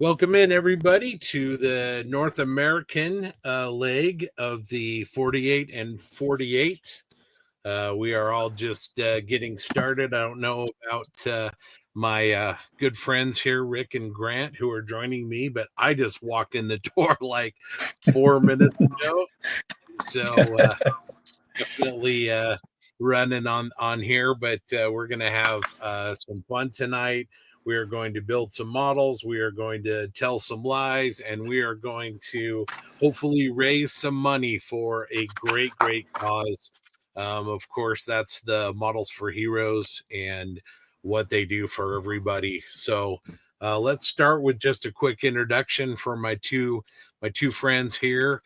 Welcome in, everybody, to the North American leg of the 48 and 48. We are all just getting started. I don't know about my good friends here, Rick and Grant, who are joining me, but I just walked in the door like 4 minutes ago. So definitely running on here, but we're going to have some fun tonight. We are going to build some models. We are going to tell some lies, and we are going to hopefully raise some money for a great cause. Of course, that's the Models for Heroes and what they do for everybody. So let's start with just a quick introduction for my two friends here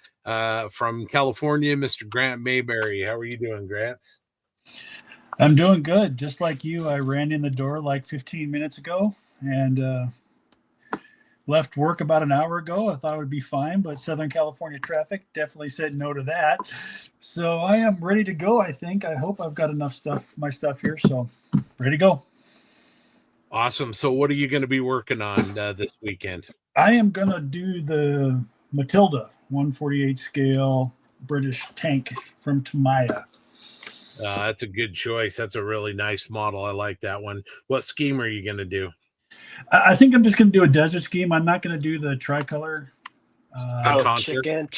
from California, Mr. Grant Mayberry. How are you doing, Grant? I'm doing good. Just like you, I ran in the door like 15 minutes ago and left work about an hour ago. I thought it would be fine, but Southern California traffic definitely said no to that. So I am ready to go, I think. I hope I've got enough my stuff here, so ready to go. Awesome. So what are you going to be working on this weekend? I am going to do the Matilda 148 scale British tank from Tamiya. That's a good choice. That's a really nice model. I like that one. What scheme are you going to do? I think I'm just going to do a desert scheme. I'm not going to do the tricolor. Chicken.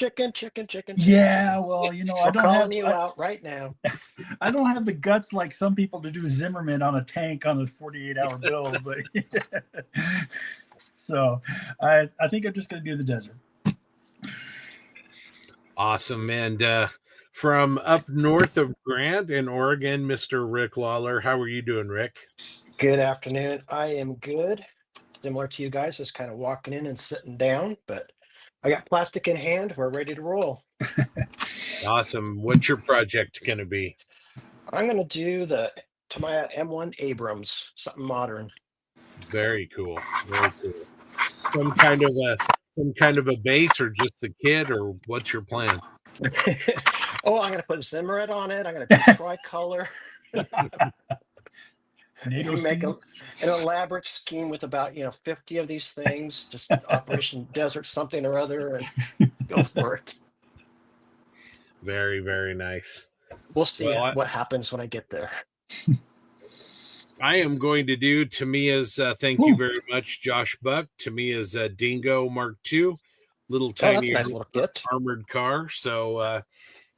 Yeah, well, you know, I'm calling you out right now. I don't have the guts like some people to do Zimmerman on a tank on a 48-hour build, but so I think I'm just going to do the desert. Awesome. And from up north of Grant in Oregon, Mr. Rick Lawler. How are you doing, Rick? Good afternoon. I am good. Similar to you guys, just kind of walking in and sitting down, but I got plastic in hand. We're ready to roll. Awesome. What's your project going to be? I'm going to do the Tamiya M1 Abrams, something modern. Very cool. Very cool. Some kind of a base, or just the kit, or what's your plan? Oh, I'm going to put Zimmerit on it. I'm going to do tricolor. Make an elaborate scheme with about 50 of these things, just Operation Desert something or other, and go for it. Very, very nice. We'll see what happens when I get there. I am going to do Tamiya's, thank you very much, Josh Buck. Tamiya's Dingo Mark II, little tiny nice little armored car. So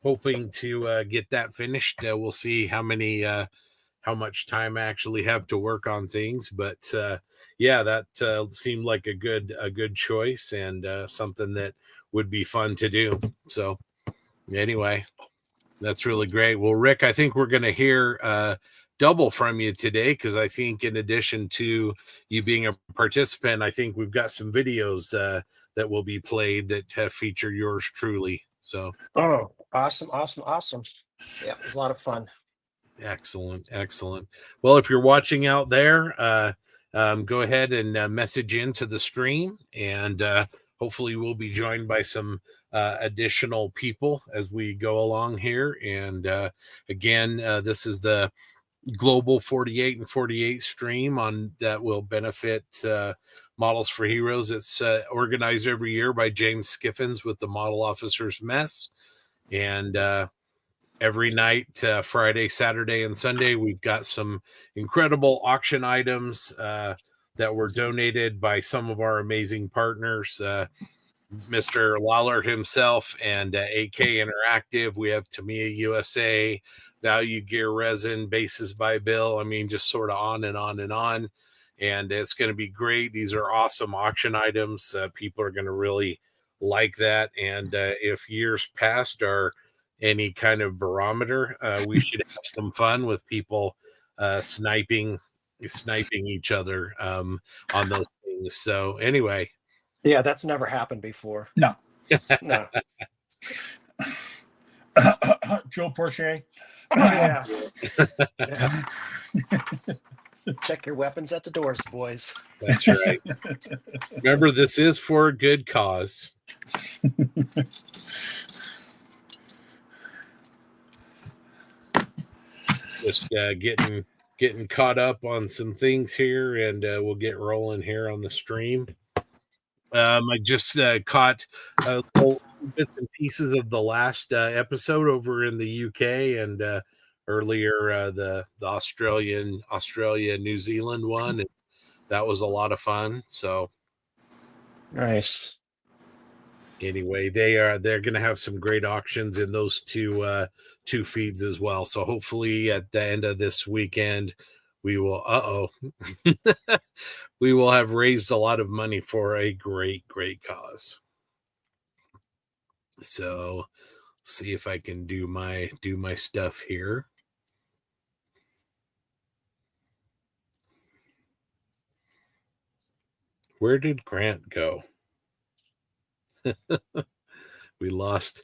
hoping to get that finished. We'll see how much time I actually have to work on things, but yeah, that seemed like a good choice and something that would be fun to do. So anyway, that's really great. Well, Rick, I think we're going to hear double from you today, because I think in addition to you being a participant, I think we've got some videos that will be played that feature yours truly. So awesome. Yeah, it was a lot of fun. Excellent. Well, if you're watching out there, go ahead and message into the stream, and hopefully we'll be joined by some additional people as we go along here. And again, this is the Global 48 and 48 stream that will benefit Models for Heroes. It's organized every year by James Skiffins with the Model Officers Mess, and every night, Friday, Saturday, and Sunday, we've got some incredible auction items that were donated by some of our amazing partners, Mr. Lawler himself and AK Interactive. We have Tamiya USA, Value Gear Resin, Bases by Bill. I mean, just sort of on and on and on. And it's going to be great. These are awesome auction items. People are going to really like that. And if years past are any kind of barometer, we should have some fun with people sniping each other on those things. So anyway, yeah, that's never happened before. No. Joe Porcher. Yeah. Check your weapons at the doors, boys. That's right. Remember, this is for a good cause. Just getting caught up on some things here, and we'll get rolling here on the stream. I just caught little bits and pieces of the last episode over in the UK, and earlier the Australia New Zealand one. And that was a lot of fun. So Nice. anyway, they're going to have some great auctions in those two feeds as well. So hopefully at the end of this weekend, we will we will have raised a lot of money for a great cause. So see if I can do my stuff here. Where did Grant go? We lost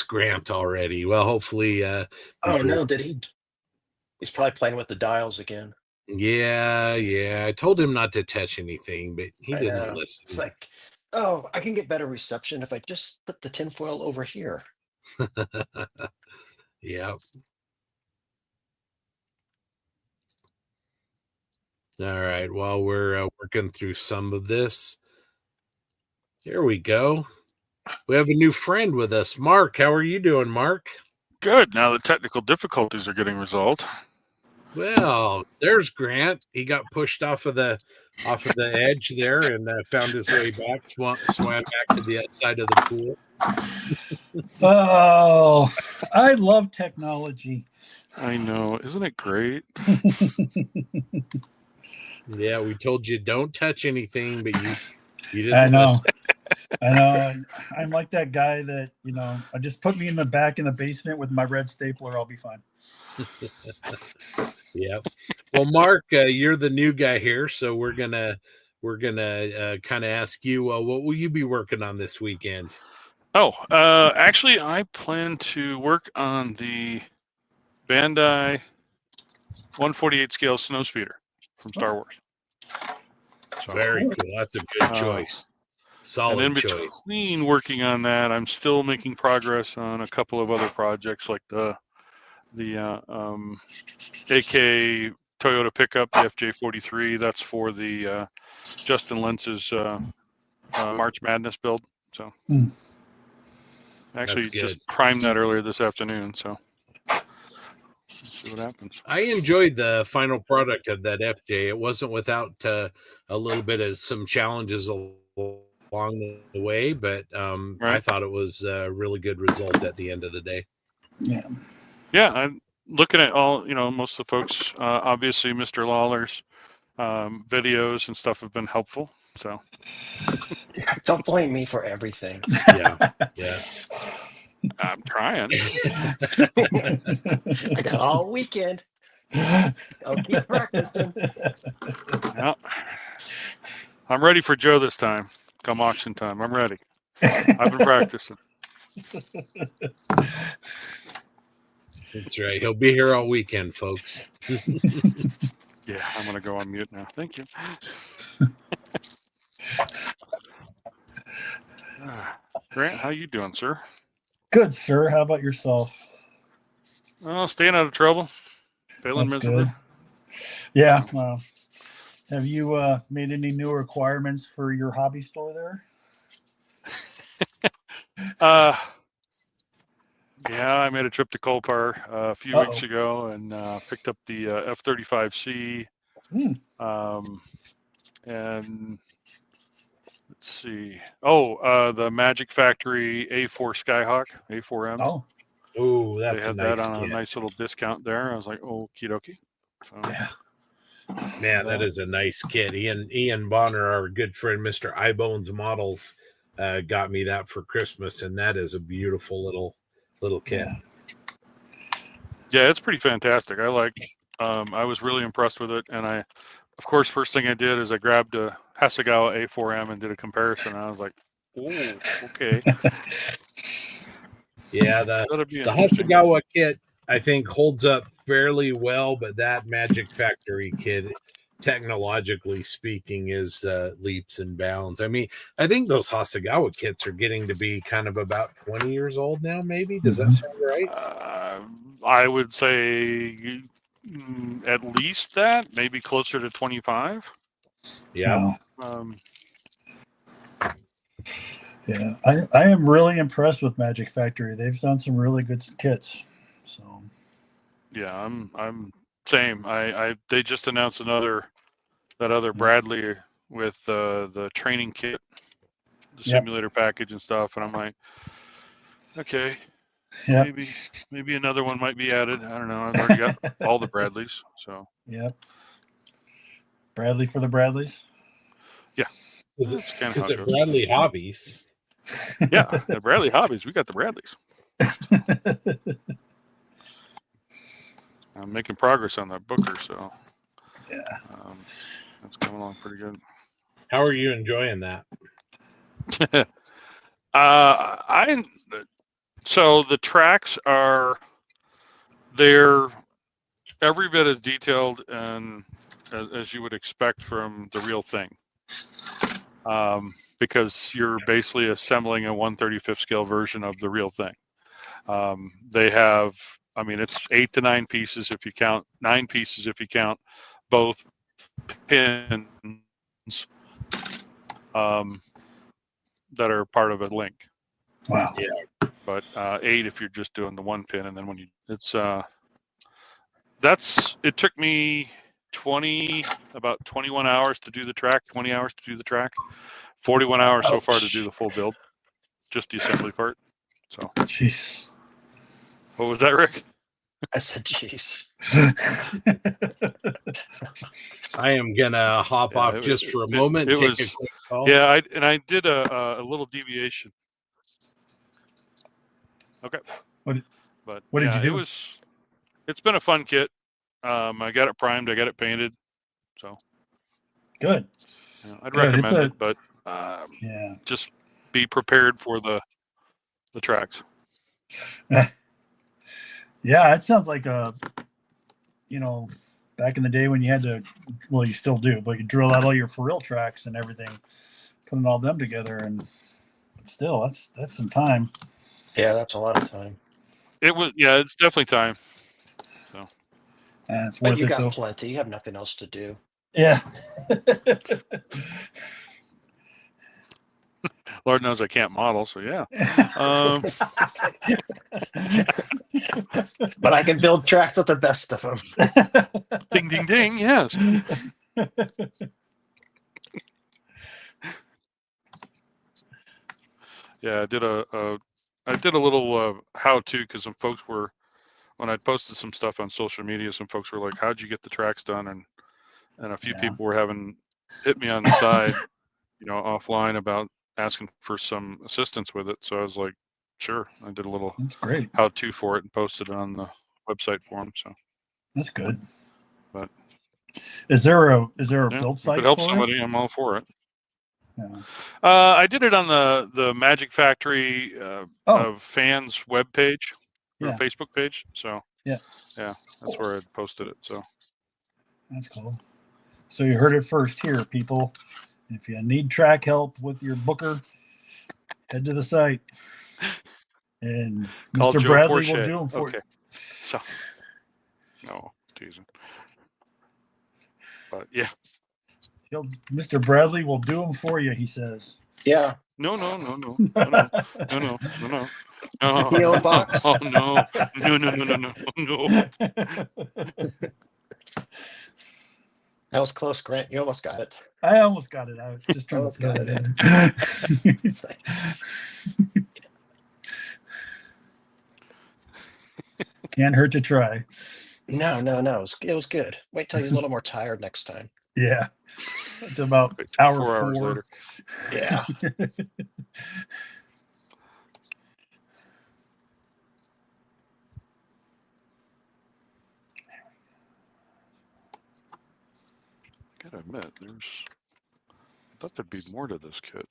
Grant already. Well, hopefully Oh no, did he? He's probably playing with the dials again. Yeah. I told him not to touch anything, but he I didn't know. It's listen. like, oh, I can get better reception if I just put the tinfoil over here. Yeah. All right. While we're working through some of this, here we go. We have a new friend with us. Mark, how are you doing, Mark? Good. Now the technical difficulties are getting resolved. Well, there's Grant. He got pushed off of the edge there and found his way back, swam back to the outside of the pool. Oh, I love technology. I know. Isn't it great? Yeah, we told you don't touch anything, but you didn't I know. listen. I know. I'm like that guy that, just put me in the back in the basement with my red stapler. I'll be fine. Yeah. Well, Mark, you're the new guy here, so we're gonna kind of ask you, what will you be working on this weekend? Oh, actually, I plan to work on the Bandai 148 scale snowspeeder from Star Wars. So, very cool. That's a good choice. Solid and in choice. Between working on that, I'm still making progress on a couple of other projects, like the AK Toyota pickup, the FJ43. That's for the Justin Lentz's March Madness build. So actually just primed that earlier this afternoon. So let's see what happens. I enjoyed the final product of that FJ. It wasn't without a little bit of some challenges along the way, but right. I thought it was a really good result at the end of the day. Yeah, I'm looking at all, most of the folks, obviously Mr. Lawler's videos and stuff have been helpful. So don't blame me for everything. Yeah. I'm trying. I got all weekend. I'll keep practicing. Yeah. I'm ready for Joe this time. Come auction time. I'm ready. I've been practicing. That's right. He'll be here all weekend, folks. Yeah, I'm going to go on mute now. Thank you. Grant, how you doing, sir? Good, sir. How about yourself? Oh, staying out of trouble. Failing miserably. Good. Yeah. Well, have you made any new requirements for your hobby store there? Yeah, I made a trip to Colpar a few weeks ago and picked up the F-35C. And let's see. The Magic Factory A4 Skyhawk, A4M. Oh, that's they had nice that on kit. A nice little discount there. I was like, okie dokie. So, yeah. Man, that is a nice kit. Ian Bonner, our good friend, Mr. iBones Models, got me that for Christmas, and that is a beautiful little kit. Yeah, it's pretty fantastic. I was really impressed with it, and of course, first thing I did is I grabbed a Hasegawa A4M and did a comparison. And I was like, "Oh, okay." Yeah, the Hasegawa kit I think holds up fairly well, but that Magic Factory kit, technologically speaking, is leaps and bounds. I mean, I think those Hasegawa kits are getting to be kind of about 20 years old now. Maybe does that sound right? I would say at least that, maybe closer to 25. Yeah. Yeah, I am really impressed with Magic Factory. They've done some really good kits. So Yeah, I'm same. They just announced that other Bradley with the training kit, the simulator package and stuff, and I'm like, okay, maybe another one might be added. I don't know. I've already got all the Bradleys, so Bradley for the Bradleys. Yeah, Is that's kind of it how it goes. Bradley Hobbies? Yeah, the Bradley Hobbies. We got the Bradleys. I'm making progress on that Booker, so that's coming along pretty good. How are you enjoying that? So the tracks they're every bit as detailed and as you would expect from the real thing, because you're basically assembling a 1/35th scale version of the real thing. They have, I mean, it's 8 to 9 pieces if you count 9 pieces if you count both pins that are part of a link. Wow. Yeah. But 8 if you're just doing the one pin, and then when you it took me about 21 hours to do the track, 20 hours to do the track, 41 hours so far to do the full build, just the assembly part. So jeez. What was that, Rick? I said, jeez. I am gonna hop off just for a moment. Take a quick call. Yeah, I did a little deviation. Okay. What did you do? It's been a fun kit. I got it primed. I got it painted. So good. I'd recommend it, but just be prepared for the tracks. Yeah, it sounds like back in the day when you had to, well, you still do, but you drill out all your for real tracks and everything, putting all them together, and still, that's some time. Yeah, that's a lot of time. It's definitely time. So, it's but worth you it, got though. plenty. You have nothing else to do. Yeah. Lord knows I can't model, so yeah. But I can build tracks with the best of them. Ding, ding, ding, yes. Yeah, I did a little how-to because some folks were, when I posted some stuff on social media, some folks were like, how'd you get the tracks done? And a few people were hit me on the side, offline about asking for some assistance with it. So I was like, sure. I did a little how-to for it and posted it on the website for them. So that's good. But is there a build site? If it helps somebody, I'm all for it. Yeah. I did it on the Magic Factory of fans webpage or Facebook page. So that's where I posted it. So that's cool. So you heard it first here, people. If you need track help with your Booker, head to the site. And call Mr. Joe Bradley Porche. will do them for you. So, no, teasing. But yeah. Mr. Bradley will do them for you, he says. Yeah. No. PO box. Oh no. That was close, Grant. You almost got it. I almost got it. I was just trying to throw it in. Can't hurt to try. No. It was good. Wait till he's a little more tired next time. Yeah. It's about hour 4 hours later. Yeah. Gotta admit, I thought there'd be more to this kit.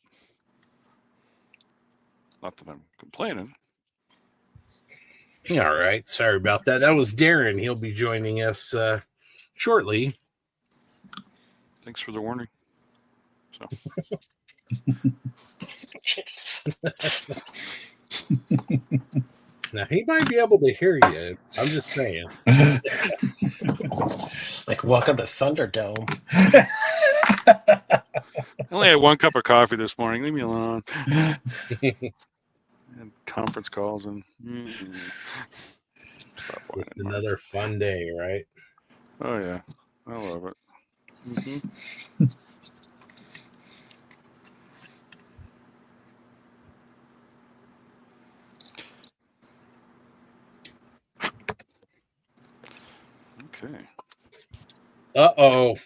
Not that I'm complaining. All right. Sorry about that. That was Darren. He'll be joining us shortly. Thanks for the warning. So. Now, he might be able to hear you. I'm just saying. Like, welcome to Thunderdome. only had 1 cup of coffee this morning. Leave me alone. And conference calls and stop whining, It's Mark. another fun day, right? Oh yeah, I love it. Okay. Uh-oh.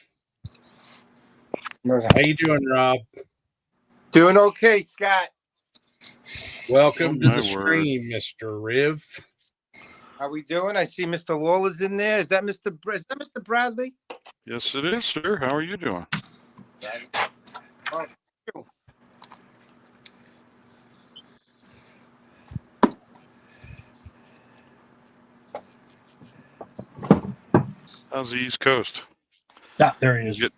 How you doing, Rob? Doing okay, Scott. Welcome Oh, to my the word. stream, Mr. Riv. How we doing? I see Mr. Lawler's in there. Is that Mr. Bradley? Yes, it is, sir. How are you doing? Oh, you. How's the East Coast? Ah, there he is. Get-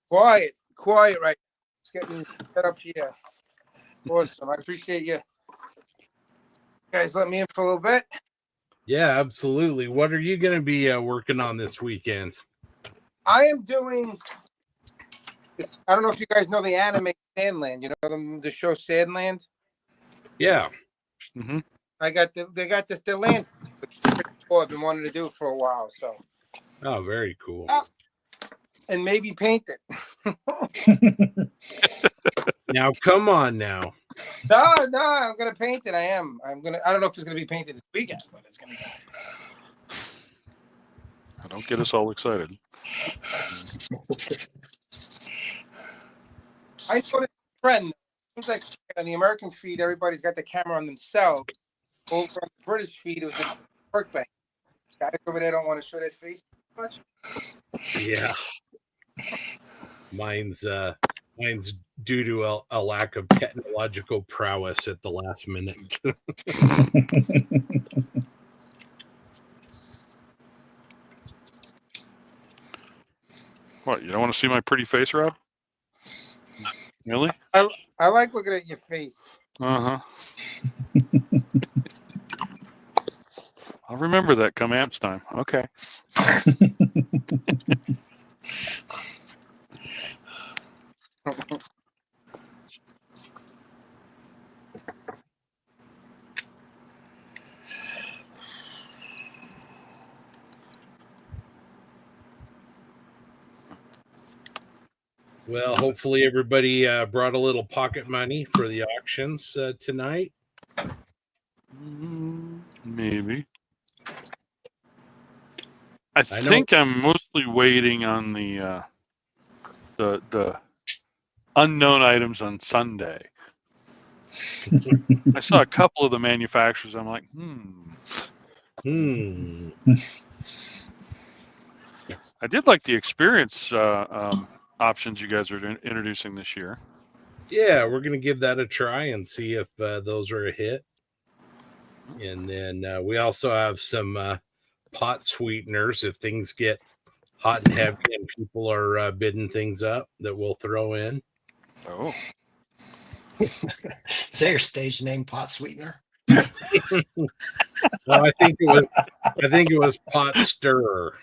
Quiet right. It's getting set up here. Awesome. I appreciate you guys let me in for a little bit. Yeah, absolutely. What are you going to be working on this weekend? I am doing this. I don't know if you guys know the anime Sandland. You know the show Sandland? Yeah. Mhm. They got their land, which is pretty cool. I've been wanting to do it for a while. So Oh, very cool. and maybe paint it. Now, come on now. No, I'm gonna paint it. I don't know if it's gonna be painted this weekend, but it's gonna be. Don't get us all excited. I noticed a trend. It seems like on the American feed, everybody's got the camera on themselves. Over on the British feed, it was a workbench. Guys over there don't want to show their face much. Yeah. Mine's due to a lack of technological prowess at the last minute. What, you don't want to see my pretty face, Rob? Really? I like looking at your face. Uh-huh. I'll remember that come amps time. Okay. Well, hopefully everybody brought a little pocket money for the auctions tonight. Maybe. I think I'm mostly waiting on the unknown items on Sunday. I saw a couple of the manufacturers. I'm like, I did like the experience options you guys are introducing this year. Yeah, we're going to give that a try and see if those are a hit. And then we also have some pot sweeteners if things get hot and heavy and people are bidding things up that we'll throw in. Oh. Is that your stage name, Pot Sweetener? Well, I think it was pot stirrer.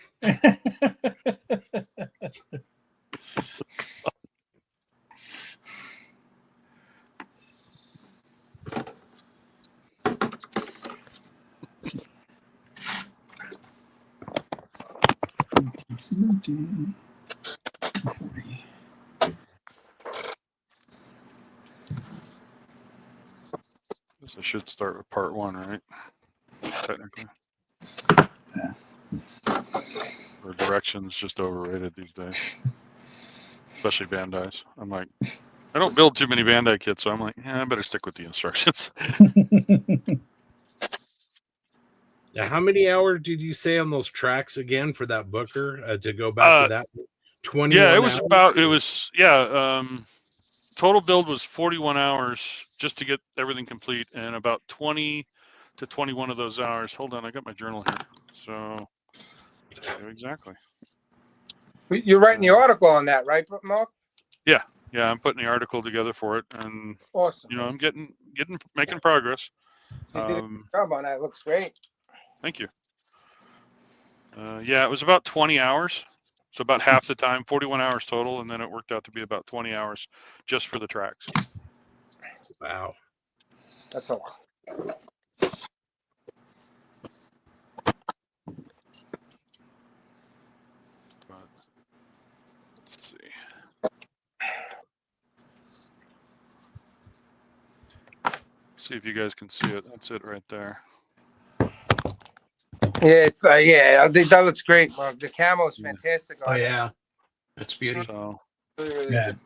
I should start with part 1, right? Technically. Yeah. Or direction's just overrated these days. Especially Bandai's. I'm like, I don't build too many Bandai kits, so I'm like, I better stick with the instructions. Now, how many hours did you say on those tracks again for that Booker to go back to that? 21 Yeah, it was hours? Total build was 41 hours just to get everything complete, and about 20 to 21 of those hours. Hold on, I got my journal here. So, exactly. You're writing the article on that, right, Mark? Yeah, I'm putting the article together for it, and awesome. I'm making progress. You did a good job on that. It looks great. Thank you. It was about 20 hours So about half the time, 41 hours total, and then it worked out to be about 20 hours just for the tracks. Wow. That's a lot. But, let's see. See if you guys can see it. That's it right there. Yeah, it's I think that looks great, Mark. The camo is fantastic. Oh yeah, that's beautiful. So Really, really Yeah. good.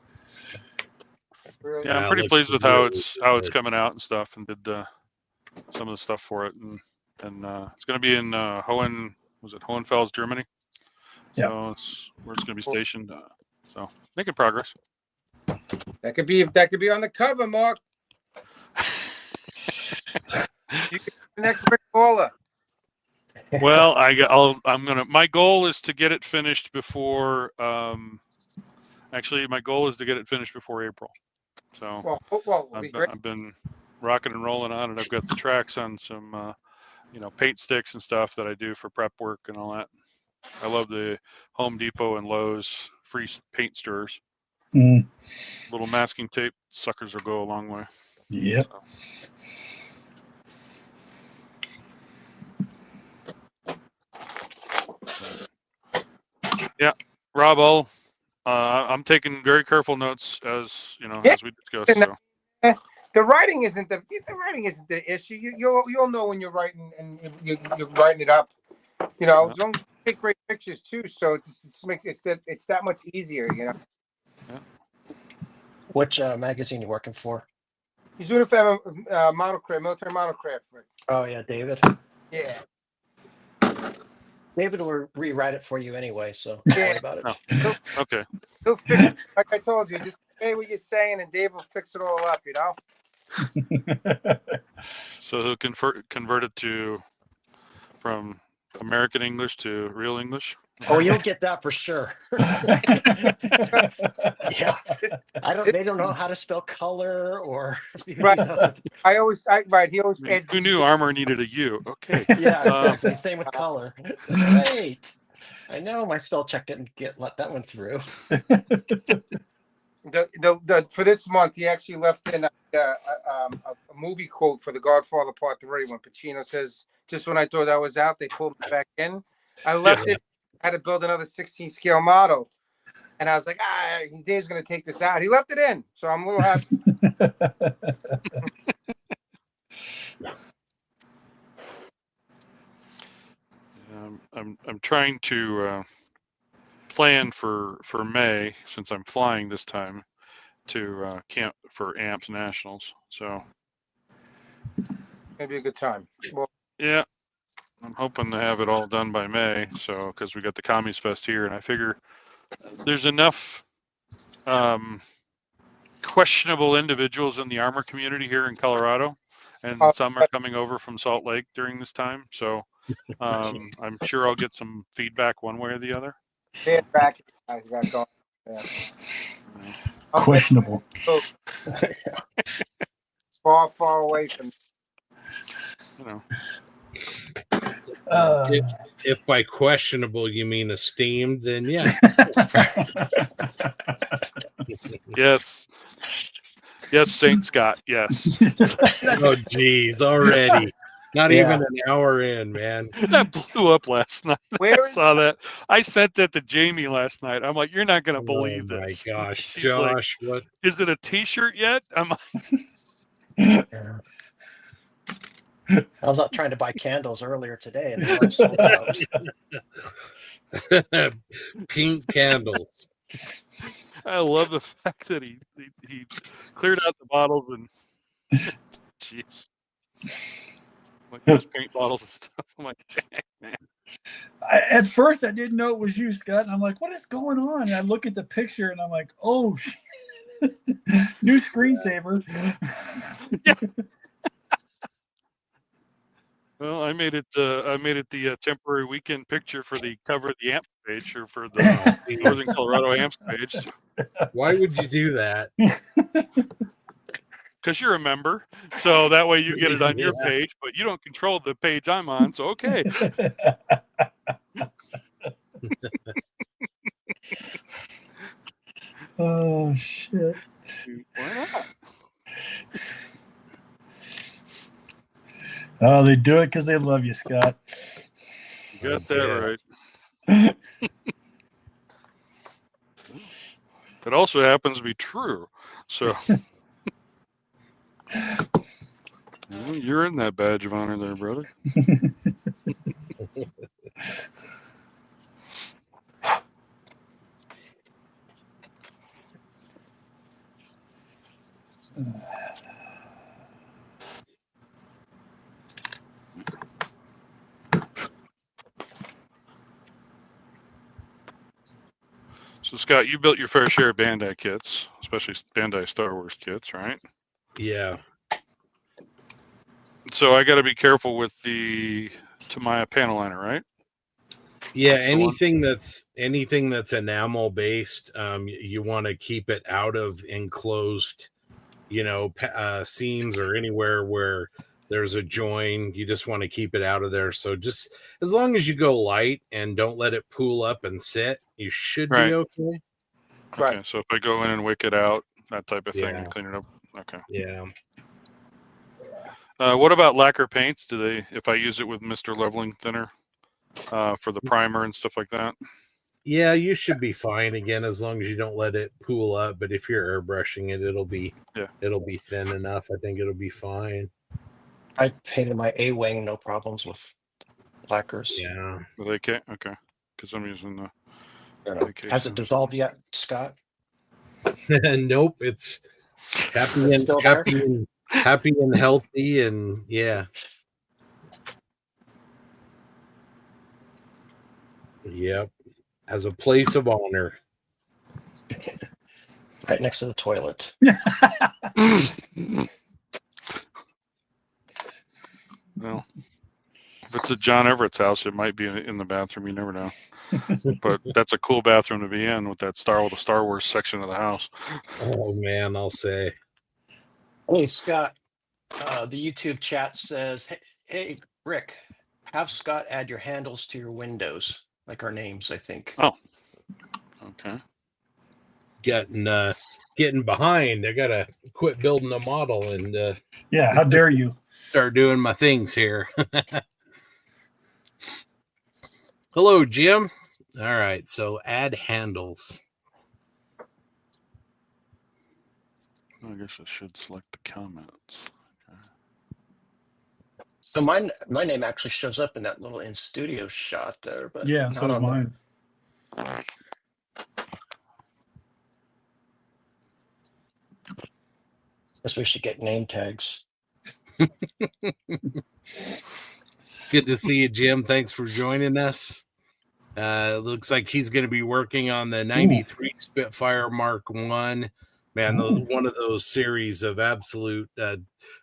Really yeah, I'm pretty looks pleased with how really it's good. coming out and stuff, and did some of the stuff for it, and it's going to be in Hohenfels, Germany. Yeah. So it's where it's going to be stationed. So making progress. That could be on the cover, Mark. You could be the next Rick Baller. Well, my goal is to get it finished before. Actually, my goal is to get it finished before April. So Well, it'll be great. I've been rocking and rolling on it. I've got the tracks on some, paint sticks and stuff that I do for prep work and all that. I love the Home Depot and Lowe's free paint stirrers. Mm. Little masking tape suckers will go a long way. Yep. So. Yeah, Rob, I'm taking very careful notes as we discuss. So. The writing isn't the issue. You'll know when you're writing and you're writing it up. As long as you take great pictures too, so it just makes it's that much easier. Yeah. Which magazine you working for? He's doing it for military modelcraft. Oh yeah, David. Yeah. David will rewrite it for you anyway, so don't worry about it. Oh. Okay. He'll fix it. Like I told you, just say what you're saying, and Dave will fix it all up. So he'll convert it from American English to real English. Oh, you'll get that for sure. Yeah, they don't know how to spell color or. Right. He always adds. Who knew armor needed a U? Okay. Yeah, exactly. Same with color. Great. I know my spell check didn't let that one through. For this month, he actually left in a movie quote for The Godfather Part 3 when Pacino says, "Just when I thought I was out, they pulled me back in." I left it. Had to build another 16 scale model, and I was like, Dave's going to take this out. He left it in, so I'm a little happy. I'm trying to plan for May, since I'm flying this time, to camp for AMPS Nationals. So Maybe a good time. Well, yeah, I'm hoping to have it all done by May. So because we got the Commies Fest here, and I figure there's enough questionable individuals in the armor community here in Colorado, and some are coming over from Salt Lake during this time. So I'm sure I'll get some feedback one way or the other. back. I got going. Yeah. Questionable. Far away from. If by questionable you mean esteemed, then yeah. Yes, Saint Scott. Yes. Oh, geez, already. Not even an hour in, man. That blew up last night. Where I saw that. I sent that to Jamie last night. I'm like, you're not going to believe this. Oh, my gosh. She's Josh, like, what? Is it a T-shirt yet? I'm like, I was out trying to buy candles earlier today, and they were sold out. Pink candles. I love the fact that he cleared out the bottles and jeez. Like those paint bottles and stuff. I'm like, dang, man. At first, I didn't know it was you, Scott. And I'm like, what is going on? And I look at the picture and I'm like, oh, new screensaver. Yeah. Well, I made it the temporary weekend picture for the cover of the AMPS page, or for the Northern Colorado AMPS page. Why would you do that? Because you're a member, so that way you get it on your page, but you don't control the page I'm on, so okay. Oh, shit. Why not? Oh, they do it because they love you, Scott. You got that right. It also happens to be true. So you're in that badge of honor there, brother. So, Scott, you built your fair share of Bandai kits, especially Bandai Star Wars kits, right? Yeah. So I got to be careful with the Tamiya panel liner, right? Yeah, That's the one? anything that's enamel based, you want to keep it out of enclosed, seams or anywhere where there's a join. You just want to keep it out of there. So just as long as you go light and don't let it pool up and sit, you should Right. be okay. Okay, Right. so if I go in and wick it out, that type of thing, Yeah. and clean it up. Okay. Yeah. What about lacquer paints? If I use it with Mr. Leveling Thinner for the primer and stuff like that? Yeah, you should be fine again as long as you don't let it pool up. But if you're airbrushing it, it'll be thin enough. I think it'll be fine. I painted my A-wing, no problems with lacquers. Yeah. With AK? Okay. Because I'm using the AK. Has it dissolved yet, Scott? Nope. It's Is it still there? happy and healthy, and yeah. Yep. As a place of honor. Right next to the toilet. Well, if it's at John Everett's house, it might be in the bathroom. You never know. But that's a cool bathroom to be in with that Star Wars section of the house. Oh man, I'll say. Hey, Scott. The YouTube chat says, hey, Rick, have Scott add your handles to your windows, like our names, I think. Oh. Okay. Getting behind. I gotta quit building a model and Yeah, how dare you? start doing my things here. Hello, Jim. All right, so add handles. I guess I should select the comments. Okay. So my name actually shows up in that little in studio shot there, but Yeah, so not does on mine. Guess we should get name tags. Good to see you, Jim. Thanks for joining us. Looks like he's going to be working on the 93 Spitfire Mark 1. Man, one of those series of absolute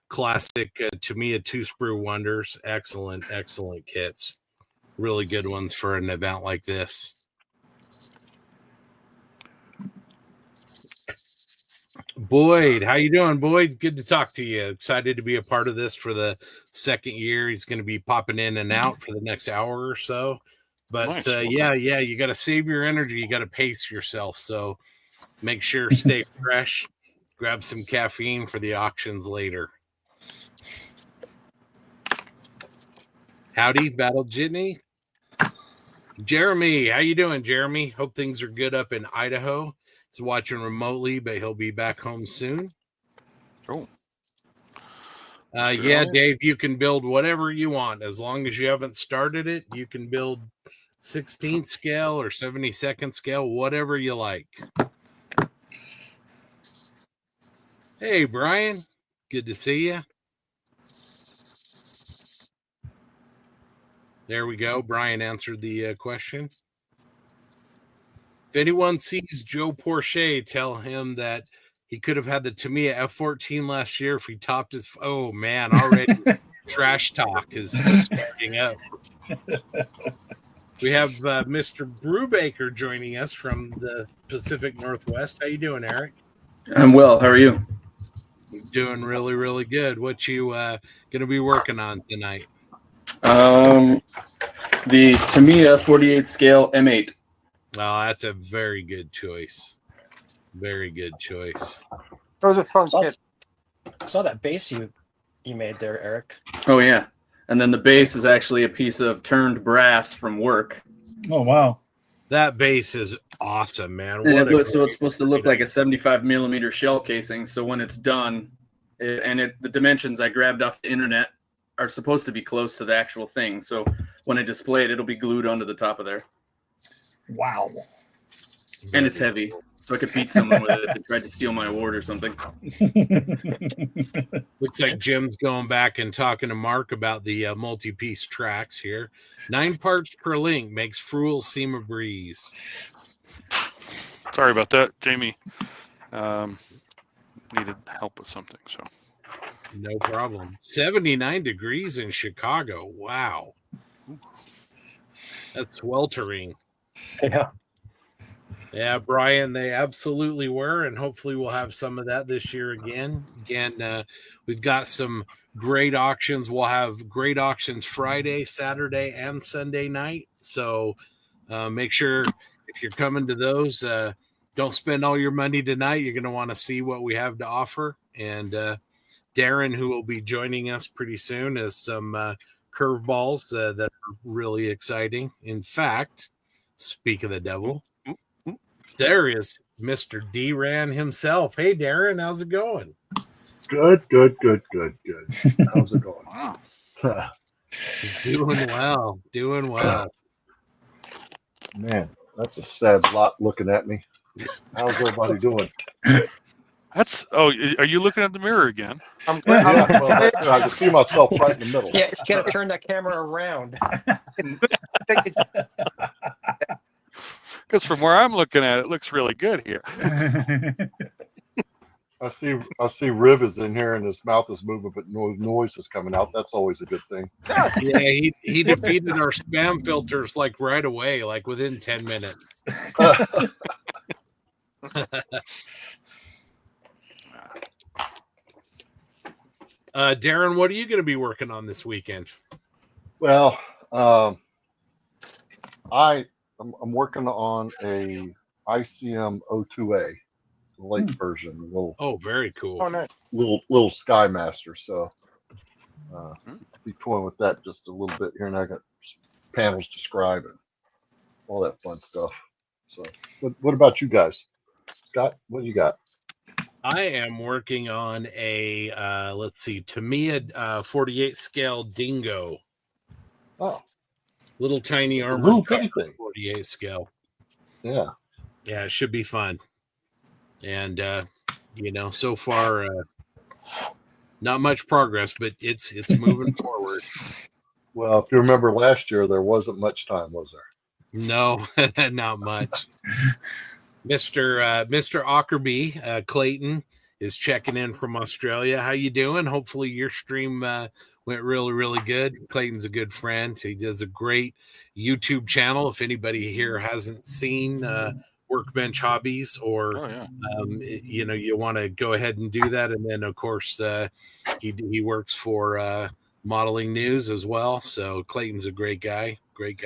classic Tamiya two-sprue wonders. Excellent kits. Really good ones for an event like this. Boyd, how you doing, Boyd? Good to talk to you. Excited to be a part of this for the second year. He's going to be popping in and out for the next hour or so. But Nice. yeah, you got to save your energy. You got to pace yourself. So make sure stay fresh. Grab some caffeine for the auctions later. Howdy, Battle Jitney. Jeremy, how you doing, Jeremy? Hope things are good up in Idaho. He's watching remotely, but he'll be back home soon. Oh. Yeah, Dave, you can build whatever you want. As long as you haven't started it, you can build 16th scale or 72nd scale, whatever you like. Hey, Brian. Good to see you. There we go. Brian answered the question. If anyone sees Joe Porsche, tell him that he could have had the Tamiya F-14 last year if he topped his... Oh, man, already trash talk is starting up. We have Mr. Brubaker joining us from the Pacific Northwest. How you doing, Eric? I'm well. How are you? Doing really, really good. What you going to be working on tonight? The Tamiya 48 scale M8. Oh, that's a very good choice. Very good choice. Those are fun kits. I saw that base you made there, Eric. Oh yeah, and then the base is actually a piece of turned brass from work. Oh, wow. That base is awesome, man. And it's supposed to look like a 75 millimeter shell casing. So when it's done, the dimensions I grabbed off the internet are supposed to be close to the actual thing. So when I display it, it'll be glued onto the top of there. Wow. And it's heavy, so I could beat someone with it if they tried to steal my award or something. Looks like Jim's going back and talking to Mark about the multi-piece tracks here. 9 parts per link makes Fruel seem a breeze. Sorry about that, Jamie. Needed help with something, so. No problem. 79 degrees in Chicago. Wow. That's sweltering. Yeah. Yeah, Brian, they absolutely were, and hopefully we'll have some of that this year again. We've got some great auctions. We'll have great auctions Friday, Saturday, and Sunday night. So make sure if you're coming to those, don't spend all your money tonight. You're going to want to see what we have to offer. And Darren, who will be joining us pretty soon, has some curveballs that are really exciting. In fact, speak of the devil, there is Mr. D-Ran himself. Hey, Darren, how's it going? Good. How's it going? Wow. Doing well. Man, that's a sad lot looking at me. How's everybody doing? Are you looking at the mirror again? Yeah, well, I can see myself right in the middle. Yeah, you gotta turn that camera around. Because from where I'm looking at it, looks really good here. I see Riv is in here and his mouth is moving, but no noise is coming out. That's always a good thing. Yeah, he defeated our spam filters like right away, like within 10 minutes. Darren, what are you going to be working on this weekend? Well, I'm working on a ICM 02A late version, Very cool. Oh, nice. little Skymaster. So be toying with that just a little bit here, and I got panels to scribe and all that fun stuff. So, what about you guys, Scott? What do you got? I am working on a Tamiya 48 scale Dingo. Oh, Little tiny armor little bitty thing. 48 scale. Yeah. Yeah, it should be fun. And so far not much progress, but it's moving forward. Well, if you remember last year, there wasn't much time, was there? No, not much. Mr. Ockerby, Clayton is checking in from Australia. How you doing? Hopefully your stream went really, really good. Clayton's a good friend. He does a great YouTube channel. If anybody here hasn't seen Workbench Hobbies, or you want to go ahead and do that. And then of course he works for Modeling News as well. So Clayton's a great guy. Great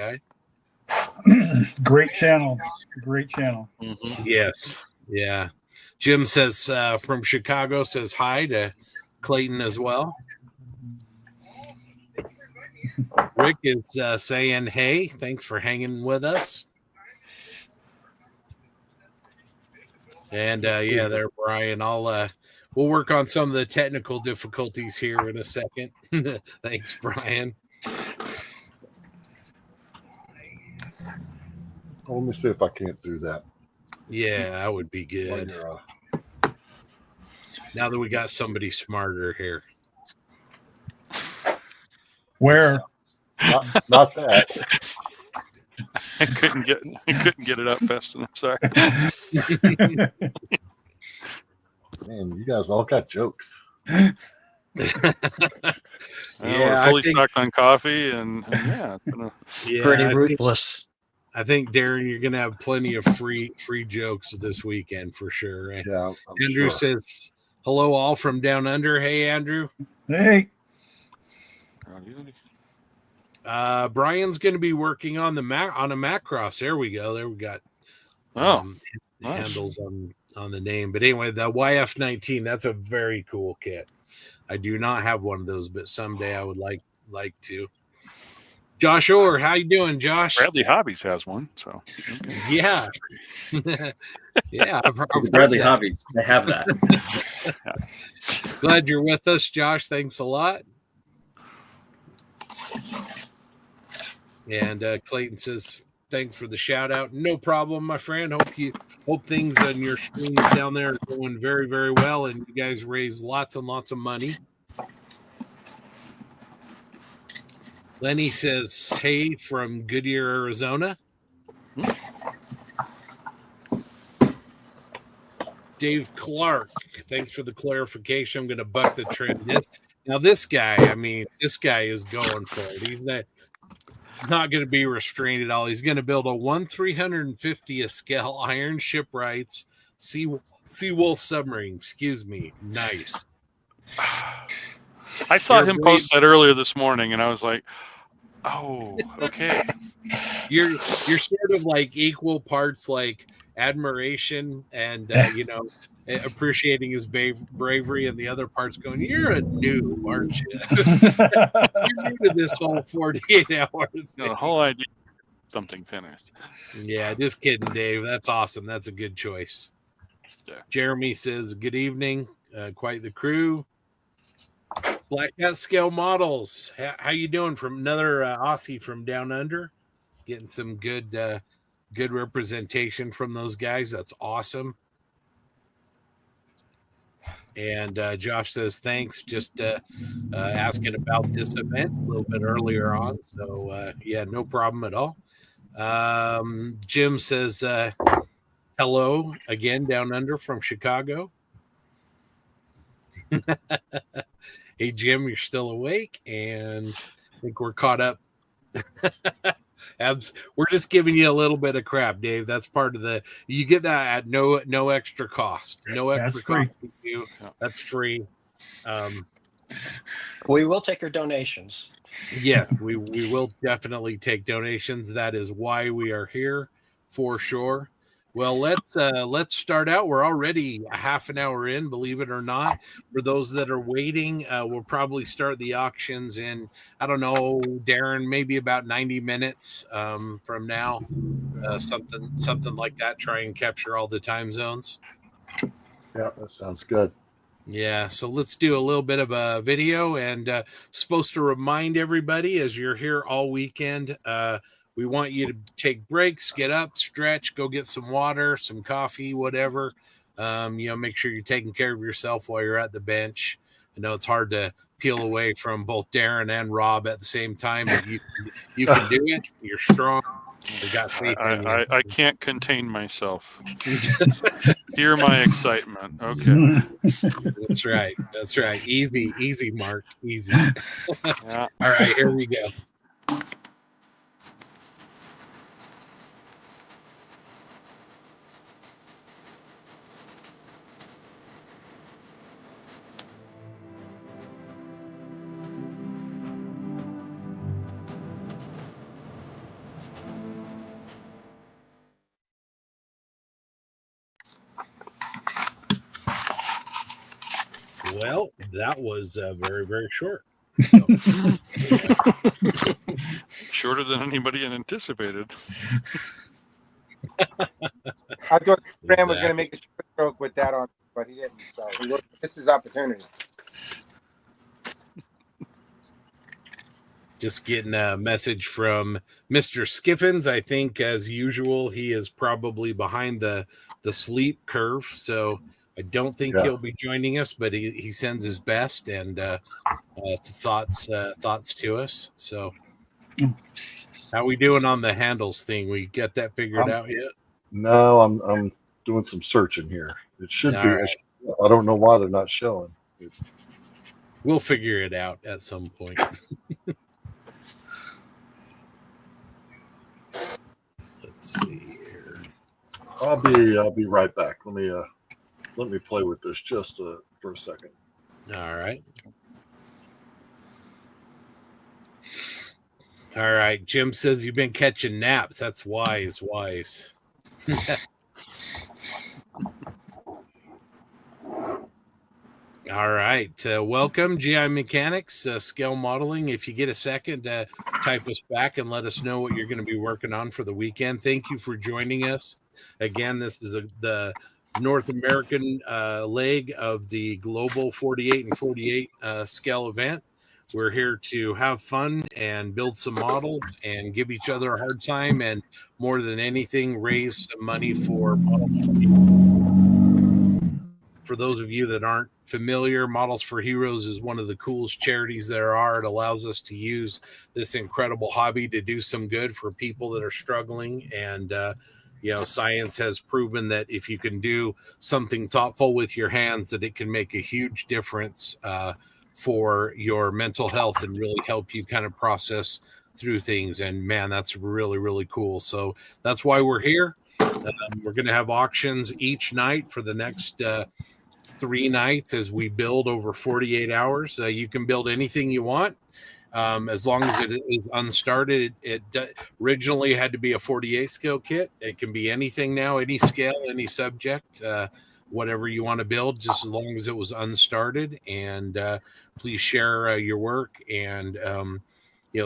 channel. Mm-hmm. Yes. Yeah. Jim says from Chicago, says hi to Clayton as well. Rick is saying, hey, thanks for hanging with us. And there, Brian, we'll work on some of the technical difficulties here in a second. Thanks, Brian. Let me see if I can't do that. Yeah, that would be good. Now that we got somebody smarter here. Where? Not that. I couldn't get it up fast enough. Sorry. Man, you guys all got jokes. We're fully stocked on coffee, and Pretty ruthless. I think, Darren, you're going to have plenty of free jokes this weekend for sure. Right? Yeah. Andrew says, hello all from down under. Hey, Andrew. Hey. Brian's going to be working on a Macross. There we go. There we got nice. handles on the name. But anyway, the YF-19, that's a very cool kit. I do not have one of those, but someday I would like to. Josh Orr, how you doing, Josh? Bradley Hobbies has one, so okay. Yeah. Yeah, I've Bradley Hobbies. I have that. Glad you're with us, Josh. Thanks a lot. And Clayton says, thanks for the shout out. No problem, my friend. Hope things on your streams down there are going very, very well, and you guys raise lots and lots of money. Lenny says, hey, from Goodyear, Arizona. Dave Clark, thanks for the clarification. I'm going to buck the trend. This guy is going for it. He's not going to be restrained at all. He's going to build a 1/350th scale iron shipwrights Seawolf submarine. Excuse me. Nice. I saw him post that earlier this morning, and I was like, oh, okay. You're sort of like equal parts like admiration and appreciating his bravery, and the other parts going, you're a noob, aren't you? You're new to this whole 48 hours. The whole idea something finished. Yeah, just kidding, Dave. That's awesome. That's a good choice. Yeah. Jeremy says, good evening. Quite the crew. Black Cat Scale Models. How you doing? From another Aussie from down under. Getting some good representation from those guys. That's awesome. And Josh says, thanks. Just asking about this event a little bit earlier on. So, yeah, no problem at all. Jim says, hello again down under from Chicago. Hey, Jim, you're still awake, and I think we're caught up. We're just giving you a little bit of crap, Dave. That's part of you get that at no extra cost. No extra cost to you. That's free. We will take your donations. Yeah, we will definitely take donations. That is why we are here, for sure. Well, let's start out. We're already a half an hour in, believe it or not. For those that are waiting, we'll probably start the auctions in, I don't know, Darren, maybe about 90 minutes from now, something like that. Try and capture all the time zones. Yeah, that sounds good. Yeah, so let's do a little bit of a video, and supposed to remind everybody as you're here all weekend. We want you to take breaks, get up, stretch, go get some water, some coffee, whatever. Make sure you're taking care of yourself while you're at the bench. I know it's hard to peel away from both Darren and Rob at the same time, but you can do it. You're strong. We got faith in you. I can't contain myself. Hear my excitement. Okay. That's right. Easy, Mark. Easy. Yeah. All right, here we go. Well, that was very, very short. So, Shorter than anybody had anticipated. I thought Graham was going to make a short stroke with that on, but he didn't. So he missed his opportunity. Just getting a message from Mr. Skiffins. I think, as usual, he is probably behind the sleep curve. So I don't think he'll be joining us, but he sends his best and thoughts to us. So how we doing on the handles thing? We got that figured out yet? No, I'm doing some searching here. It should be. Right. I don't know why they're not showing. We'll figure it out at some point. Let's see here. I'll be right back. Let me play with this just for a second. All right. All right. Jim says you've been catching naps. That's wise. All right. Welcome, GI Mechanics, Scale Modeling. If you get a second, type us back and let us know what you're going to be working on for the weekend. Thank you for joining us. Again, this is the North American leg of the Global 48 and 48 scale event. We're here to have fun and build some models and give each other a hard time, and more than anything, raise some money for Models for Heroes. For those of you that aren't familiar, Models for Heroes is one of the coolest charities there are. It allows us to use this incredible hobby to do some good for people that are struggling. And, science has proven that if you can do something thoughtful with your hands, that it can make a huge difference for your mental health and really help you kind of process through things. And man, that's really, really cool. So that's why we're here. We're going to have auctions each night for the next 3 nights as we build over 48 hours. You can build anything you want. As long as it is unstarted. It originally had to be a 48 scale kit. It can be anything now, any scale, any subject, whatever you want to build, just as long as it was unstarted. And please share your work and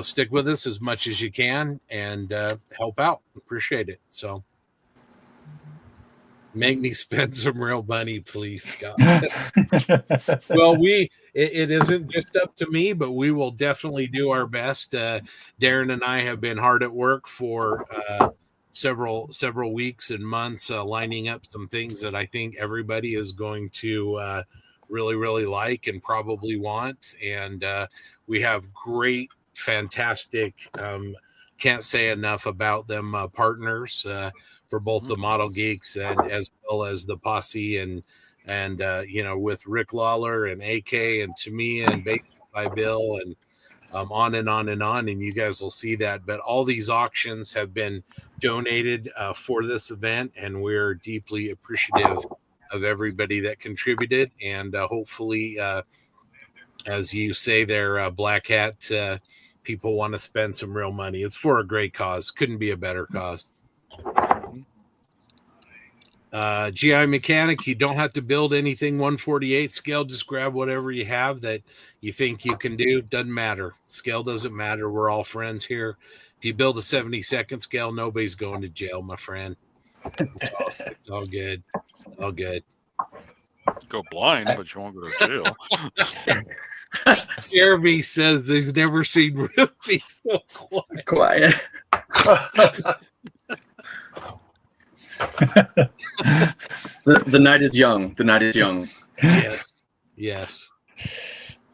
stick with us as much as you can and help out. Appreciate it. So make me spend some real money, please, Scott. Well, it isn't just up to me, but we will definitely do our best. Darren and I have been hard at work for several weeks and months, lining up some things that I think everybody is going to really, really like and probably want. And we have great, fantastic, can't say enough about them, partners for both the Model Geeks and as well as the Posse and with Rick Lawler and AK and Tamia and Baked by Bill and on and on and on. And you guys will see that. But all these auctions have been donated for this event, and we're deeply appreciative of everybody that contributed. And hopefully, as you say there, Black Hat, people want to spend some real money. It's for a great cause. Couldn't be a better cause. GI Mechanic, you don't have to build anything 148 scale. Just grab whatever you have that you think you can do. Doesn't matter. Scale doesn't matter. We're all friends here. If you build a 72nd scale, nobody's going to jail, my friend. It's all good. All good. Go blind, but you won't go to jail. Jeremy says they've never seen Ruby so Quiet. The night is young. The night is young. Yes.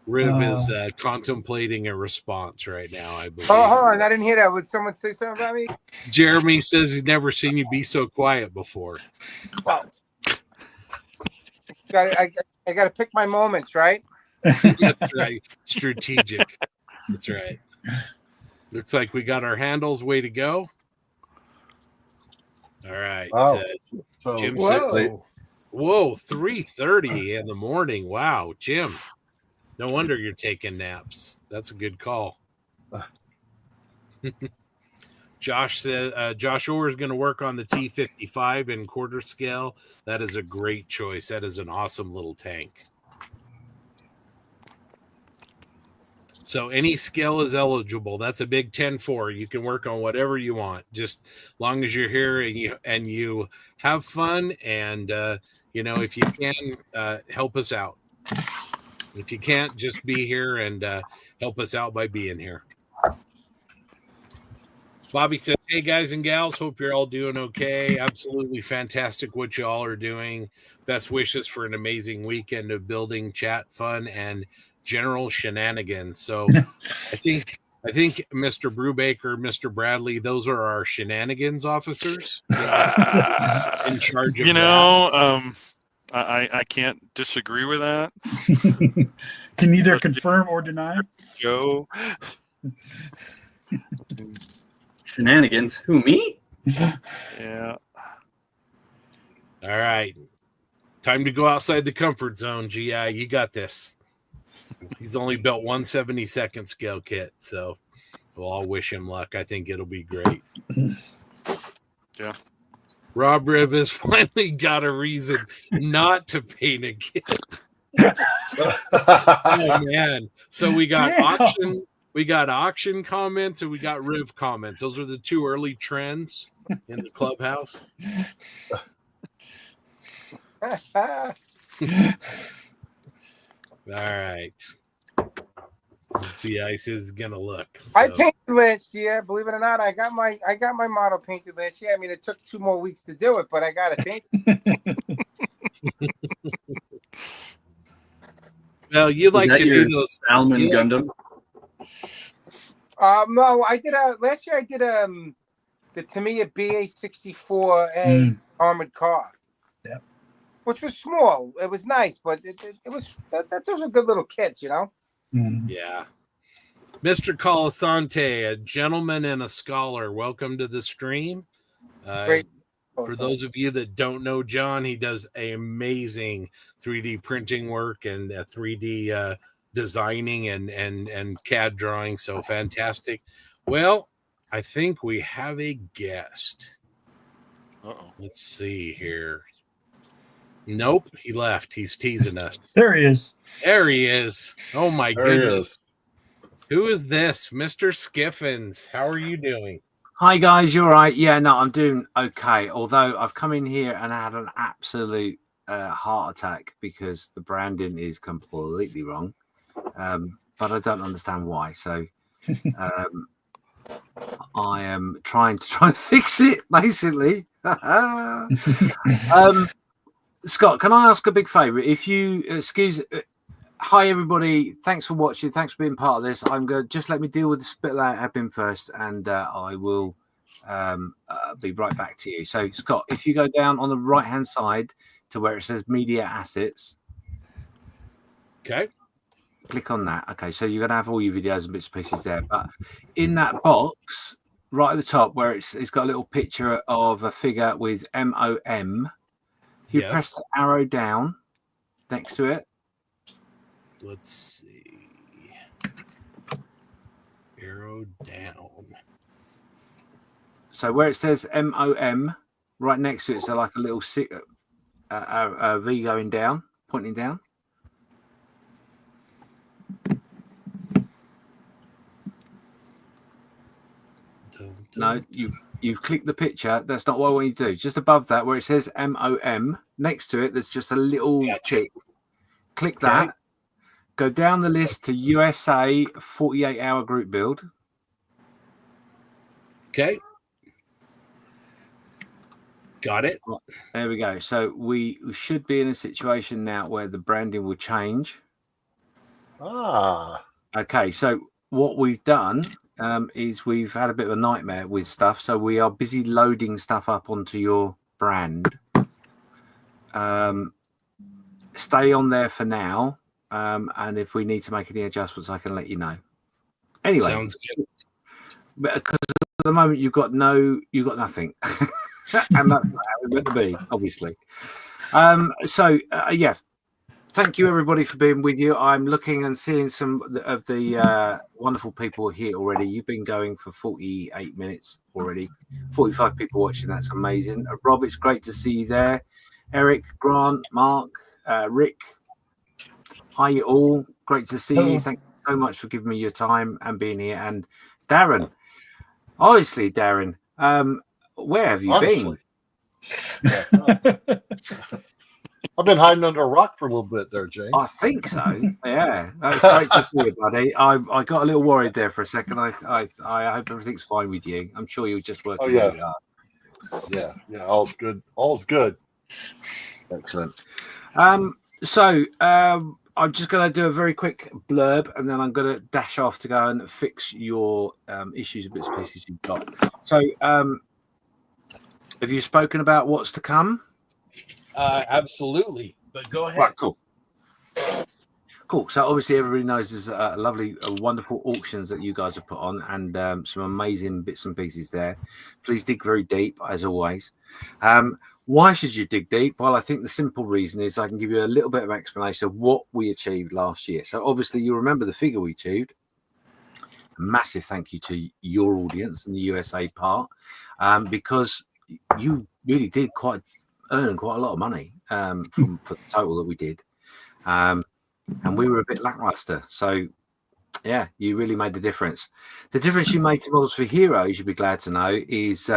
Riv is contemplating a response right now, I believe. Oh, hold on. I didn't hear that. Would someone say something about me? Jeremy says he's never seen you be so quiet before. Well, I got to pick my moments, right? That's right. Strategic. That's right. Looks like we got our handles. Way to go. All right. So, Jim whoa. says, whoa, 3:30 in the morning. Wow, Jim. No wonder you're taking naps. That's a good call. Josh says Josh Orr is going to work on the T55 in quarter scale. That is a great choice. That is an awesome little tank. So any scale is eligible. That's a big 10-4. You can work on whatever you want, just long as you're here and you have fun. And if you can, help us out. If you can't, just be here and help us out by being here. Bobby says, "Hey guys and gals, hope you're all doing okay. Absolutely fantastic what you all are doing. Best wishes for an amazing weekend of building, chat, fun, and general shenanigans." So I think Mr. Brubaker, Mr. Bradley, those are our shenanigans officers in charge of I can't disagree with that. Can neither confirm or deny. Joe. Shenanigans. Who, me? Yeah. All right. Time to go outside the comfort zone, GI. You got this. He's only built 172nd scale kit, so we'll all wish him luck. I think it'll be great. Yeah. Rob Ribb has finally got a reason not to paint a kit. Oh man! So we got Yeah. auction. We got auction comments and we got Riv comments. Those are the two early trends in the clubhouse. All right. Let's see, Ice is gonna look. I So. painted last year. Believe it or not, I got my model painted last year. I mean, it took 2 more weeks to do it, but I got it painted. Well, you like that to your do those. Alman Yeah. Gundam? No, I did last year. I did the Tamiya BA-64A armored car. Yep. Which was small. It was nice, but it was those are good little kits, you know. Yeah. Mr. Colasante, a gentleman and a scholar. Welcome to the stream. Great. For those of you that don't know John, he does amazing 3D printing work and 3D designing and CAD drawing. So fantastic. Well, I think we have a guest. Uh-oh. Let's see here. Nope, he left. He's teasing us. There he is. There he is. Oh my There he goodness. is. Who is this? Mr. Skiffins. How are you doing? Hi guys, you all right? Yeah, no, I'm doing okay. Although I've come in here and had an absolute heart attack because the branding is completely wrong. But I don't understand why. So I am trying to fix it, basically. Scott, can I ask a big favour? If you hi everybody, thanks for watching, thanks for being part of this. I'm going to just let me deal with this bit of admin first, and I will be right back to you. So Scott, if you go down on the right hand side to where it says media assets, Okay. click on that. Okay, so you're going to have all your videos and bits and pieces there, but in that box right at the top where it's got a little picture of a figure with MOM, if you press the arrow down next to it. Let's see. Arrow down. So where it says MOM, right next to it, so like a little V going down, pointing down. No, you've clicked the picture. That's not what I want you to do. Just above that, where it says MOM, next to it, there's just a little tick. Click that. Go down the list to USA 48-hour group build. Okay. Got it. There we go. So we should be in a situation now where the branding will change. Ah. Okay, so what we've done is we've had a bit of a nightmare with stuff. So we are busy loading stuff up onto your brand. Stay on there for now. And if we need to make any adjustments, I can let you know. Anyway, sounds good. Because at the moment you've got nothing, and that's not how it's meant to be, obviously. Yeah, thank you everybody for being with you. I'm looking and seeing some of the wonderful people here already. You've been going for 48 minutes already. 45 people watching. That's amazing. Rob, it's great to see you there. Eric, Grant, Mark, Rick. Hi, you all. Great to see you. Thank you so much for giving me your time and being here. And Darren, honestly, Darren, where have you been? I've been hiding under a rock for a little bit there, James. I think so. Yeah, that's great to see you, buddy. I got a little worried there for a second. I hope everything's fine with you. I'm sure you're just working. Oh yeah, really hard. yeah. All's good. All's good. Excellent. I'm just going to do a very quick blurb, and then I'm going to dash off to go and fix your issues and bits and pieces you've got. So, have you spoken about what's to come? Absolutely. But go ahead. Right, cool. So obviously everybody knows there's lovely, wonderful auctions that you guys have put on, and some amazing bits and pieces there. Please dig very deep, as always. Why should you dig deep? Well, I think the simple reason is I can give you a little bit of explanation of what we achieved last year. So obviously you remember the figure we achieved. A massive thank you to your audience and the USA part, because you really did earn quite a lot of money for the total that we did. and we were a bit lackluster. So, yeah, you really made the difference. The difference you made to Models for Heroes, you'd be glad to know, is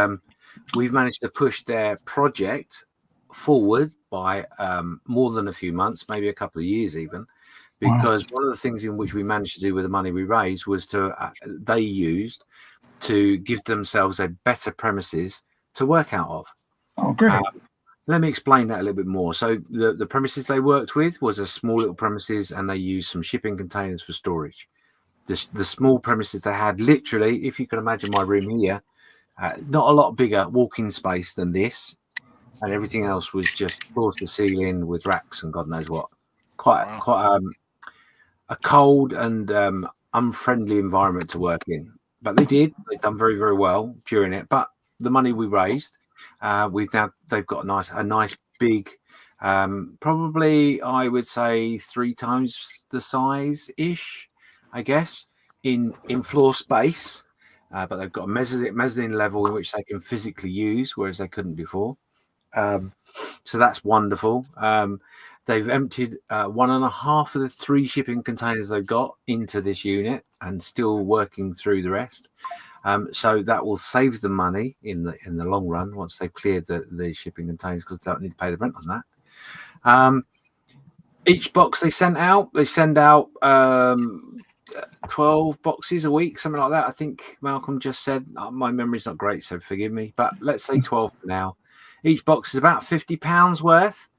we've managed to push their project forward by more than a few months, maybe a couple of years even, because one of the things in which we managed to do with the money we raised was they used to give themselves a better premises to work out of. Oh, great. Let me explain that a little bit more. So the premises they worked with was a small little premises, and they used some shipping containers for storage. The small premises they had, literally, if you can imagine my room here, not a lot bigger walking space than this, and everything else was just floor to ceiling with racks and God knows what. Quite a cold and unfriendly environment to work in. But they've done very, very well during it. But the money we raised, they've got a nice big, probably I would say 3 times the size ish, I guess, in floor space. But they've got a mezzanine level in which they can physically use, whereas they couldn't before. So that's wonderful. They've emptied 1.5 of the 3 shipping containers they've got into this unit and still working through the rest. So that will save them money in the long run once they've cleared the shipping containers, because they don't need to pay the rent on that. Each box they send out 12 boxes a week, something like that. I think Malcolm just said. My memory's not great, so forgive me, but let's say 12 for now. Each box is about £50 worth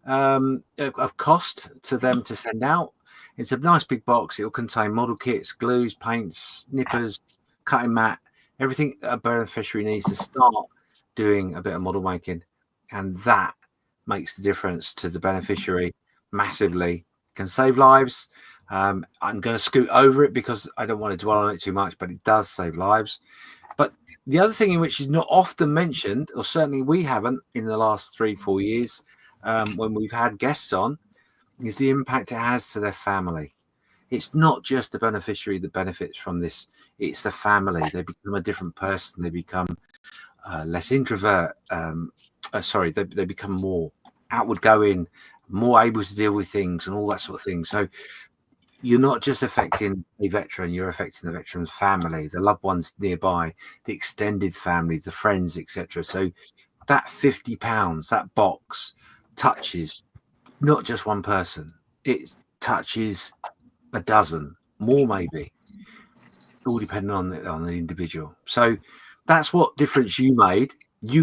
of cost to them to send out. It's a nice big box. It'll contain model kits, glues, paints, nippers, cutting mat, everything a beneficiary needs to start doing a bit of model making, and that makes the difference to the beneficiary massively. Can save lives. I'm going to scoot over it because I don't want to dwell on it too much, but it does save lives. But the other thing in which is not often mentioned, or certainly we haven't in the last 3-4 years when we've had guests on, is the impact it has to their family. It's not just the beneficiary that benefits from this, it's the family. They become a different person. They become less introvert. They become more outward going, more able to deal with things and all that sort of thing. So you're not just affecting a veteran, you're affecting the veteran's family, the loved ones nearby, the extended family, the friends, etc. So that £50, that box, touches not just one person, it touches a dozen, more maybe, all depending on the individual. So that's what difference you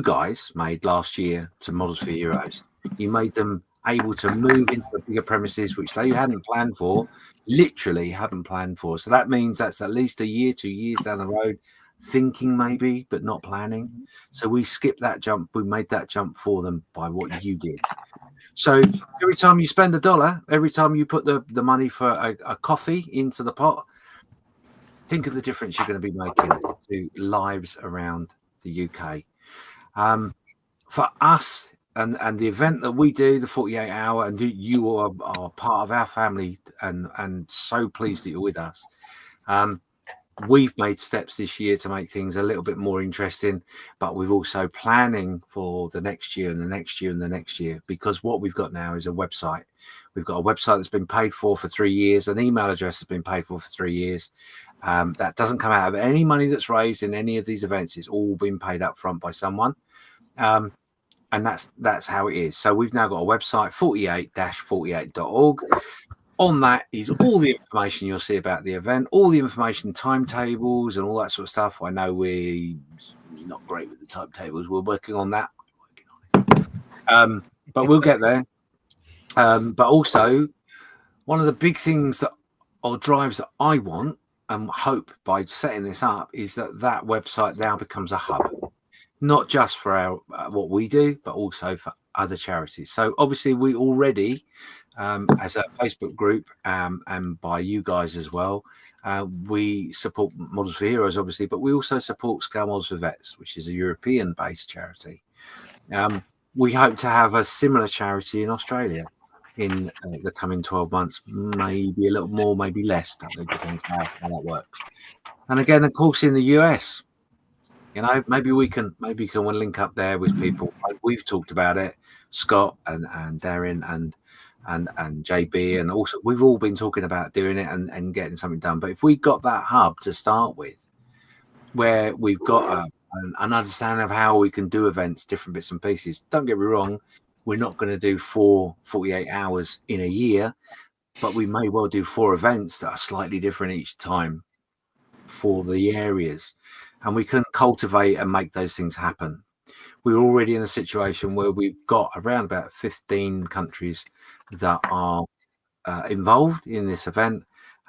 guys made last year to Models for Heroes. You made them able to move into bigger premises, which they hadn't planned for, literally hadn't planned for. So that means that's at least 1 year, 2 years down the road, thinking maybe, but not planning. So we skipped that jump. We made that jump for them by what you did. So every time you spend $1, every time you put the money for a coffee into the pot, think of the difference you're going to be making to lives around the UK. For us, and the event that we do, the 48 hour, and you are part of our family, and so pleased that you're with us. We've made steps this year to make things a little bit more interesting, but we've also planning for the next year and the next year and the next year, because what we've got now is a website. We've got a website that's been paid for 3 years, an email address has been paid for 3 years. That doesn't come out of any money that's raised in any of these events. It's all been paid up front by someone. And that's how it is. So we've now got a website, 48-48.org. On that is all the information you'll see about the event, all the information, timetables and all that sort of stuff. I know we're not great with the timetables. We're working on that. But we'll get there. But also, one of the big things or drives that I want and hope by setting this up is that website now becomes a hub, not just for our what we do, but also for other charities. So obviously we already, as a Facebook group, and by you guys as well, we support Models for Heroes, obviously, but we also support Scale Models for Vets, which is a European-based charity. We hope to have a similar charity in Australia in the coming 12 months, maybe a little more, maybe less. It depends how that works. And again, of course, in the US, maybe we can link up there with people. We've talked about it, Scott and Darren and and JB, and also we've all been talking about doing it and getting something done. But if we got that hub to start with, where we've got an understanding of how we can do events, different bits and pieces. Don't get me wrong, we're not going to do 48 hours in a year, but we may well do 4 events that are slightly different each time for the areas, and we can cultivate and make those things happen. We're already in a situation where we've got around about 15 countries that are involved in this event,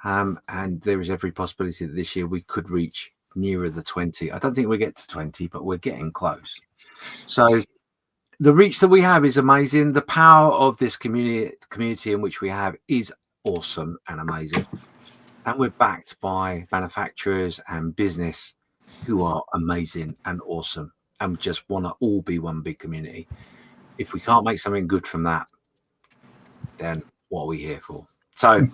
and there is every possibility that this year we could reach nearer the 20. I don't think we'll get to 20, but we're getting close. So the reach that we have is amazing. The power of this community in which we have is awesome and amazing. And we're backed by manufacturers and business who are amazing and awesome and just want to all be one big community. If we can't make something good from that, then what are we here for? So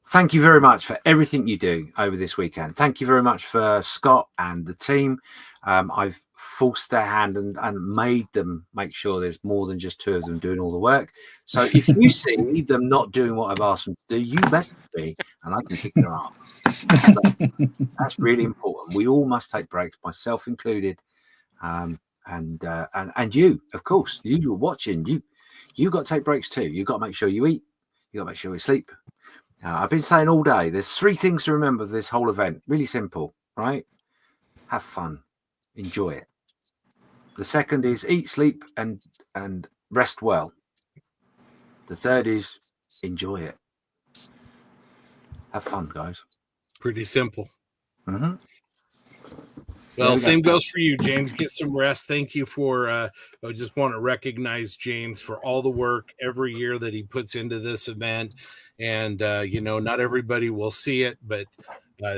thank you very much for everything you do over this weekend. Thank you very much for Scott and the team. I've forced their hand and made them make sure there's more than just 2 of them doing all the work. So if you see them not doing what I've asked them to do, you message me and I can kick their ass. That's really important. We all must take breaks, myself included. And you, of course, you were watching. You got to take breaks too. You got to make sure you eat. You got to make sure you sleep. I've been saying all day, there's 3 things to remember this whole event. Really simple, right? Have fun. Enjoy it. The second is eat, sleep, and rest well. The third is enjoy it. Have fun, guys. Pretty simple. Mm-hmm. Well, same goes for you, James. Get some rest. Thank you for, I just want to recognize James for all the work every year that he puts into this event. And, not everybody will see it, but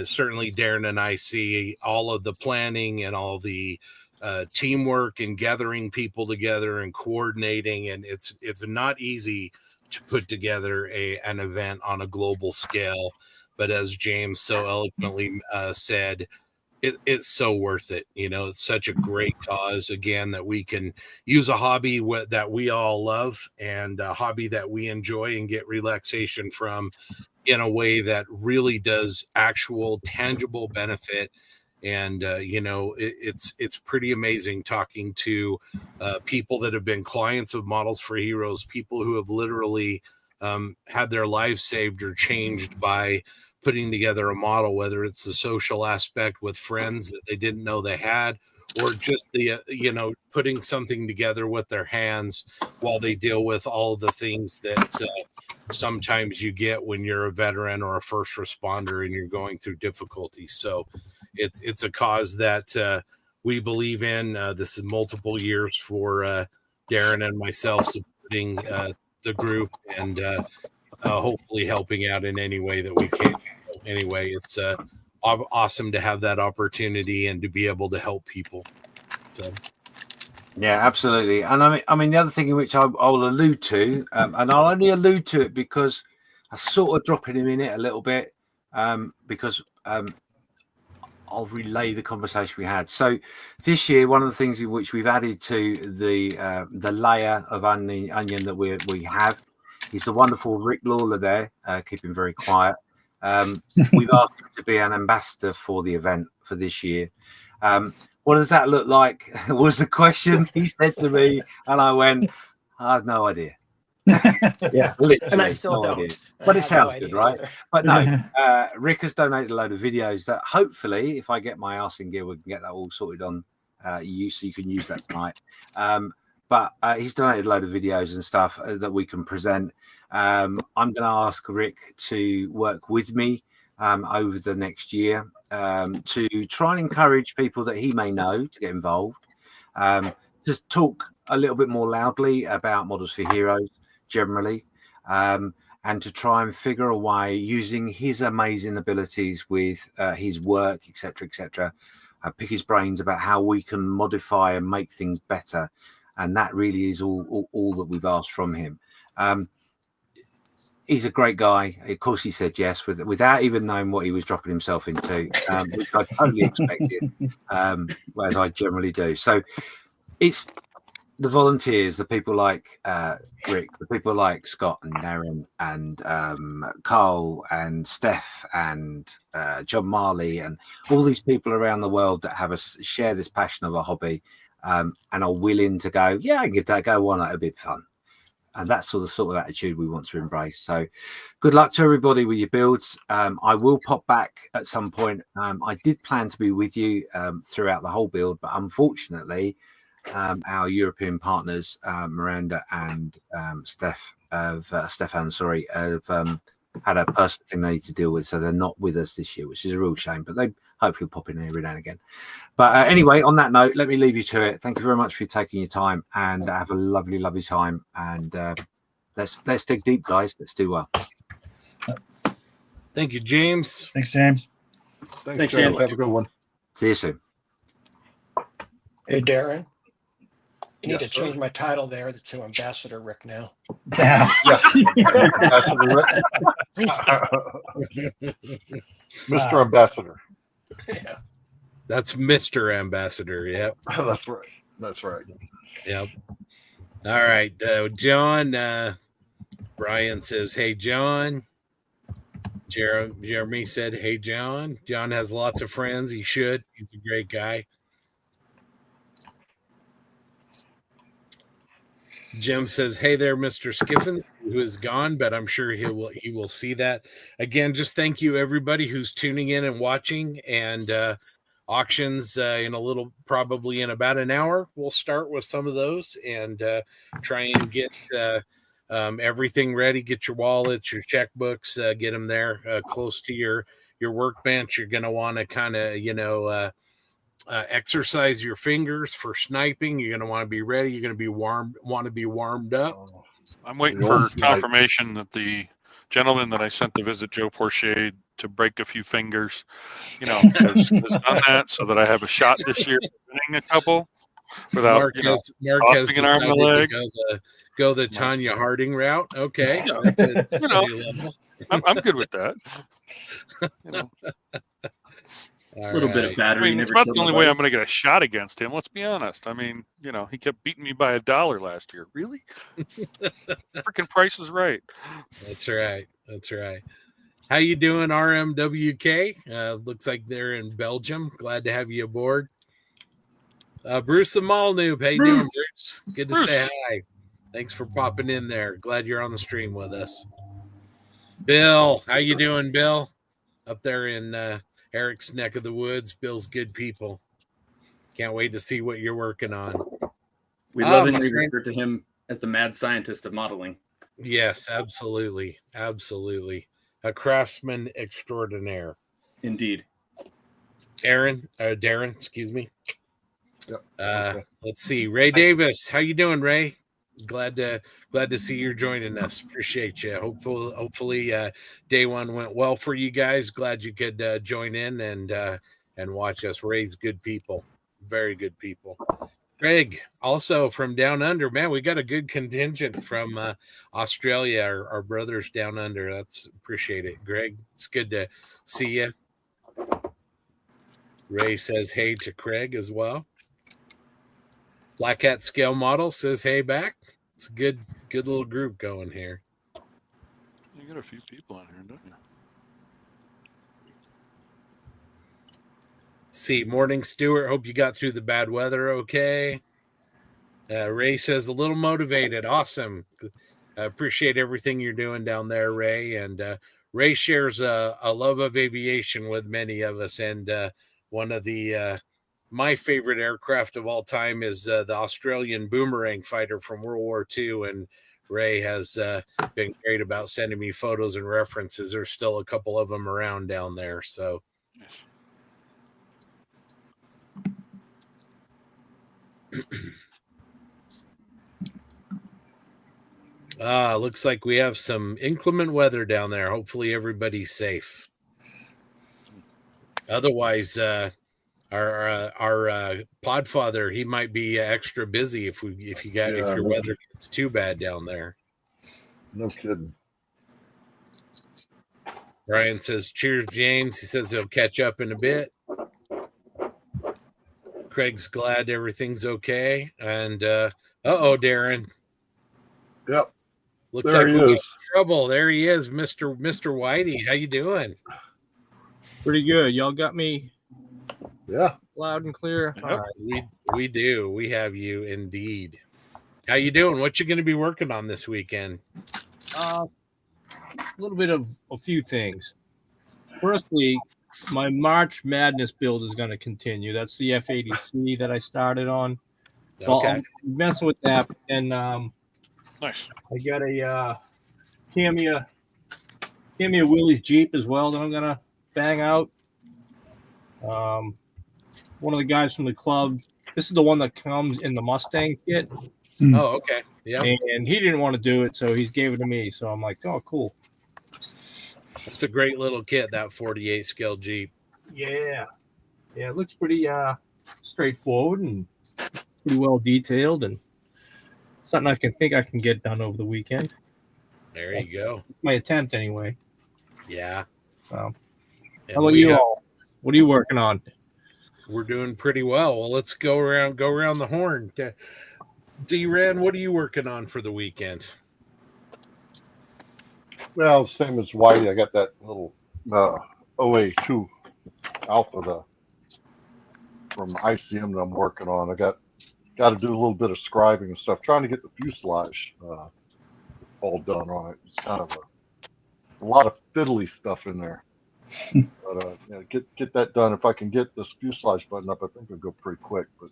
certainly Darren and I see all of the planning and all the teamwork and gathering people together and coordinating. And it's not easy to put together an event on a global scale. But as James so eloquently said, it's so worth it. It's such a great cause, again, that we can use a hobby that we all love and a hobby that we enjoy and get relaxation from in a way that really does actual tangible benefit. And, it's pretty amazing talking to people that have been clients of Models for Heroes, people who have literally had their lives saved or changed by putting together a model, whether it's the social aspect with friends that they didn't know they had, or just the, putting something together with their hands while they deal with all the things that sometimes you get when you're a veteran or a first responder and you're going through difficulties. So it's a cause that we believe in. This is multiple years for Darren and myself supporting the group and hopefully helping out in any way that we can. Anyway, it's awesome to have that opportunity and to be able to help people. So. Yeah, absolutely. And I mean, the other thing in which I'll allude to, and I'll only allude to it because I sort of dropping him in it a little bit, because I'll relay the conversation we had. So this year, one of the things in which we've added to the layer of onion that we have is the wonderful Rick Lawler there, keeping very quiet. We've asked him to be an ambassador for the event for this year. What does that look like? Was the question he said to me, and I went, I have no idea. Yeah, and I still don't. Idea. But it sounds good, right? Either. But no, Rick has donated a load of videos that hopefully, if I get my arse in gear, we can get that all sorted on so you can use that tonight. But he's donated a load of videos and stuff that we can present. I'm going to ask Rick to work with me over the next year to try and encourage people that he may know to get involved. Just talk a little bit more loudly about Models for Heroes generally, and to try and figure a way using his amazing abilities with his work, etc., pick his brains about how we can modify and make things better. And that really is all that we've asked from him. He's a great guy. Of course, he said yes without even knowing what he was dropping himself into, which I totally expected, as I generally do. So it's the volunteers, the people like Rick, the people like Scott and Darren and Carl and Steph and John Marley and all these people around the world that have share this passion of a hobby and are willing to go, yeah, I can give that a go. Why not? It'll be fun. And that's sort of attitude we want to embrace. So good luck to everybody with your builds. I will pop back at some point. I did plan to be with you throughout the whole build, but unfortunately, our European partners, Miranda and Stefan, have had a personal thing they need to deal with, so they're not with us this year, which is a real shame. But they hopefully pop in every now and again. But anyway, on that note, let me leave you to it. Thank you very much for taking your time, and have a lovely, lovely time. And let's dig deep, guys. Let's do well. Thank you, James. Thanks, James. Thanks, James. Have a good one. See you soon. Hey, Darren. You need Yes, to change my title there to Ambassador Rick now. Yeah. Yes. Mr. Ambassador. Yeah. That's Mr. Ambassador. Yep. That's right. That's right. Yep. All right. John, Brian says, hey, John. Jeremy said, hey, John. John has lots of friends. He should. He's a great guy. Jim says, hey there, Mr. Skiffin, who is gone, but I'm sure he will see that. Again, just thank you, everybody who's tuning in and watching. And auctions probably in about an hour. We'll start with some of those and try and get everything ready. Get your wallets, your checkbooks, get them there close to your workbench. You're going to want to kind of, exercise your fingers for sniping. You're going to want to be ready. You're going to be warmed up. I'm waiting for confirmation that the gentleman that I sent to visit Joe Porcher to break a few fingers, has done that so that I have a shot this year winning a couple without Mark has an arm and a leg. Go the Tanya Harding route. Okay. That's a I'm good with that. A little bit of battery. I mean, it's about the only way I'm going to get a shot against him. Let's be honest. I mean, he kept beating me by $1 last year. Really? Freaking Price is Right. That's right. That's right. How you doing, RMWK? Looks like they're in Belgium. Glad to have you aboard. Bruce the Mall Noob. How you doing, Bruce? Good to say hi. Thanks for popping in there. Glad you're on the stream with us. Bill, how you doing, Bill? Up there in Eric's neck of the woods. Bill's good people. Can't wait to see what you're working on. We lovingly refer to him as the mad scientist of modeling. Yes, absolutely. Absolutely. A craftsman extraordinaire. Indeed. Darren, excuse me. Yep. Okay. Let's see. Ray Davis. How you doing, Ray? Glad to see you're joining us. Appreciate you. Hopefully day one went well for you guys. Glad you could join in and watch us. Ray's good people. Very good people. Greg, also from down under. Man, we got a good contingent from Australia, our brothers down under. That's appreciate it. Greg, it's good to see you. Ray says hey to Craig as well. Black Hat Scale Model says hey back. It's a good little group going here. You got a few people on here, don't you? See, morning, Stuart. Hope you got through the bad weather okay. Ray says a little motivated. Awesome. I appreciate everything you're doing down there, Ray. And Ray shares a love of aviation with many of us. And one of the my favorite aircraft of all time is the Australian Boomerang fighter from World War II. And Ray has been great about sending me photos and references. There's still a couple of them around down there. So looks like we have some inclement weather down there. Hopefully everybody's safe. Otherwise, our Podfather, he might be extra busy if your weather gets too bad down there. No kidding. Brian says, cheers, James. He says he'll catch up in a bit. Craig's glad everything's okay. And Darren. Yep. Looks There like he we got is. trouble. There he is, Mr. Whitey. How you doing? Pretty good. Y'all got me Yeah. loud and clear. Yep. All right. We do. We have you indeed. How you doing? What you going to be working on this weekend? A little bit of a few things. Firstly, my March Madness build is going to continue. That's the F80C that I started on. So Okay. I'm messing with that. And Nice. I got a Tamiya Willys Jeep as well that I'm going to bang out. One of the guys from the club, this is the one that comes in the Mustang kit. Oh, okay. Yeah. And he didn't want to do it, so he's gave it to me. So I'm like, oh, cool. It's a great little kit, that 48 scale Jeep. Yeah. Yeah, it looks pretty straightforward and pretty well detailed and something I can get done over the weekend. There you go. My attempt anyway. Yeah. So, And how about you all? What are you working on? We're doing pretty well. Well, let's go around the horn. D-Ran, what are you working on for the weekend? Well, same as Whitey. I got that little OA2 Alpha from ICM that I'm working on. I got to do a little bit of scribing and stuff, trying to get the fuselage all done on it. It's kind of a lot of fiddly stuff in there. But get that done. If I can get this fuselage button up, I think it'll go pretty quick. But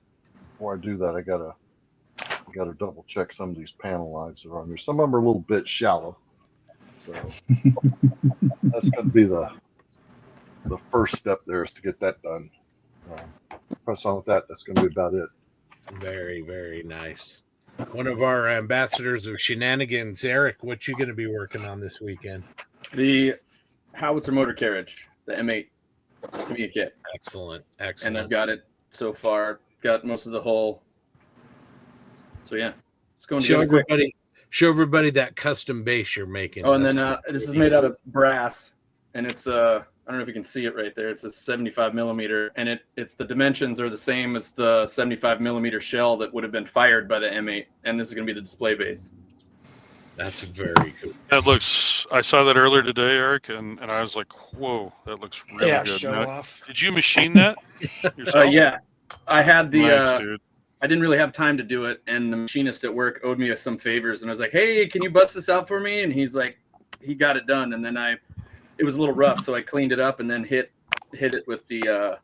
before I do that, I gotta double check some of these panel lines that are on there. Some of them are a little bit shallow, so that's gonna be the first step there, is to get that done. Press on with that. That's gonna be about it. Very, very nice. One of our ambassadors of shenanigans, Eric, what you going to be working on this weekend? The howitzer motor carriage, the M8 Tamiya kit. Excellent. And I've got it so far. Got most of the hull. So yeah, it's going together quick. Show everybody that custom base you're making. Oh, and then this is made out of brass, and it's I don't know if you can see it right there. It's a 75 millimeter, and it's the dimensions are the same as the 75 millimeter shell that would have been fired by the M8, and this is going to be the display base. That's very cool. That looks. I saw that earlier today, Eric, and I was like, "Whoa, that looks really good." Show Now, off. did you machine that yourself? Yeah, I had the. Nice, dude. I didn't really have time to do it, and the machinist at work owed me some favors, and I was like, "Hey, can you bust this out for me?" And he's like, he got it done, and then it was a little rough, so I cleaned it up and then hit it with the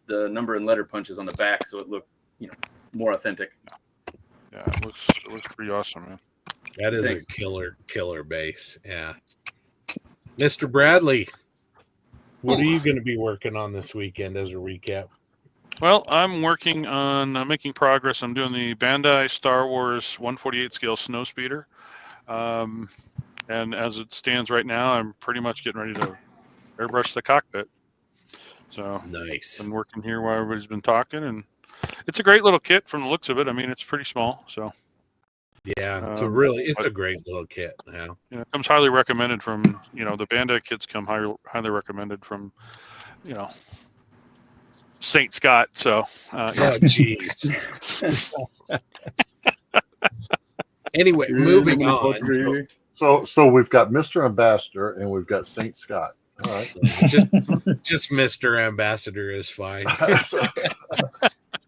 number and letter punches on the back, so it looked more authentic. Yeah, it looks pretty awesome, man. That is Thanks. a killer base. Yeah. Mr. Bradley, what are you going to be working on this weekend as a recap? Well, I'm working on making progress. I'm doing the Bandai Star Wars 148 scale snowspeeder. And as it stands right now, I'm pretty much getting ready to airbrush the cockpit. So Nice. been working here while everybody's been talking, and it's a great little kit from the looks of it. I mean, it's pretty small, so Yeah, it's a great little kit now. it comes highly recommended from the Bandai kits come highly recommended from St. Scott. So Oh, jeez. Anyway, moving on. So we've got Mr. Ambassador and we've got St. Scott. All right. Just Mr. Ambassador is fine.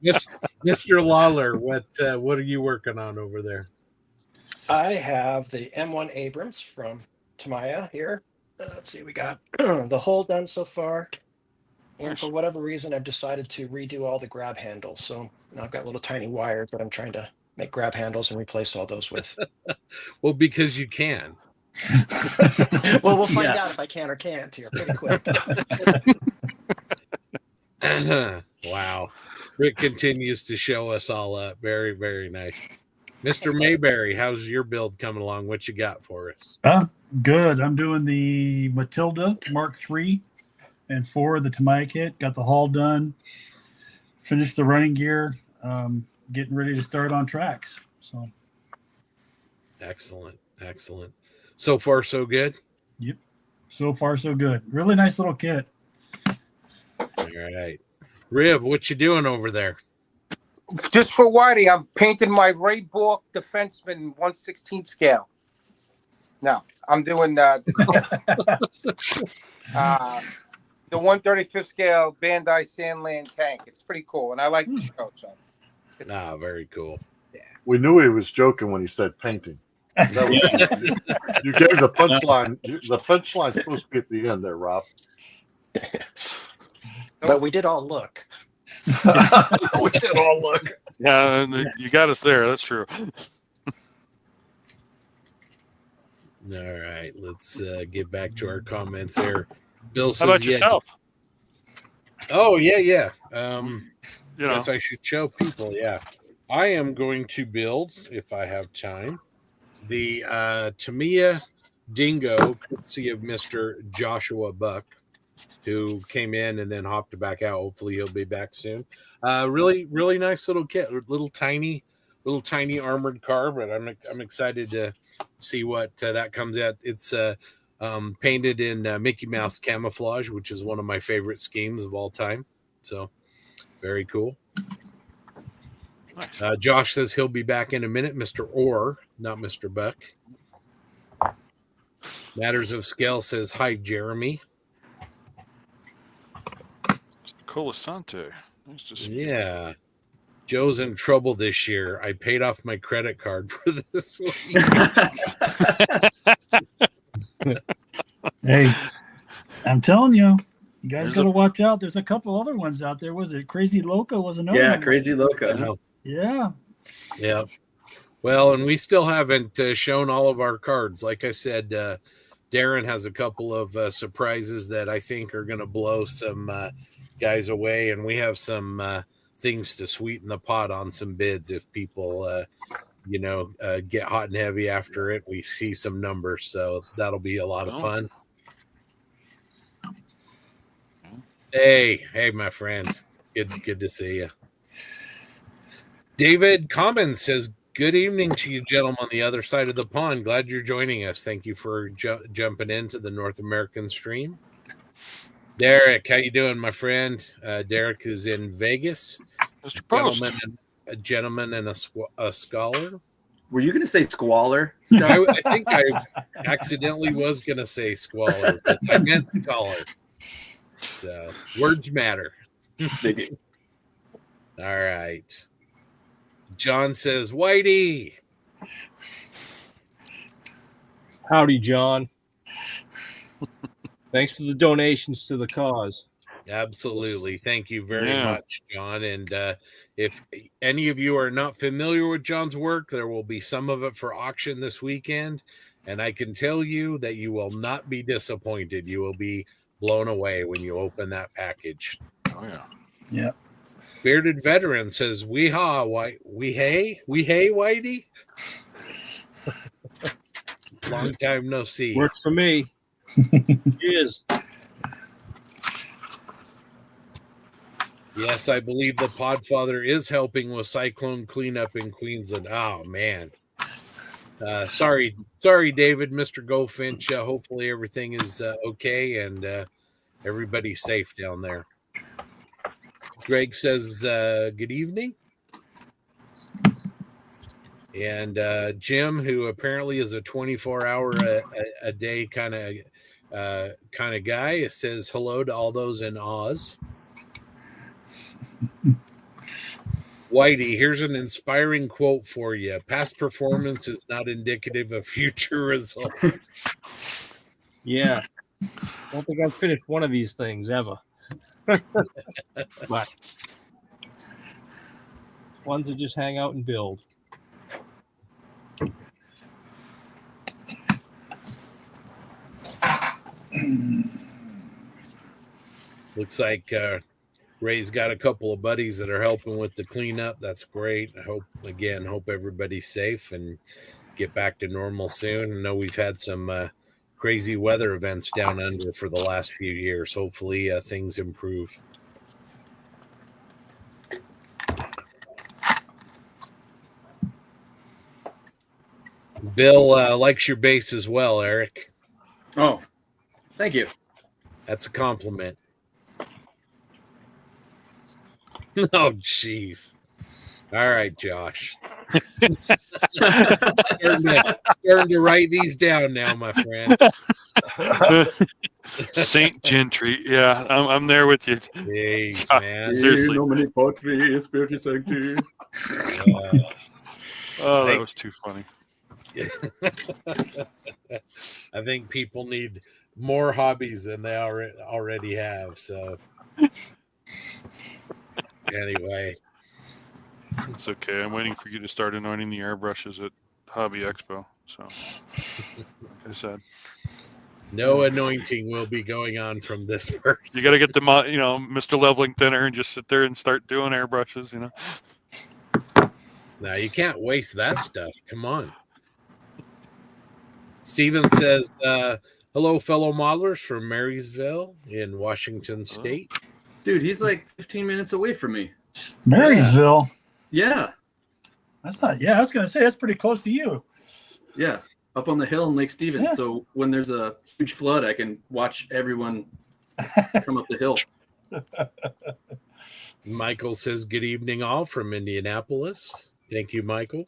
Mr. Lawler, what are you working on over there? I have the M1 Abrams from Tamiya here. Let's see, we got the hull done so far. And for whatever reason, I've decided to redo all the grab handles. So now I've got little tiny wires that I'm trying to make grab handles and replace all those with. Well, because you can. Well, we'll find out if I can or can't here pretty quick. Wow. Rick continues to show us all up. Very, very nice. Mr. Mayberry, how's your build coming along? What you got for us? Good. I'm doing the Matilda Mark III and 4 of the Tamiya kit. Got the hull done. Finished the running gear. Getting ready to start on tracks. So Excellent. So far, so good? Yep. So far, so good. Really nice little kit. All right. Riv, what you doing over there? Just for Whitey, I'm painting my Ray Bork Defenseman 1/16 scale. No, I'm doing the 1/35th scale Bandai Sandland tank. It's pretty cool, and I like the show. So. Very cool. Yeah. We knew he was joking when he said painting. That was, you gave the punchline. The punchline's supposed to be at the end there, Rob. But we did all look. We did all look. Yeah, and you got us there. That's true. All right, let's get back to our comments there. Bill says, How about yourself? Oh, yeah. Yes, I should show people. Yeah, I am going to build, if I have time, the Tamiya Dingo, courtesy of Mr. Joshua Buck, who came in and then hopped back out. Hopefully, he'll be back soon. Really, really nice little kit, little tiny armored car. But I'm excited to see what that comes out. It's painted in Mickey Mouse camouflage, which is one of my favorite schemes of all time. So very cool. nice. Josh says he'll be back in a minute. Mr. Orr, not Mr. Buck. Matters of Scale says hi, Jeremy. Colasante. Nice to see. Yeah. Joe's in trouble this year. I paid off my credit card for this week. Hey, I'm telling you, you guys There's got to watch out. There's a couple other ones out there. Was it Crazy Loco? Was another Yeah, one. Crazy Loco. Yeah. Yeah. Well, and we still haven't shown all of our cards. Like I said, Darren has a couple of surprises that I think are going to blow some guys away. And we have some things to sweeten the pot on some bids if people, get hot and heavy after it. We see some numbers. So that'll be a lot of fun. Hey, my friend. Good to see you. David Commons says, good evening to you, gentlemen, on the other side of the pond. Glad you're joining us. Thank you for jumping into the North American stream. Derek, how you doing, my friend? Derek is in Vegas. Mr. Post. A gentleman and a scholar. Were you going to say squalor? I think I accidentally was going to say squalor, but I meant scholar. So words matter. All right. John says, Whitey. Howdy, John. Thanks for the donations to the cause. Absolutely. Thank you very much, John. And if any of you are not familiar with John's work, there will be some of it for auction this weekend. And I can tell you that you will not be disappointed. You will be blown away when you open that package. Oh, yeah. Yeah. Bearded Veteran says, we hey, Whitey. Long time no see. Works for me. Cheers. Yes, I believe the Podfather is helping with cyclone cleanup in Queensland. Oh, man. Sorry, David, Mr. Goldfinch. Hopefully everything is okay and everybody's safe down there. Greg says, good evening. And Jim, who apparently is a 24-hour a day kind of guy, says hello to all those in Oz. Whitey, here's an inspiring quote for you. Past performance is not indicative of future results. Yeah. Don't think I've finished one of these things ever. But ones that just hang out and build. Looks like Ray's got a couple of buddies that are helping with the cleanup. That's great. I hope everybody's safe and get back to normal soon. I know we've had some crazy weather events down under for the last few years. Hopefully things improve. Bill likes your bass as well, Eric. Oh, thank you. That's a compliment. Oh, jeez. All right, Josh. starting to write these down now, my friend. Saint Gentry. Yeah, I'm there with you. Jeez, man. Seriously. Oh, that was too funny. I think people need more hobbies than they already have. So, anyway. It's okay. I'm waiting for you to start anointing the airbrushes at Hobby Expo. So, like I said, No anointing will be going on from this person. you got to get the Mr. Leveling Thinner and just sit there and start doing airbrushes. Now, you can't waste that stuff. Come on. Steven says, hello, fellow modelers from Marysville in Washington State. Dude, he's like 15 minutes away from me. Marysville. Yeah. That's not. Yeah, I was gonna say that's pretty close to you. Yeah. Up on the hill in Lake Stevens. Yeah. So when there's a huge flood, I can watch everyone come up the hill. Michael says, good evening, all from Indianapolis. Thank you, Michael.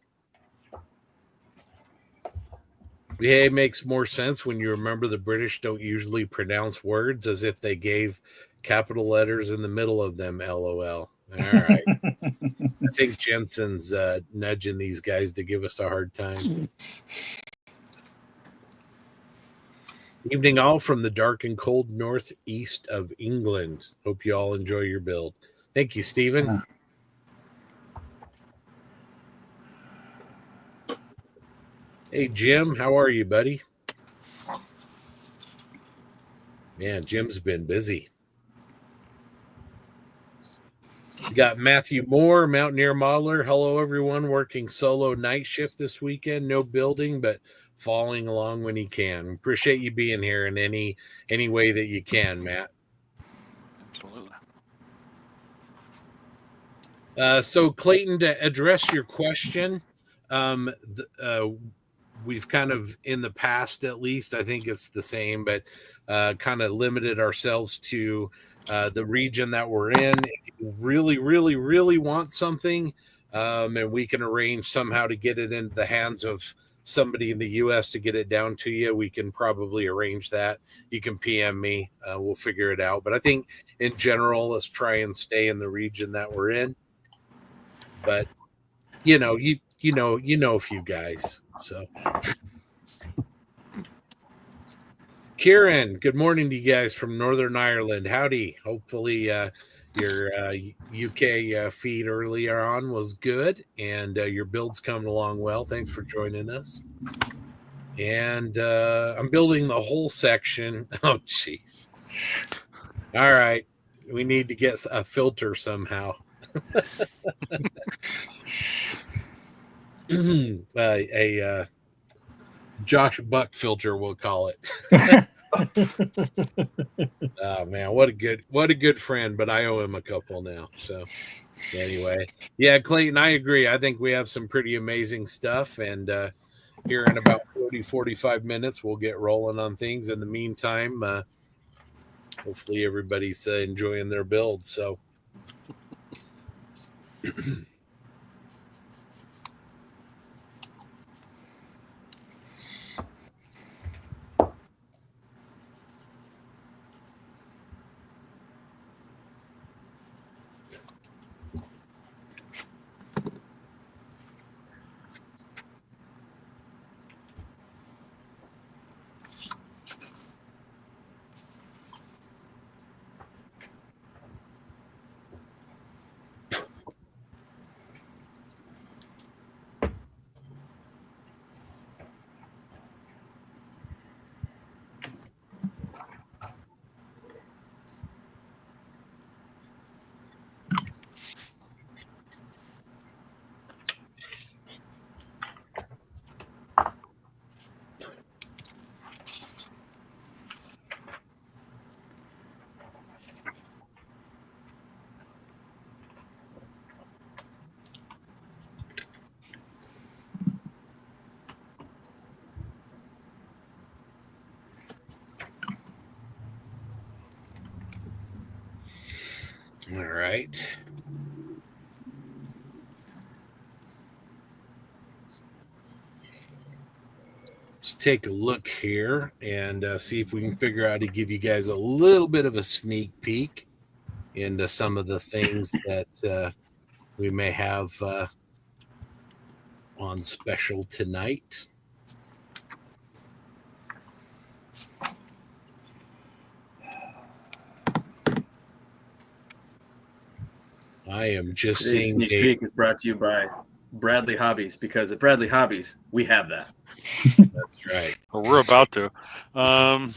Yeah, it makes more sense when you remember the British don't usually pronounce words as if they gave capital letters in the middle of them. LOL. All right. I think Jensen's nudging these guys to give us a hard time. Evening all from the dark and cold northeast of England. Hope you all enjoy your build. Thank you, Stephen. Hey, Jim, how are you, buddy? Man, Jim's been busy. We got Matthew Moore, Mountaineer Modeler. Hello, everyone. Working solo night shift this weekend. No building, but following along when he can. Appreciate you being here in any way that you can, Matt. Absolutely. So, Clayton, to address your question, we've kind of, in the past at least, I think it's the same, but kind of limited ourselves to the region that we're in. If you really, really, really want something, and we can arrange somehow to get it into the hands of somebody in the U.S. to get it down to you, we can probably arrange that. You can PM me. We'll figure it out. But I think in general, let's try and stay in the region that we're in. But, you know a few guys. So, Kieran, good morning to you guys from Northern Ireland. Howdy. Hopefully your UK feed earlier on was good and your build's coming along well. Thanks for joining us. And I'm building the whole section. Oh, jeez. All right. We need to get a filter somehow. A Josh Buck filter, we'll call it. Oh man, what a good friend, but I owe him a couple now. So anyway, yeah, Clayton, I agree. I think we have some pretty amazing stuff, and here in about 45 minutes we'll get rolling on things. In the meantime, hopefully everybody's enjoying their build. So all right. take a look here and see if we can figure out to give you guys a little bit of a sneak peek into some of the things that we may have on special tonight. I am just Today's seeing sneak peek is brought to you by Bradley Hobbies, because at Bradley Hobbies, we have that. That's right. Or we're about to. Darren,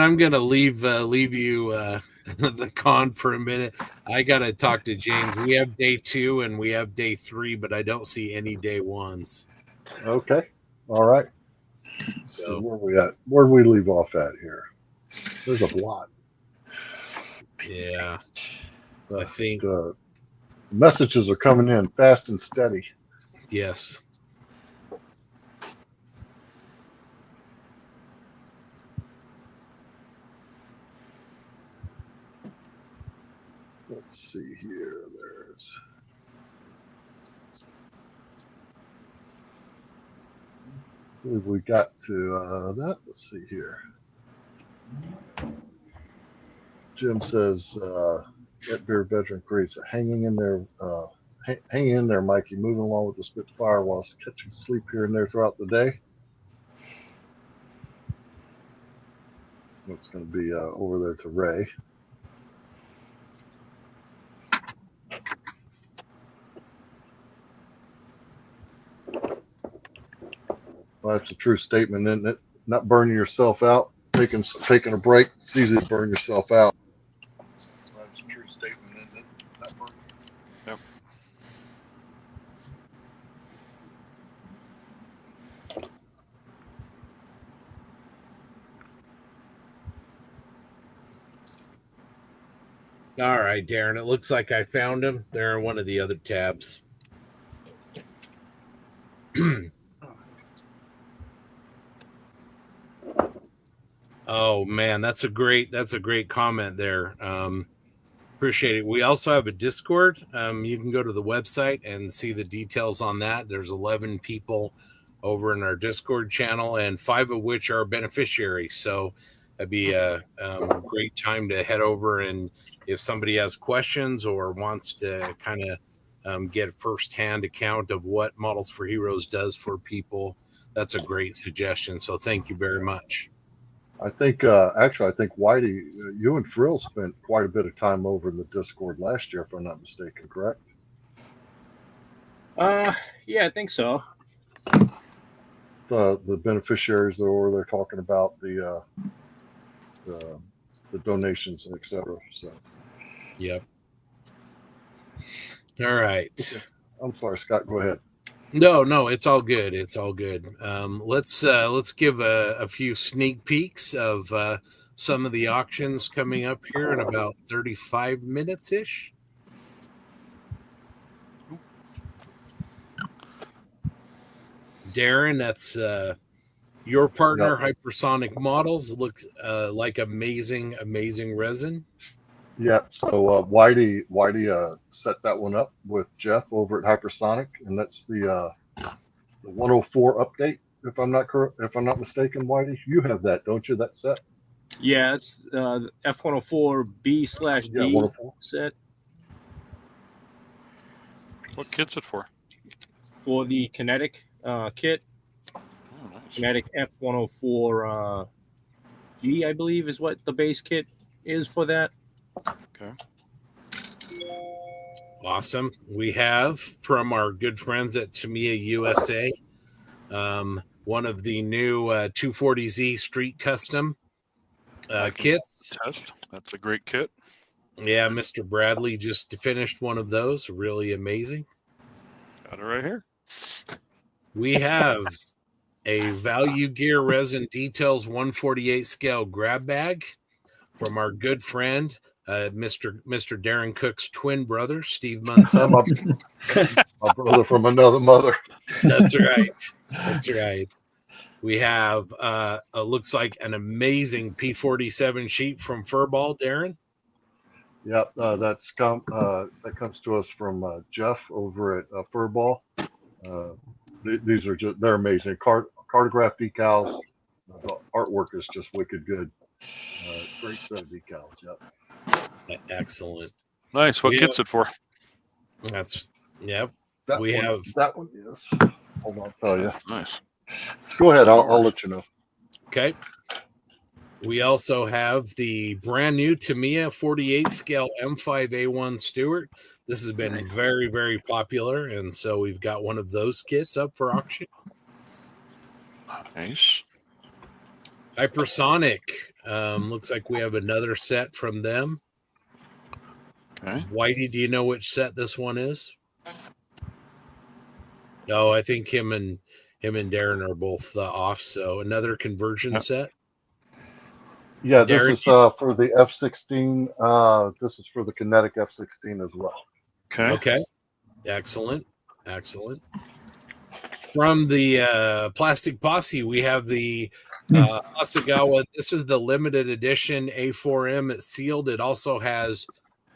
I'm going to leave you the con for a minute. I got to talk to James. We have day 2 and we have day 3, but I don't see any day 1s. Okay. All right. Let's see where we at. Where do we leave off at here? There's a lot. Yeah. I think messages are coming in fast and steady. Yes. Let's see here. There's I believe we got to that. Let's see here. Jim says, "That beer veteran creates hanging in there, Mikey. Moving along with the Spitfire while catching sleep here and there throughout the day." That's going to be over there to Ray. Well, that's a true statement, isn't it? Not burning yourself out, taking a break. It's easy to burn yourself out. That's a true statement, isn't it? Not burning. Yep. All right, Darren. It looks like I found him. They're in one of the other tabs. Oh man, that's a great comment there. Appreciate it. We also have a Discord. You can go to the website and see the details on that. There's 11 people over in our Discord channel, and 5 of which are beneficiaries. So that'd be a great time to head over, and if somebody has questions or wants to kind of get a firsthand account of what Models for Heroes does for people, that's a great suggestion. So thank you very much. I think Whitey, you and Frill spent quite a bit of time over in the Discord last year, if I'm not mistaken, correct? Yeah, I think so. The beneficiaries that were there talking about the donations, etc. So. Yep. All right. Okay. I'm sorry, Scott. Go ahead. No, it's all good. It's all good. Let's give a few sneak peeks of some of the auctions coming up here in about 35 minutes ish. Darren, that's your partner, Yep. Hypersonic Models. Looks like amazing resin. Yeah, so Whitey set that one up with Jeff over at Hypersonic, and that's the 104 update. If I'm not mistaken, Whitey, you have that, don't you? That set? Yeah, it's the F104B/D 104 set What kit's it for? for the Kinetic kit. Oh, nice. Kinetic F104 G, I believe, is what the base kit is for that. Okay. Awesome. We have from our good friends at Tamiya USA, one of the new 240Z Street Custom kits. Test. That's a great kit. Yeah, Mr. Bradley just finished one of those. Really amazing. Got it right here. We have a Value Gear Resin Details 148 scale grab bag from our good friend, Mr. Darren Cook's twin brother, Steve Munson. My brother from another mother. That's right. That's right. We have looks like an amazing P47 sheet from Furball, Darren. Yep, that comes to us from Jeff over at Furball. these are just, they're amazing. Cartograph decals. The artwork is just wicked good. Great set of decals. Yep. Excellent. Nice. What We kit's it for? That's yep. That We one, have that one is. Hold on, I'll tell you. Nice. Go ahead. I'll let you know. okay. We also have the brand new Tamiya 48 scale M5A1 Stewart. This has been very, very popular, and so we've got one of those kits up for auction. Nice. Hypersonic. Looks like we have another set from them. Okay. Whitey, do you know which set this one is? Oh, I think him and Darren are both off. So another conversion set. Yeah, this Darren, is for the F-16. This is for the Kinetic F-16 as well. Okay. Okay. Excellent. Excellent. From the Plastic Posse, we have the Hasegawa. This is the limited edition A4M. It's sealed. It also has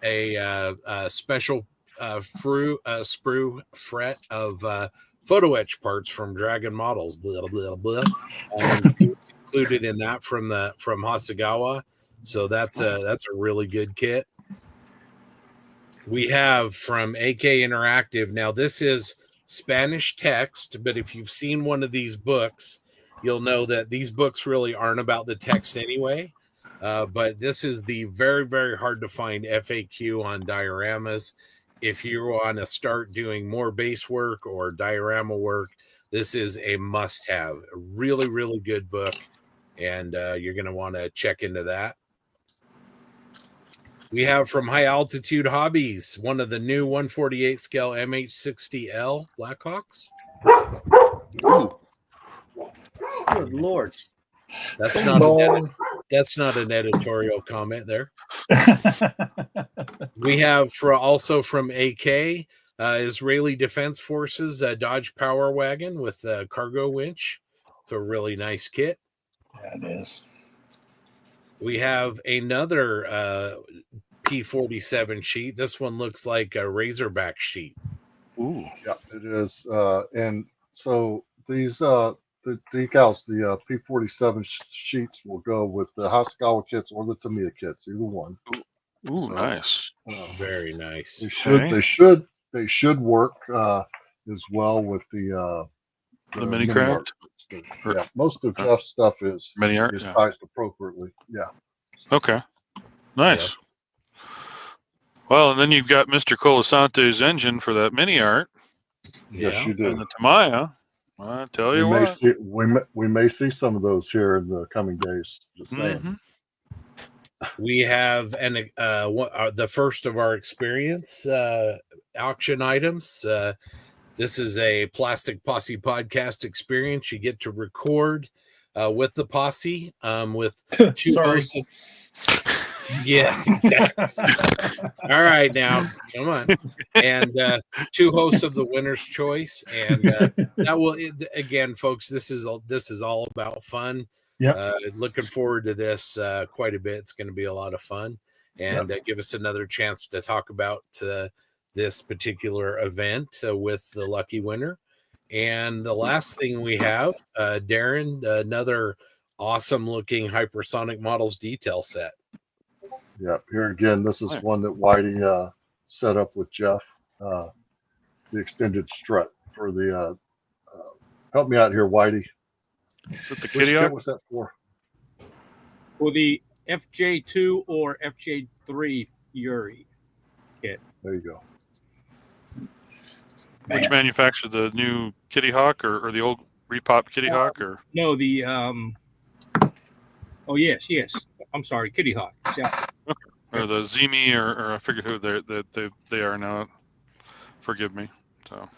a special sprue fret of photo etch parts from Dragon Models. Blah blah blah. Included in that from Hasegawa. So that's a really good kit. We have from AK Interactive. Now this is Spanish text, but if you've seen one of these books, you'll know that these books really aren't about the text anyway. But this is the very, very hard to find FAQ on dioramas. If you want to start doing more base work or diorama work, this is a must-have. A really, really good book, and you're going to want to check into that. We have from High Altitude Hobbies, one of the new 148 scale MH60L Blackhawks. Ooh. Good Lord. That's not an editorial comment there. We have also from AK, Israeli Defense Forces Dodge Power Wagon with a cargo winch. It's a really nice kit. Yeah, it is. We have another P47 sheet. This one looks like a Razorback sheet. Ooh. Yeah, it is. And so these the decals, the P47 sheets will go with the Hasegawa kits or the Tamiya kits, either one. Ooh, So, nice. Very nice. They should work as well with the mini craft. Yeah, most of Jeff's stuff is Mini art, is yeah. priced appropriately. Yeah. Okay. Nice. Well, and then you've got Mr. Colasante's engine for that mini art. Yes, you do. And the Tamiya. I tell you what. We may see some of those here in the coming days. Just saying. Mm-hmm. We have the first of our experience auction items. This is a Plastic Posse podcast experience. You get to record with the posse with two hosts. Yeah, exactly. All right, now come on, and two hosts of the winner's choice, and that will again, folks. This is all about fun. Yeah, looking forward to this quite a bit. It's going to be a lot of fun, and give us another chance to talk about this particular event with the lucky winner. And the last thing we have, Darren, another awesome looking Hypersonic Models detail set. Yeah, here again, this is one that Whitey set up with Jeff. The extended strut for the. Help me out here, Whitey. Is it the Which kitty kit out? was that for? For the FJ2 or FJ3 Fury kit. There you go. Which manufactured the new Kitty Hawk or the old repop Kitty Hawk or? No, the oh yes. I'm sorry, Kitty Hawk. Yeah. Or the Zemi or I forget who they are now. Forgive me. So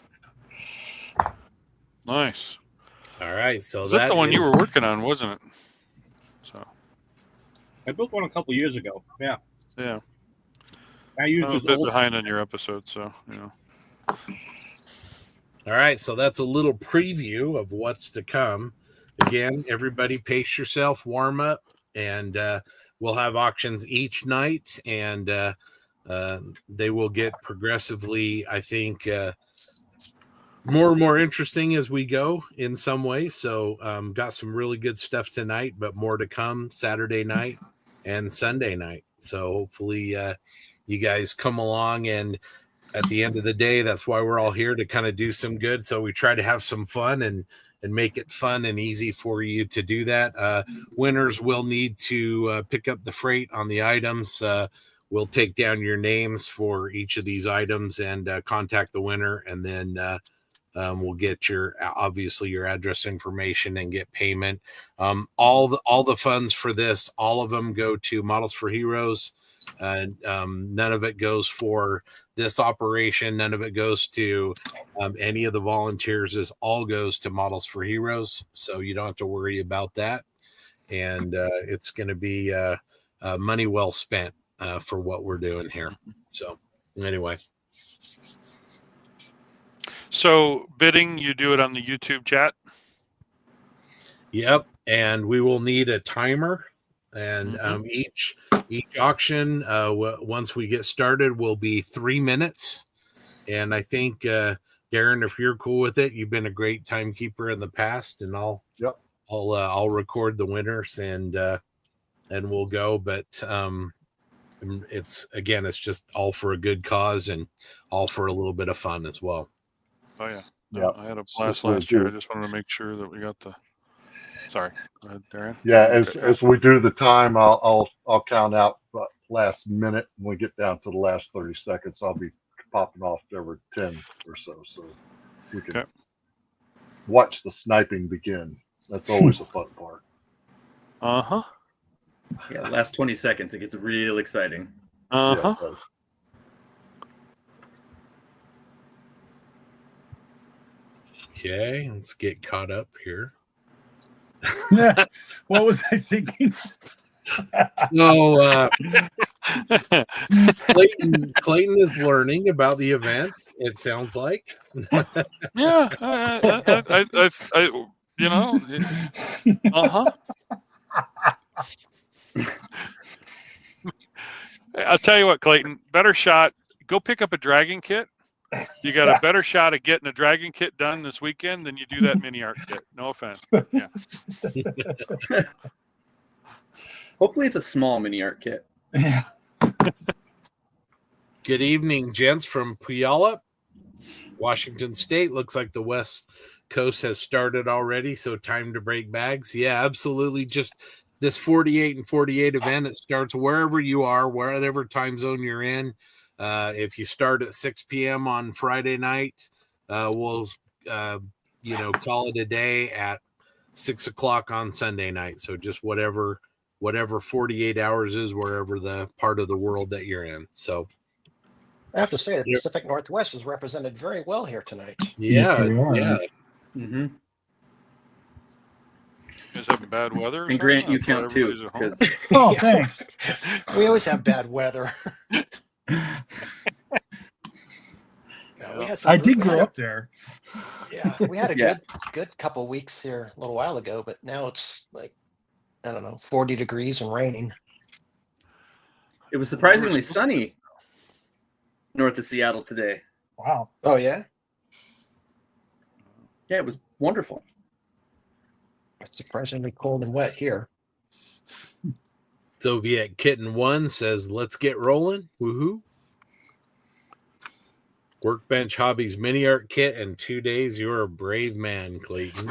nice. All right, so that's the one you were working on, wasn't it? So I built one a couple years ago. Yeah. Yeah. I used I'm a bit behind on your episode, so you know. All right, so that's a little preview of what's to come. Again, everybody pace yourself, warm up, and we'll have auctions each night, and they will get progressively, I think, more and more interesting as we go in some ways. So got some really good stuff tonight, but more to come Saturday night and Sunday night. So hopefully you guys come along, and at the end of the day, that's why we're all here, to kind of do some good. So we try to have some fun and make it fun and easy for you to do that. Winners will need to pick up the freight on the items. We'll take down your names for each of these items and contact the winner, and then we'll get your address information and get payment. All the funds for this, all of them go to Models for Heroes. None of it goes for this operation. None of it goes to any of the volunteers. This all goes to Models for Heroes, so you don't have to worry about that. And it's going to be money well spent for what we're doing here. So anyway. So bidding, you do it on the YouTube chat? Yep. And we will need a timer, and each auction, once we get started, will be 3 minutes. And I think, Darren, if you're cool with it, you've been a great timekeeper in the past, and I'll record the winners and we'll go. But it's just all for a good cause and all for a little bit of fun as well. Oh yeah. Yeah. I had a blast last year. I just wanted to make sure that we got the. Sorry, go ahead, Darren. Yeah, as we do the time, I'll count out last minute. When we get down to the last 30 seconds, I'll be popping off every 10 or so we can watch the sniping begin. That's always the fun part. Yeah, last 20 seconds, it gets real exciting. Yeah, Okay, let's get caught up here. What was I thinking? So Clayton is learning about the event, it sounds like. Yeah, I you know. I'll tell you what, Clayton, better shot. Go pick up a dragon kit. You got a better shot at getting a dragon kit done this weekend than you do that mini art kit. No offense. Yeah. Hopefully it's a small mini art kit. Yeah. Good evening, gents from Puyallup, Washington State. Looks like the West Coast has started already, so time to break bags. Yeah, absolutely. Just this 48 and 48 event, it starts wherever you are, whatever time zone you're in. If you start at 6 p.m. on Friday night, we'll call it a day at 6 o'clock on Sunday night. So just whatever 48 hours is, wherever the part of the world that you're in. So I have to say the Pacific Northwest is represented very well here tonight. Yeah. Mm-hmm. Is having bad weather? And Grant, you count too. Oh, thanks. We always have bad weather. I did grow up there. Yeah, we had a good couple weeks here a little while ago, but now it's like, I don't know, 40 degrees and raining. It was surprisingly sunny north of Seattle today. Wow. Oh, yeah? Yeah, it was wonderful. It's surprisingly cold and wet here. Soviet Kitten 1 says, let's get rolling. Woohoo. Workbench Hobbies mini art kit in 2 days. You're a brave man, Clayton.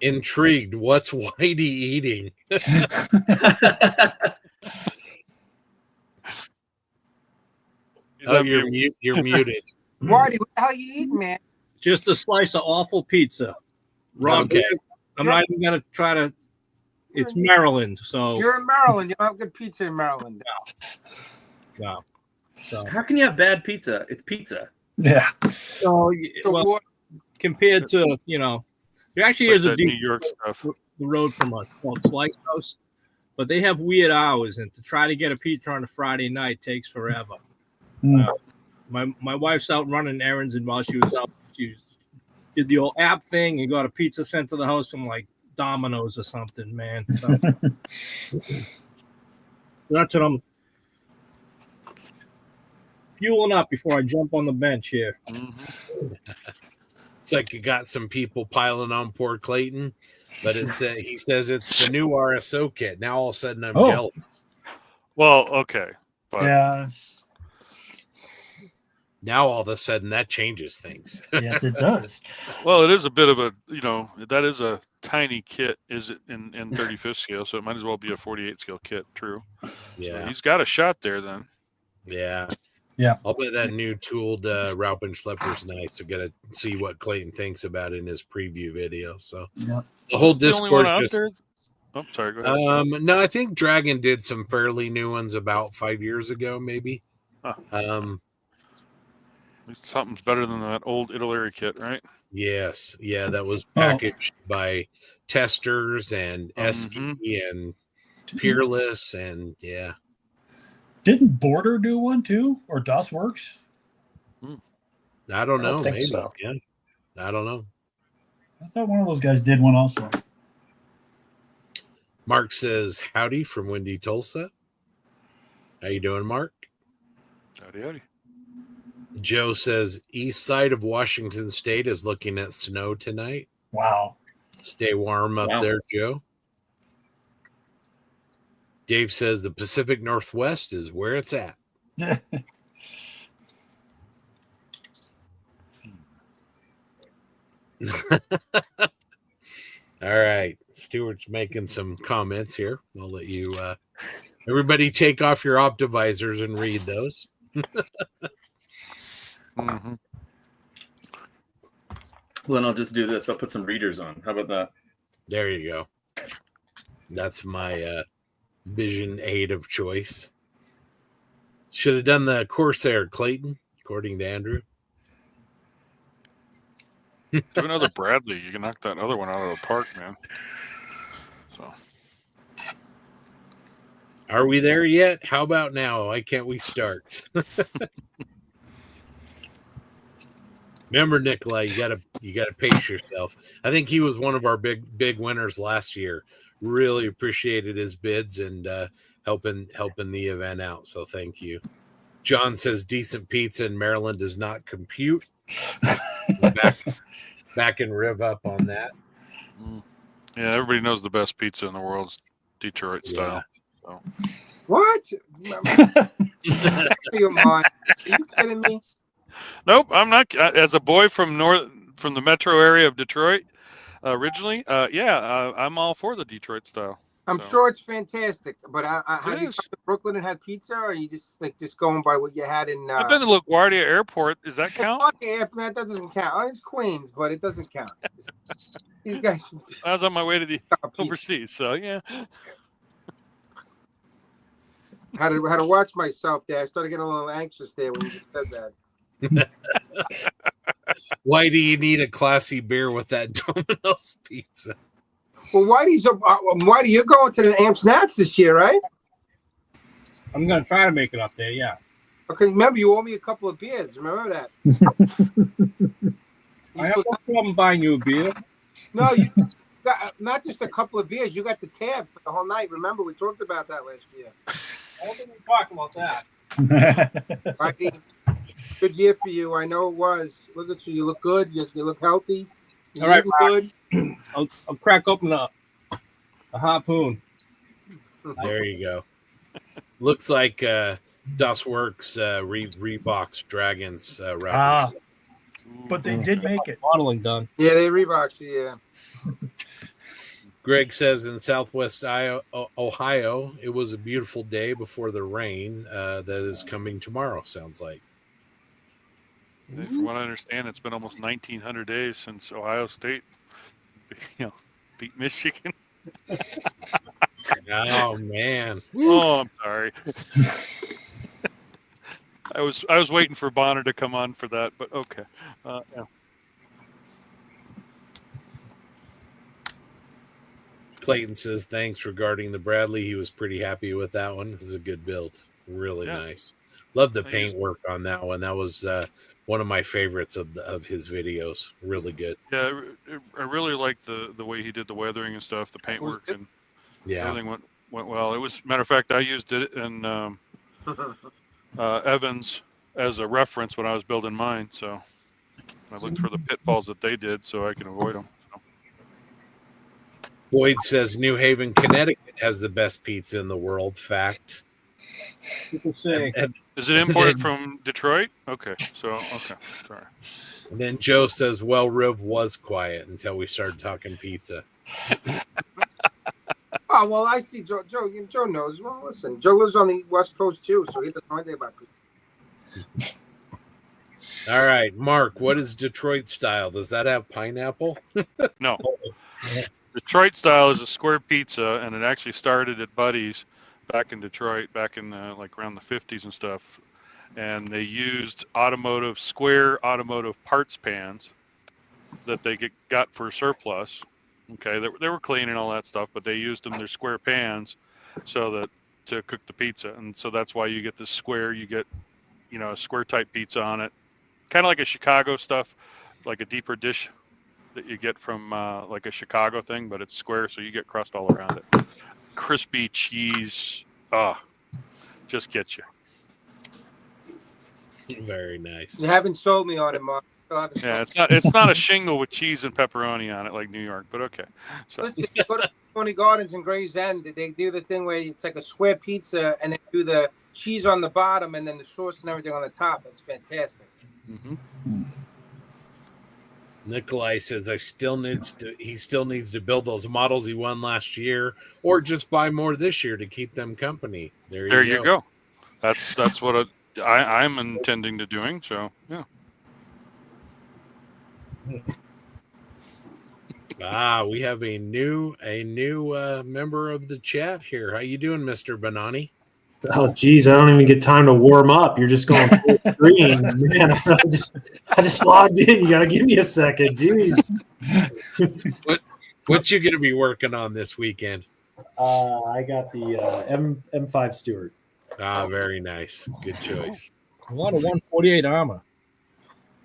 Intrigued. What's Whitey eating? Oh, you're muted. Whitey, what the hell you eating, man? Just a slice of awful pizza. Rob, Okay. I'm not even going to try to. It's Maryland, so. You're in Maryland. You don't have good pizza in Maryland. No. So, How can you have bad pizza? It's pizza. Yeah. so well, compared to, there actually is a New York stuff. the road from us called Slice House, but they have weird hours, and to try to get a pizza on a Friday night takes forever. My wife's out running errands, and while she was out, she did the old app thing and got a pizza sent to the house from like Domino's or something, man. So, that's what I'm. fueling up before I jump on the bench here. Mm-hmm. It's like you got some people piling on poor Clayton, but he says it's the new RSO kit. Now all of a sudden I'm jealous. Well, okay, but Yeah. Now all of a sudden that changes things. Yes, it does. well, it is a bit of a that is a tiny kit, is it in 35th scale? So it might as well be a 48 scale kit. True. Yeah, So he's got a shot there then. yeah. Yeah. I'll bet that new tooled Raupen Schlepper's nice. To get to see what Clayton thinks about it in his preview video. So Yeah. the whole The only one Discord out just. there? Oh, sorry. Go ahead. No, I think Dragon did some fairly new ones about 5 years ago, maybe. Huh. At least something's better than that old Italy kit, right? Yes, yeah, that was packaged by Testers and Esky and Peerless, and yeah. Didn't Border do one too, or DOS Works? I don't know. think Maybe. so. Yeah, I don't know. I thought one of those guys did one also. Mark says howdy from Windy Tulsa. How you doing, Mark? Howdy, howdy. Joe says east side of Washington State is looking at snow tonight. Wow. Stay warm up there, Joe. Dave says the Pacific Northwest is where it's at. All right. Stuart's making some comments here. I'll let you everybody take off your optivisors and read those. Mm-hmm. Well, then I'll just do this. I'll put some readers on. How about that? There you go. That's my vision aid of choice. Should have done the Corsair, Clayton, according to Andrew. Do another Bradley. You can knock that other one out of the park, man. So, Are we there yet? How about now? Why can't we start? Remember, Nikolai, you gotta pace yourself. I think he was one of our big winners last year. Really appreciated his bids and helping the event out. So thank you. John says decent pizza in Maryland does not compute. back and riv up on that. yeah, everybody knows the best pizza in the world is Detroit style. So. What? Your mind. Are you kidding me? Nope, I'm not. As a boy from the metro area of Detroit, originally, I'm all for the Detroit style. I'm sure it's fantastic, but have you come to Brooklyn and had pizza, or are you just going by what you had in? I've been to LaGuardia Airport. Does that count? That doesn't count. Oh, it's Queens, but it doesn't count. These guys. I was on my way to the overseas, so yeah. Had to watch myself there. I started getting a little anxious there when you just said that. Why do you need a classy beer with that Domino's pizza? Well, Whitey, you're going to the Amps Nats this year, right? I'm going to try to make it up there, yeah. Okay, remember, you owe me a couple of beers. Remember that? I have no problem buying you a beer. No, you got not just a couple of beers. You got the tab for the whole night. Remember, we talked about that last year. I don't think we talked about that. Whitey, good year for you. I know it was. Look at you. You look good. You look healthy. You All right, good. I'll crack open a harpoon. There you go. Looks like Das Works Reeboks Dragons wrappers. But they did make it. Modeling done. Yeah, they Reeboks. Yeah. Greg says in Southwest Ohio, it was a beautiful day before the rain that is coming tomorrow, sounds like. From what I understand, it's been almost 1,900 days since Ohio State, beat Michigan. Oh man! Oh, I'm sorry. I was waiting for Bonner to come on for that, but okay. Yeah. Clayton says thanks regarding the Bradley. He was pretty happy with that one. This is a good build, really nice. Love the paintwork on that one. That was one of my favorites of his videos. Really good. Yeah, I really liked the way he did the weathering and stuff, the paintwork, and everything went well. It was, matter of fact, I used it in Evans as a reference when I was building mine. So I looked for the pitfalls that they did so I can avoid them. So. Boyd says New Haven, Connecticut has the best pizza in the world. Fact. People say. Is it imported from Detroit? Okay. Sorry. And then Joe says, well, Riv was quiet until we started talking pizza. Oh, well, I see Joe knows. Well, listen, Joe lives on the West Coast too, so he doesn't know anything about pizza. All right, Mark, what is Detroit style? Does that have pineapple? No. Detroit style is a square pizza, and it actually started at Buddy's back in Detroit, back in the, like around the 50s and stuff. And they used square automotive parts pans that they got for surplus. Okay, they were clean and all that stuff, but they used them, their square pans, to cook the pizza. And so that's why you get this square, you get, a square type pizza on it. Kind of like a Chicago stuff, like a deeper dish that you get from like a Chicago thing, but it's square, so you get crust all around it. Crispy cheese, just gets you. Very nice. You haven't sold me on it, Mark. Yeah, it's not a shingle with cheese and pepperoni on it like New York, but okay. So. Listen, you go to Tony Gardens in Gray's End, they do the thing where it's like a square pizza and they do the cheese on the bottom and then the sauce and everything on the top. It's fantastic. Mm-hmm. Nikolai says he still needs to build those models he won last year, or just buy more this year to keep them company. There you go. That's what I'm intending to doing. So yeah. We have a new member of the chat here. How you doing, Mr. Bonani? Oh, geez, I don't even get time to warm up. You're just going full screen. Man, I just logged in. You got to give me a second. Jeez. What you going to be working on this weekend? I got the M5 Stewart. Very nice. Good choice. A lot of 148 armor.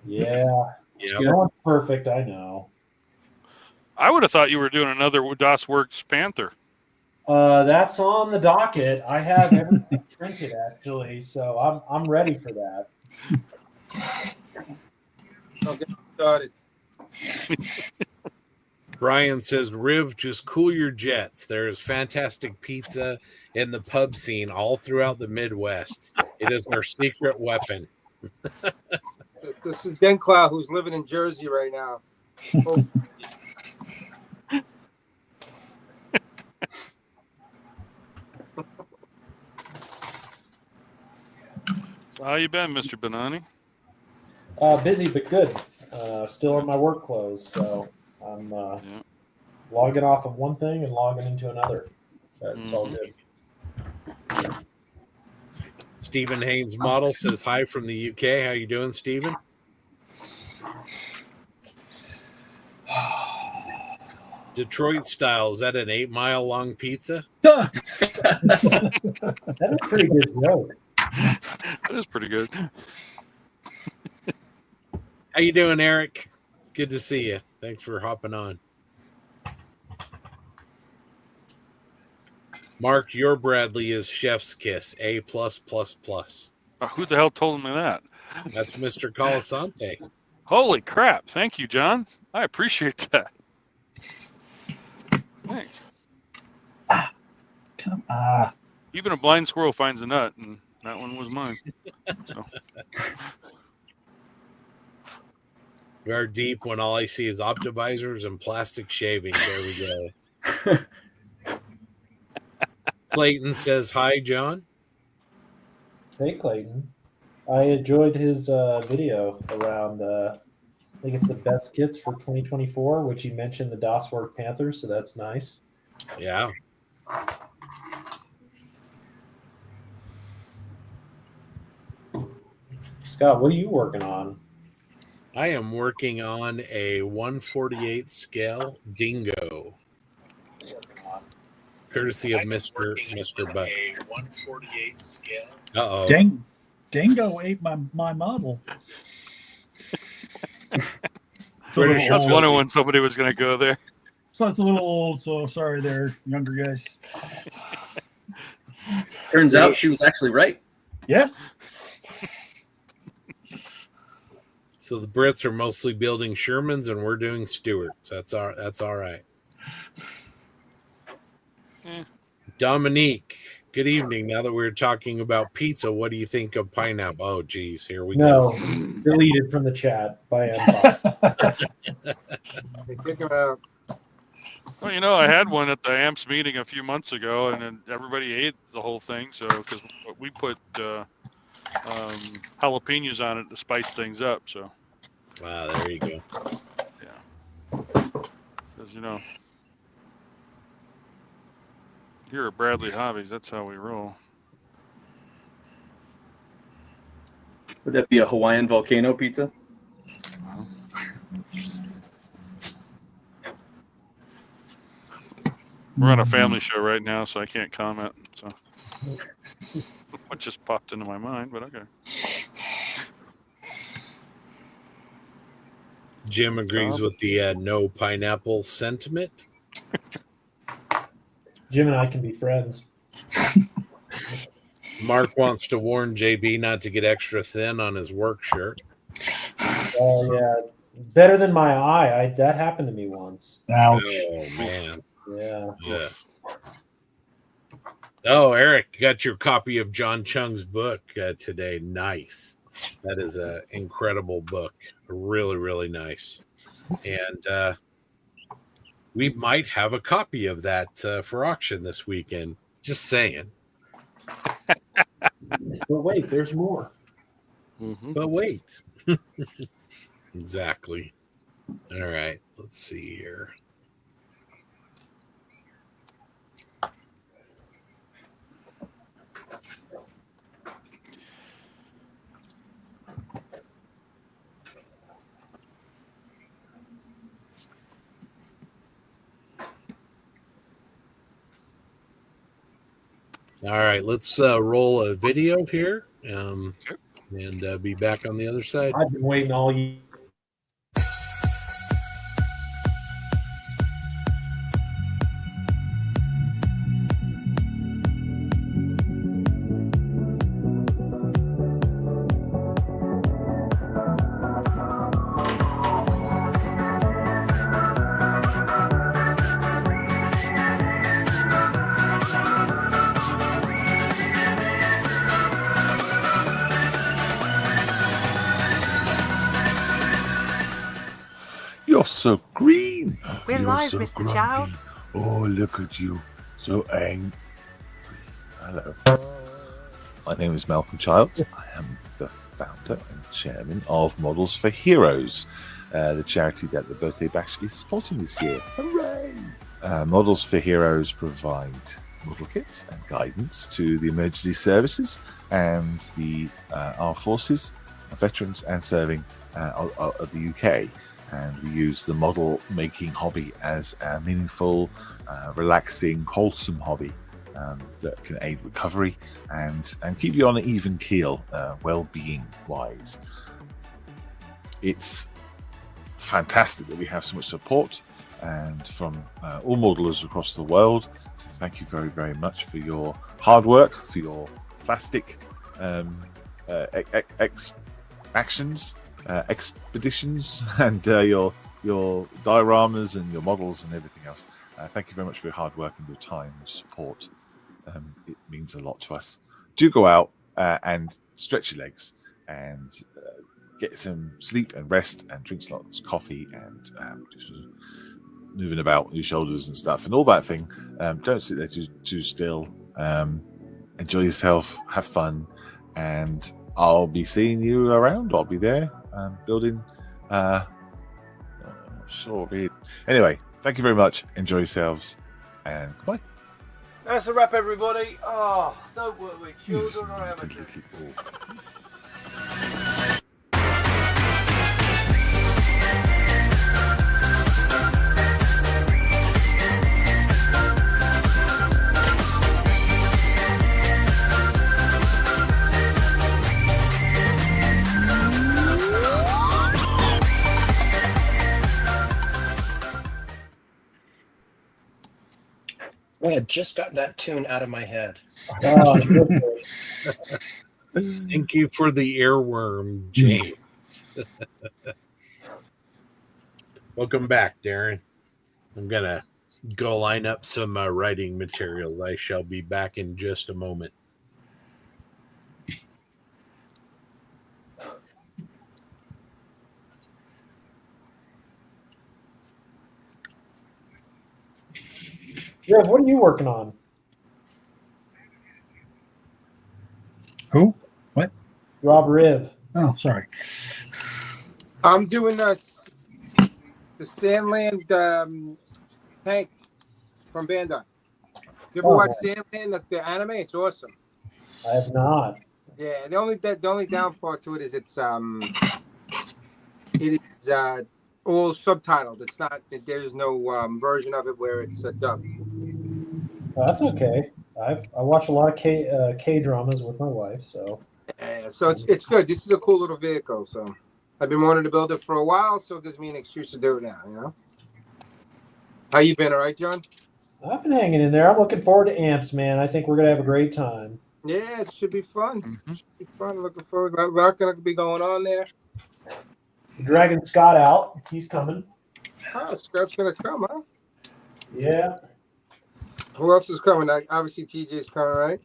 Yeah. Yep. Not perfect, I know. I would have thought you were doing another Das Works Panther. That's on the docket. I have everything printed actually, so I'm ready for that. I'll get started. Brian says, Riv, just cool your jets. There is fantastic pizza in the pub scene all throughout the Midwest. It is our secret weapon. This is Denklau, who's living in Jersey right now. Oh. How you been, Mr. Bonani? Busy but good. Still in my work clothes, so I'm logging off of one thing and logging into another. But it's all good. Stephen Haynes Model says hi from the UK. How you doing, Stephen? Detroit style, is that an 8-mile long pizza? That's a pretty good joke. That is pretty good. How you doing, Eric? Good to see you. Thanks for hopping on. Mark, your Bradley is chef's kiss, A+++. Who the hell told me that? That's Mr. Colasante. Holy crap. Thank you, John. I appreciate that. Thanks. Come on. Even a blind squirrel finds a nut, and that one was mine. So. We are deep when all I see is optivisors and plastic shavings. There we go. Clayton says, hi, John. Hey, Clayton. I enjoyed his video around, I think it's the best kits for 2024, which he mentioned the Das Works Panther, so that's nice. Yeah. Scott, what are you working on? I am working on a 148 scale dingo. Courtesy of Mr. Butt. 148 scale. Uh-oh. Dingo ate my model. I was wondering when somebody was going to go there. So it's a little old, so sorry there, younger guys. Turns out she was actually right. Yes. So the Brits are mostly building Shermans, and we're doing Stewarts. That's all right. Dominique, good evening. Now that we're talking about pizza, what do you think of pineapple? Oh, geez, here we go. Deleted from the chat by Empire. Kick him out. Well, I had one at the AMPS meeting a few months ago, and then everybody ate the whole thing. So, because we put jalapenos on it to spice things up. So, There you go. Yeah, because here at Bradley Hobbies, that's how we roll. Would that be a Hawaiian volcano pizza? We're on a family show right now, so I can't comment. So, what just popped into my mind, but okay. Jim agrees with the no pineapple sentiment. Jim and I can be friends. Mark wants to warn JB not to get extra thin on his work shirt. Oh yeah, better than my eye. That happened to me once. Ouch. Oh man. Yeah. Oh, Eric, you got your copy of John Chung's book today. Nice. That is an incredible book. Really, really nice. And we might have a copy of that for auction this weekend. Just saying. But wait, there's more. Mm-hmm. But wait. Exactly. All right. Let's see here. All right, let's roll a video here and be back on the other side. I've been waiting all year. You're so green. We're You're live, so Mr. grumpy. Childs. Oh, look at you. So angry. Hello. My name is Malcolm Childs. I am the founder and chairman of Models for Heroes, the charity that the Birthday Bash is supporting this year. Hooray! Models for Heroes provide model kits and guidance to the emergency services and the armed forces, veterans and serving of the UK. And we use the model making hobby as a meaningful, relaxing, wholesome hobby that can aid recovery and keep you on an even keel, well-being wise. It's fantastic that we have so much support and from all modelers across the world. So thank you very, very much for your hard work, for your plastic actions. Expeditions and your dioramas and your models and everything else. Thank you very much for your hard work and your time and support. It means a lot to us. Do go out and stretch your legs and get some sleep and rest and drink lots of coffee and just moving about your shoulders and stuff and all that thing. Don't sit there too still. Enjoy yourself, have fun, and I'll be seeing you around. I'll be there. Building anyway, thank you very much. Enjoy yourselves and goodbye. That's a wrap, everybody. Oh, don't work with children or amateurs. I had just gotten that tune out of my head. Oh, Thank you for the earworm, James. Welcome back, Darren. I'm gonna go line up some writing materials. I shall be back in just a moment. Rev, what are you working on? Who? What? Rob Riv. Oh, sorry. I'm doing the Sandland tank from Bandai. You ever watch Sandland, the anime? It's awesome. I have not. Yeah, the only down part to it is it is all subtitled. It's not. There's no version of it where it's dubbed. Oh, that's okay. I watch a lot of K dramas with my wife, so. Yeah, so it's good. This is a cool little vehicle. So I've been wanting to build it for a while, so it gives me an excuse to do it now. You know. How you been? All right, John? I've been hanging in there. I'm looking forward to amps, man. I think we're gonna have a great time. Yeah, it should be fun. It should be fun. Looking forward. A lot gonna be going on there. Dragging Scott out. He's coming. Oh, Scott's gonna come, huh? Yeah. Who else is coming? Obviously, TJ's coming, right?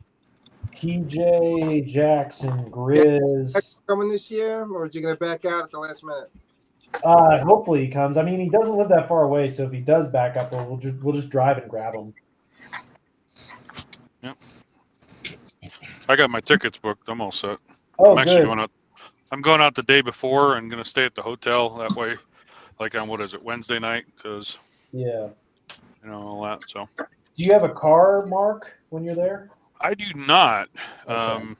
TJ, Jackson, Grizz. Yeah, coming this year, or is he gonna back out at the last minute? Hopefully he comes. I mean, he doesn't live that far away, so if he does back up, we'll just drive and grab him. Yep. I got my tickets booked. I'm all set. Oh, I'm actually good. going out. I'm going out the day before and going to stay at the hotel that way, like on Wednesday night, because all that. So. Do you have a car, Mark, when you're there? I do not, Okay.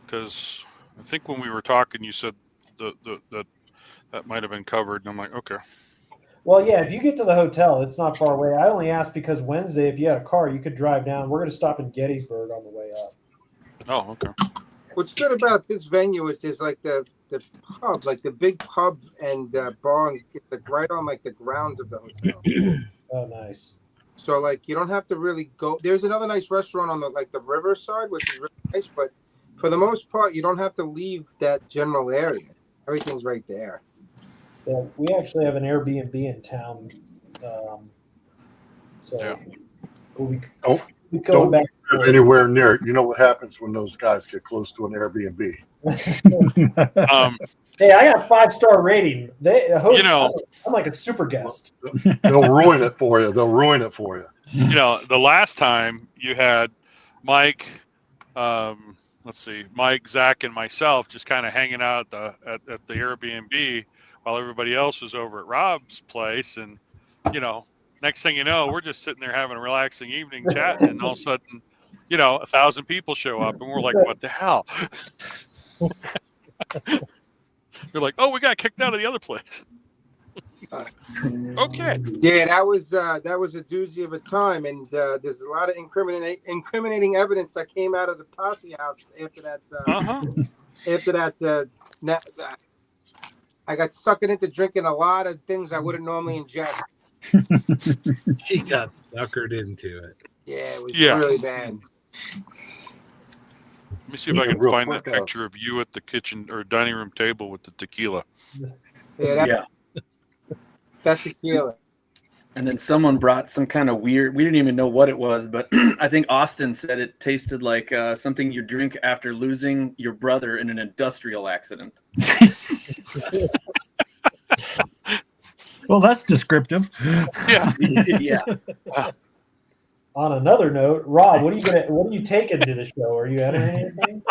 because I think when we were talking, you said that might have been covered, and I'm like, okay. Well, yeah, if you get to the hotel, it's not far away. I only asked because Wednesday, if you had a car, you could drive down. We're going to stop in Gettysburg on the way up. Oh, okay. What's good about this venue is there's like the pub, like the big pub and bar, and it's right on like the grounds of the hotel. Oh, nice. So like you don't have to really go. There's another nice restaurant on the river side, which is really nice, but for the most part, you don't have to leave that general area. Everything's right there. Yeah, we actually have an Airbnb in town, so we'll be going Don't back live anywhere near it. You know what happens when those guys get close to an Airbnb. Hey, I got 5-star rating. The host, I'm like a super guest. They'll ruin it for you. They'll ruin it for you. The last time you had Mike, Mike, Zach, and myself just kind of hanging out at the Airbnb while everybody else was over at Rob's place, and next thing you know, we're just sitting there having a relaxing evening chatting, and all of a sudden, 1,000 people show up, and we're like, what the hell? They're like, oh, we got kicked out of the other place. Okay. Yeah, that was a doozy of a time, and there's a lot of incriminating evidence that came out of the Posse house after that. After that, I got suckered into drinking a lot of things I wouldn't normally ingest. She got suckered into it. Yeah, it was really bad. Let me see if I can find that picture of you at the kitchen or dining room table with the tequila. Yeah. That's tequila. And then someone brought some kind of weird, we didn't even know what it was, but I think Austin said it tasted like something you drink after losing your brother in an industrial accident. Well, that's descriptive. Yeah. Yeah. On another note, Rob, what are you taking to the show? Are you entering anything?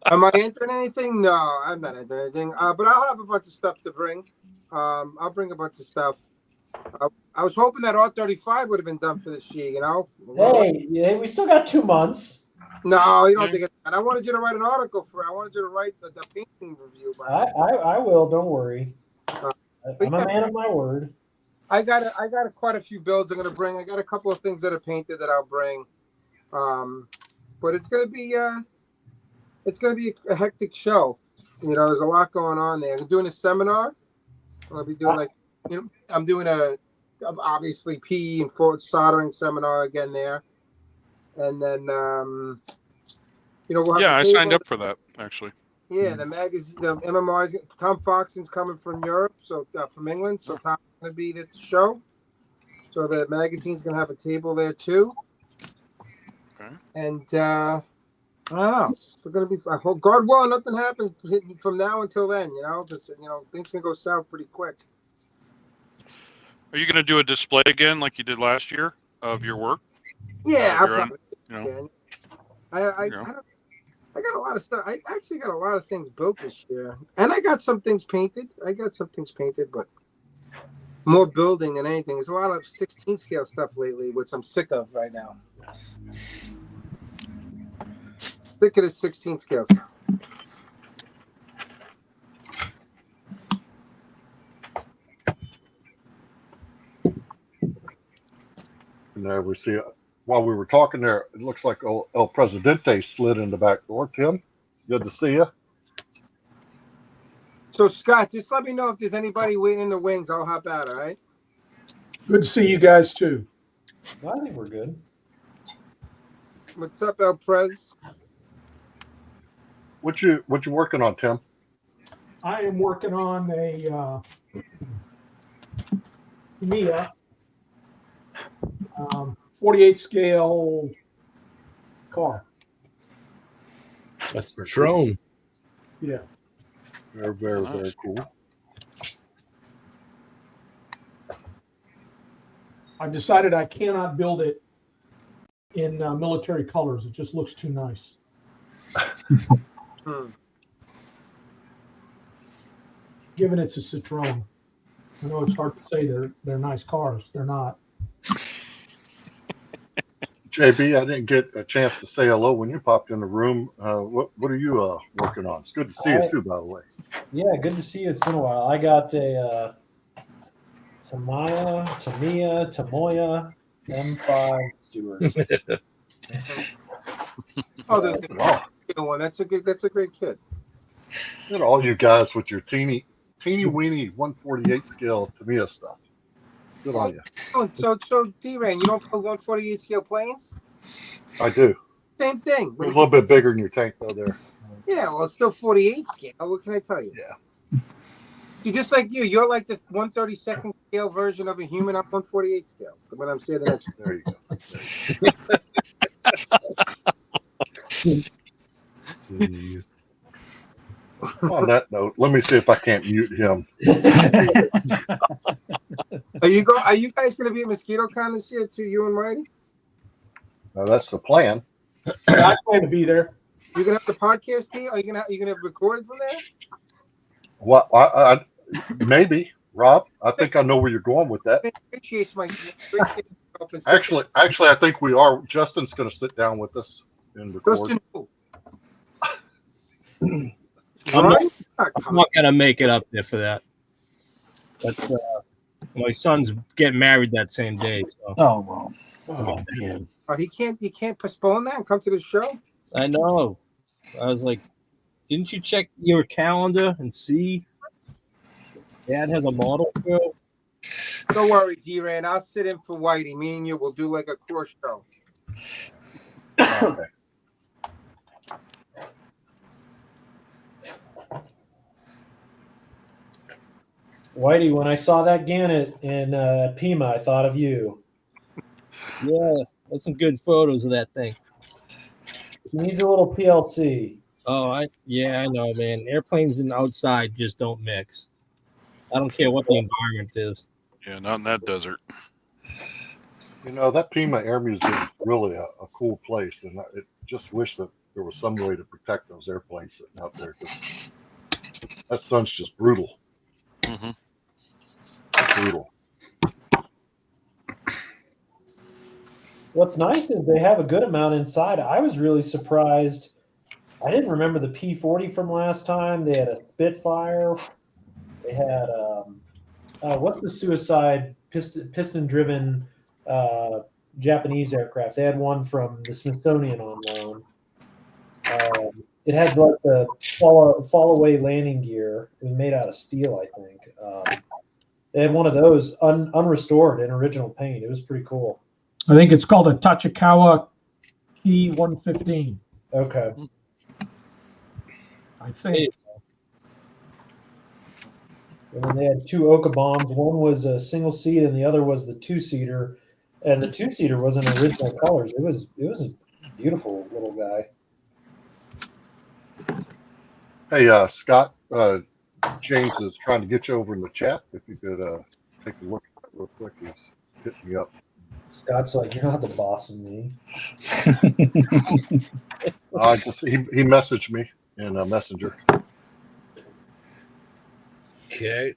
Am I entering anything? No, I'm not entering anything. But I'll have a bunch of stuff to bring. I'll bring a bunch of stuff. I was hoping that R35 would have been done for this year, Hey, we still got 2 months. No, you don't think it's that. I wanted you to write an article I wanted you to write the painting review. I will. Don't worry. I'm a man of my word. I got quite a few builds I'm going to bring. I got a couple of things that are painted that I'll bring. But it's going to be a hectic show. There's a lot going on there. I'm doing a seminar. I'll be doing I'm doing obviously PE and forward soldering seminar again there. And then, we'll have I signed up for that actually. Yeah, the magazine, the MMR's Tom Foxton's coming from Europe, so from England. So Tom's gonna be at the show. So the magazine's gonna have a table there too. Okay. And I don't know. It's gonna be. I hope God willing, nothing happens from now until then. You know, just things can go south pretty quick. Are you going to do a display again like you did last year of your work? Yeah, Of I'll your own, probably. you know? I got a lot of stuff. I actually got a lot of things built this year, and I got some things painted. But more building than anything. There's a lot of 16 scale stuff lately, which I'm sick of right now. Sick of the 16 scale stuff. And there we see, while we were talking there, it looks like El Presidente slid in the back door. Tim, good to see you. So, Scott, just let me know if there's anybody waiting in the wings. I'll hop out, all right? Good to see you guys, too. I think we're good. What's up, El Prez? What you working on, Tim? I am working on a Mia 48 scale car. That's the drone. Yeah. Very, very, very cool. I've decided I cannot build it in military colors. It just looks too nice. Given it's a Citroen. I know it's hard to say they're nice cars. They're not. JB, I didn't get a chance to say hello when you popped in the room. What are you working on? It's good to see you too, by the way. Yeah, good to see you. It's been a while. I got a Tamiya M5 Stewart. Oh, the one. That's a great kid. Look at all you guys with your teeny weeny 148 scale Tamiya stuff. Good on you. Oh, so D-Ran, you don't build 148 scale planes? I do. Same thing. A little bit bigger than your tank, though. There. Yeah, well, it's still 48 scale. What can I tell you? Yeah. See, just like you're like the 132nd scale version of a human on 148 scale. When I'm saying that, there you go. Jeez. On that note, let me see if I can't mute him. Are you guys going to be at MosquitoCon this year too? You and Whitey? That's the plan. I plan to be there. You gonna have the podcast here? Are you gonna record from there? What? I maybe, Rob. I think I know where you're going with that. Actually, I think we are. Justin's going to sit down with us and record. Justin, I'm not gonna make it up there for that. But my son's getting married that same day. So. Oh well. Oh man. You can't postpone that and come to the show. I know. I was like, didn't you check your calendar and see? Dad has a model show. Don't worry, D-Ran. I'll sit in for Whitey. Me and you will do like a cross show. Okay. Whitey, when I saw that Gannett in Pima, I thought of you. Yeah, that's some good photos of that thing. He needs a little PLC. Oh, I know, man. Airplanes and outside just don't mix. I don't care what the environment is. Yeah, not in that desert. You know, that Pima Air Museum is really a cool place, and I just wish that there was some way to protect those airplanes sitting out there. That sun's just brutal. Mm-hmm. Brutal. What's nice is they have a good amount inside. I was really surprised. I didn't remember the P-40 from last time. They had a Spitfire. They had what's the suicide piston-driven Japanese aircraft? They had one from the Smithsonian on loan. It had like the fall away landing gear. It was made out of steel, I think. They had one of those unrestored in original paint. It was pretty cool. I think it's called a Tachikawa P-115. Okay. I think. And then they had two Oka bombs. One was a single seat, and the other was the two-seater. And the two-seater wasn't original colors. It was a beautiful little guy. Hey, Scott, James is trying to get you over in the chat. If you could take a look real quick, he's hitting me up. Scott's like, you're not the boss of me. He messaged me in Messenger. Okay.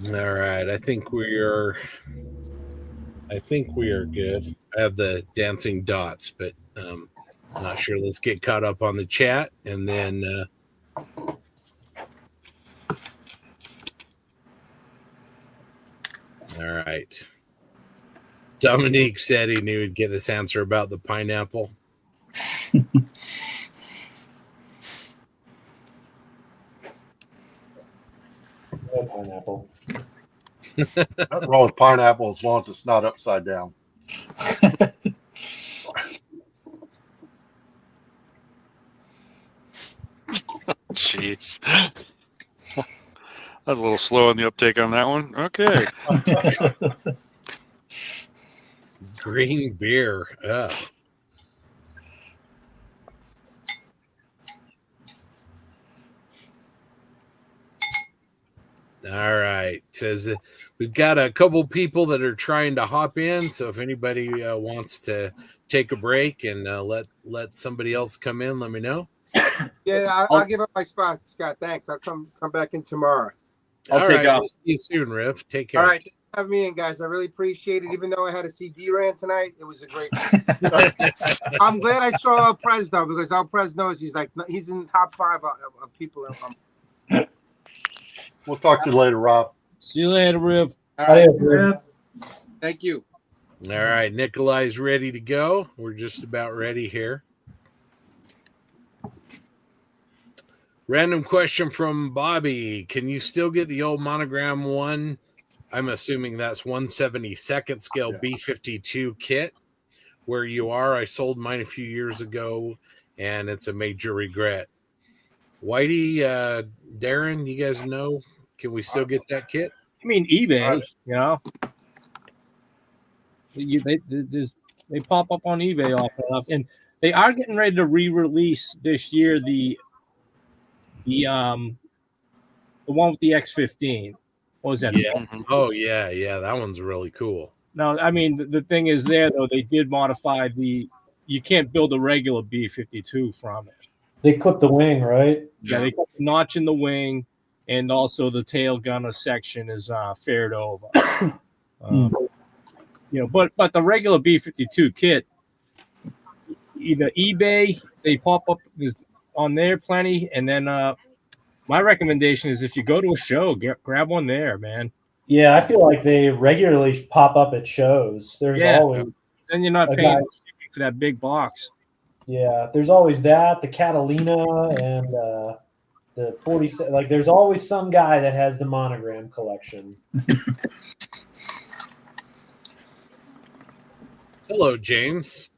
All right. I think we are good. I have the dancing dots, but I'm not sure. Let's get caught up on the chat and then all right. Dominique said he knew he'd get this answer about the pineapple. No pineapple. Nothing wrong with pineapple as long as it's not upside down. Jeez. That's a little slow on the uptake on that one. Okay. Green beer. Oh. All right. Says we've got a couple people that are trying to hop in. So if anybody wants to take a break and let somebody else come in, let me know. Yeah, I'll give up my spot, Scott. Thanks. I'll come back in tomorrow. I'll take off. We'll see you soon, Riff. Take care. All right. Have me in, guys. I really appreciate it. Even though I had a CD rant tonight, it was a great. I'm glad I saw El Prez though, because El Prez knows he's in the top 5 of people. We'll talk to you later, Rob. See you later, Riv. All right. Riv. Thank you. All right. Nikolai's ready to go. We're just about ready here. Random question from Bobby. Can you still get the old monogram one? I'm assuming that's 1/72nd scale B-52 kit. Where you are, I sold mine a few years ago, and it's a major regret. Whitey, Darren, you guys know, can we still get that kit? I mean, eBay, you know. They pop up on eBay often enough, and they are getting ready to re-release this year the one with the X15. What was that? Yeah. Oh yeah, that one's really cool. No, I mean the thing is there though, they did modify you can't build a regular B-52 from it. They clipped the wing, right? Yeah, they clipped the notch in the wing, and also the tail gunner section is fared over. But the regular B-52 kit, either eBay, they pop up on there plenty, and then my recommendation is if you go to a show, grab one there, man. Yeah, I feel like they regularly pop up at shows. There's always. Then you're not paying for that big box. Yeah, there's always that, the Catalina, and the 47. Like, there's always some guy that has the monogram collection. Hello, James.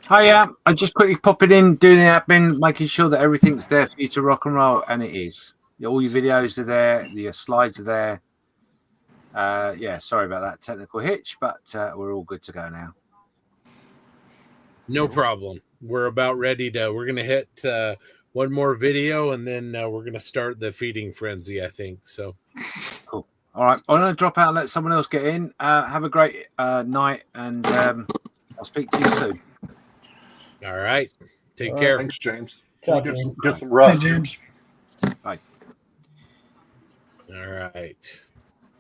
Hiya. I just quickly pop it in, doing the admin, making sure that everything's there for you to rock and roll, and it is. All your videos are there, your slides are there. Sorry about that technical hitch, but we're all good to go now. No problem. We're about ready to. We're gonna hit one more video, and then we're gonna start the feeding frenzy, I think. So cool. All right, I'm gonna drop out and let someone else get in. Have a great night, and I'll speak to you soon. All right. Take care. Thanks, James. Ciao, Get James. some rest. Hey, James. Bye. All right.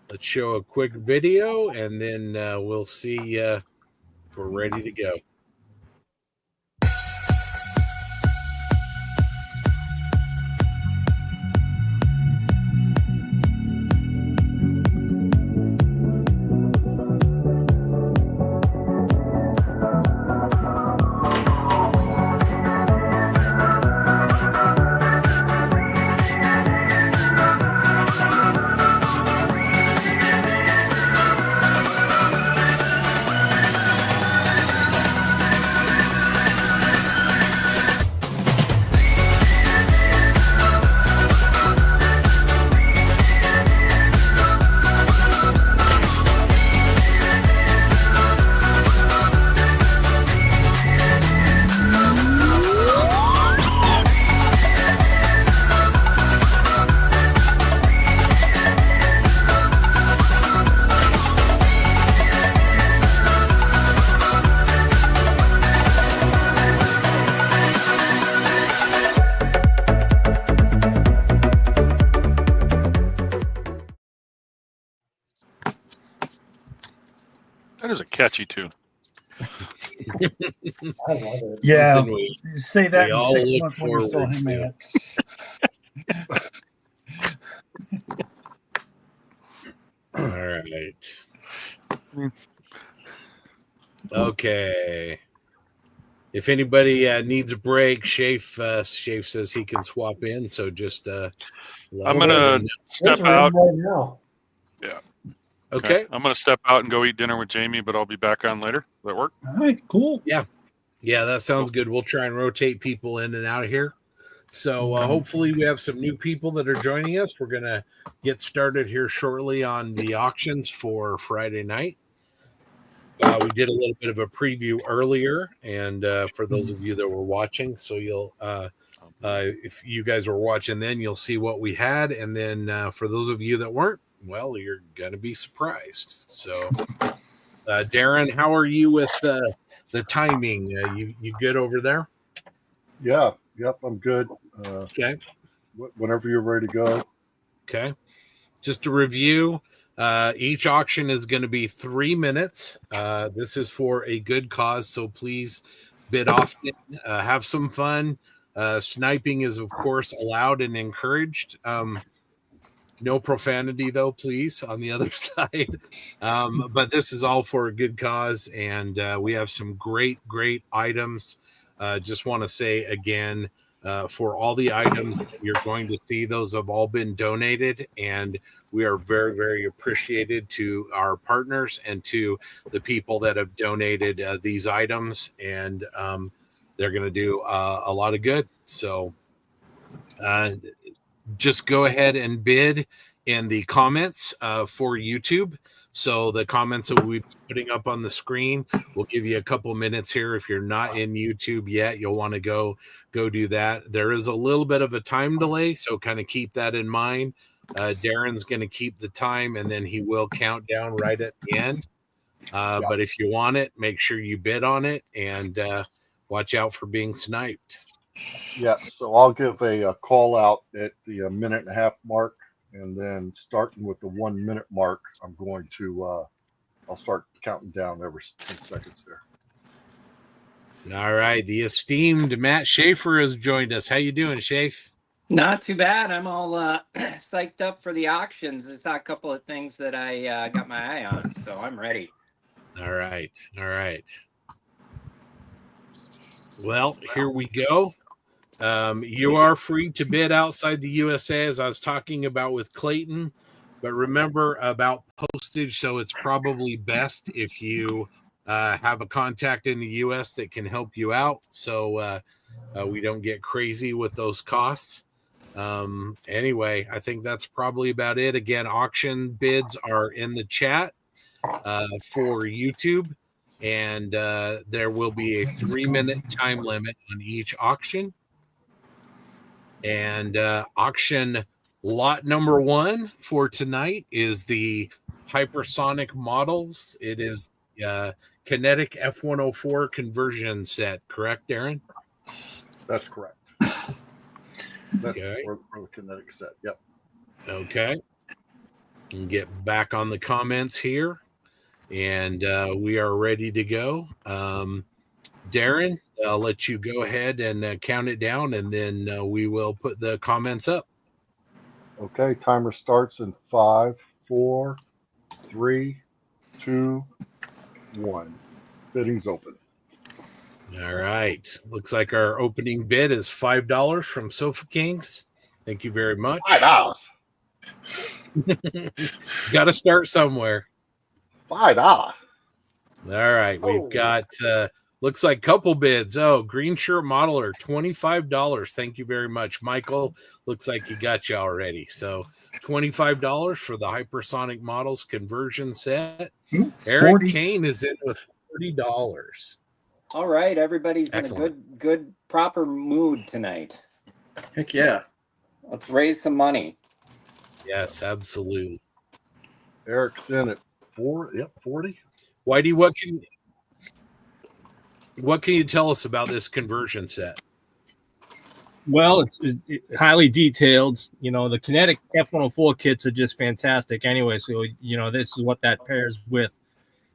Let's show a quick video, and then we'll see if we're ready to go. catchy tune. I love it. Yeah, Something we say that in all 6 look months when you're still forward him, to. man. All right. Okay. If anybody needs a break, Shafe says he can swap in. So just I'm let gonna him know. step There's room out. right now. Yeah. Okay. I'm gonna step out and go eat dinner with Jamie, but I'll be back on later. Does that work? All right, cool. Yeah, that sounds good. We'll try and rotate people in and out of here. So hopefully we have some new people that are joining us. We're going to get started here shortly on the auctions for Friday night. We did a little bit of a preview earlier, and for those of you that were watching, so you'll if you guys were watching then, you'll see what we had. And then for those of you that weren't, well, you're going to be surprised. So Darren, how are you with the timing? You good over there? Yeah. Yep. I'm good. Okay. Whenever you're ready to go. Okay. Just to review, each auction is going to be 3 minutes. This is for a good cause, so please bid often. Have some fun. Sniping is, of course, allowed and encouraged. No profanity, though, please, on the other side. But this is all for a good cause, and we have some great items. Just want to say again, for all the items that you're going to see, those have all been donated, and we are very, very appreciated to our partners and to the people that have donated these items, and they're going to do a lot of good. So just go ahead and bid in the comments for YouTube. So the comments that we'll be putting up on the screen, we'll give you a couple minutes here. If you're not in YouTube yet, you'll want to go do that. There is a little bit of a time delay, so kind of keep that in mind. Darren's going to keep the time, and then he will count down right at the end. But if you want it, make sure you bid on it, and watch out for being sniped. Yeah. So I'll give a call out at the 1.5-minute mark. And then starting with the 1 minute mark, I'm going to, I'll start counting down every 10 seconds there. All right. The esteemed Matt Schaefer has joined us. How you doing, Schaefer? Not too bad. I'm all psyched up for the auctions. There's a couple of things that I got my eye on, so I'm ready. All right. Well, here we go. You are free to bid outside the USA, as I was talking about with Clayton, but remember about postage. So it's probably best if you have a contact in the US that can help you out, so we don't get crazy with those costs. Anyway, I think that's probably about it. Again, auction bids are in the chat for YouTube, and there will be a 3-minute time limit on each auction. And auction lot number 1 for tonight is the hypersonic models. It is kinetic F-104 conversion set. Correct, Darren? That's correct. That's Okay. for the kinetic set. Yep. Okay. And get back on the comments here. And we are ready to go. Darren, I'll let you go ahead and count it down, and then we will put the comments up. Okay. Timer starts in 5, 4, 3, 2, 1. Bidding's open. All right. Looks like our opening bid is $5 from Sofa Kings. Thank you very much. $5. Got to start somewhere. $5. All right. We've got looks like couple bids. Oh, green shirt modeler, $25. Thank you very much, Michael. Looks like he got you already. So $25 for the hypersonic models conversion set. Eric Kane is in with $40. All right, everybody's Excellent. in a good, proper mood tonight. Heck yeah. Let's raise some money. Yes, absolutely. Eric's in at 40. Whitey, what can you tell us about this conversion set? Well, it's highly detailed. You know, the kinetic F-104 kits are just fantastic anyway. So, you know, this is what that pairs with.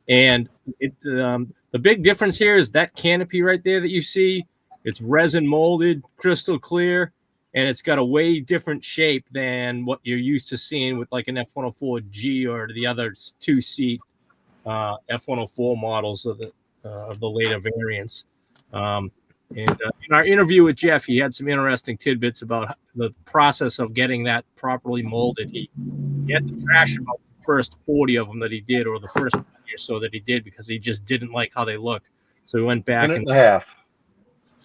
And the big difference here is that canopy right there that you see. It's resin molded, crystal clear, and it's got a way different shape than what you're used to seeing with like an F-104G or the other two-seat F-104 models of the later variants. In our interview with Jeff, he had some interesting tidbits about the process of getting that properly molded. He had to trash about the first 40 of them that he did, or the first year or so that he did, because he just didn't like how they looked. So he went back and a half.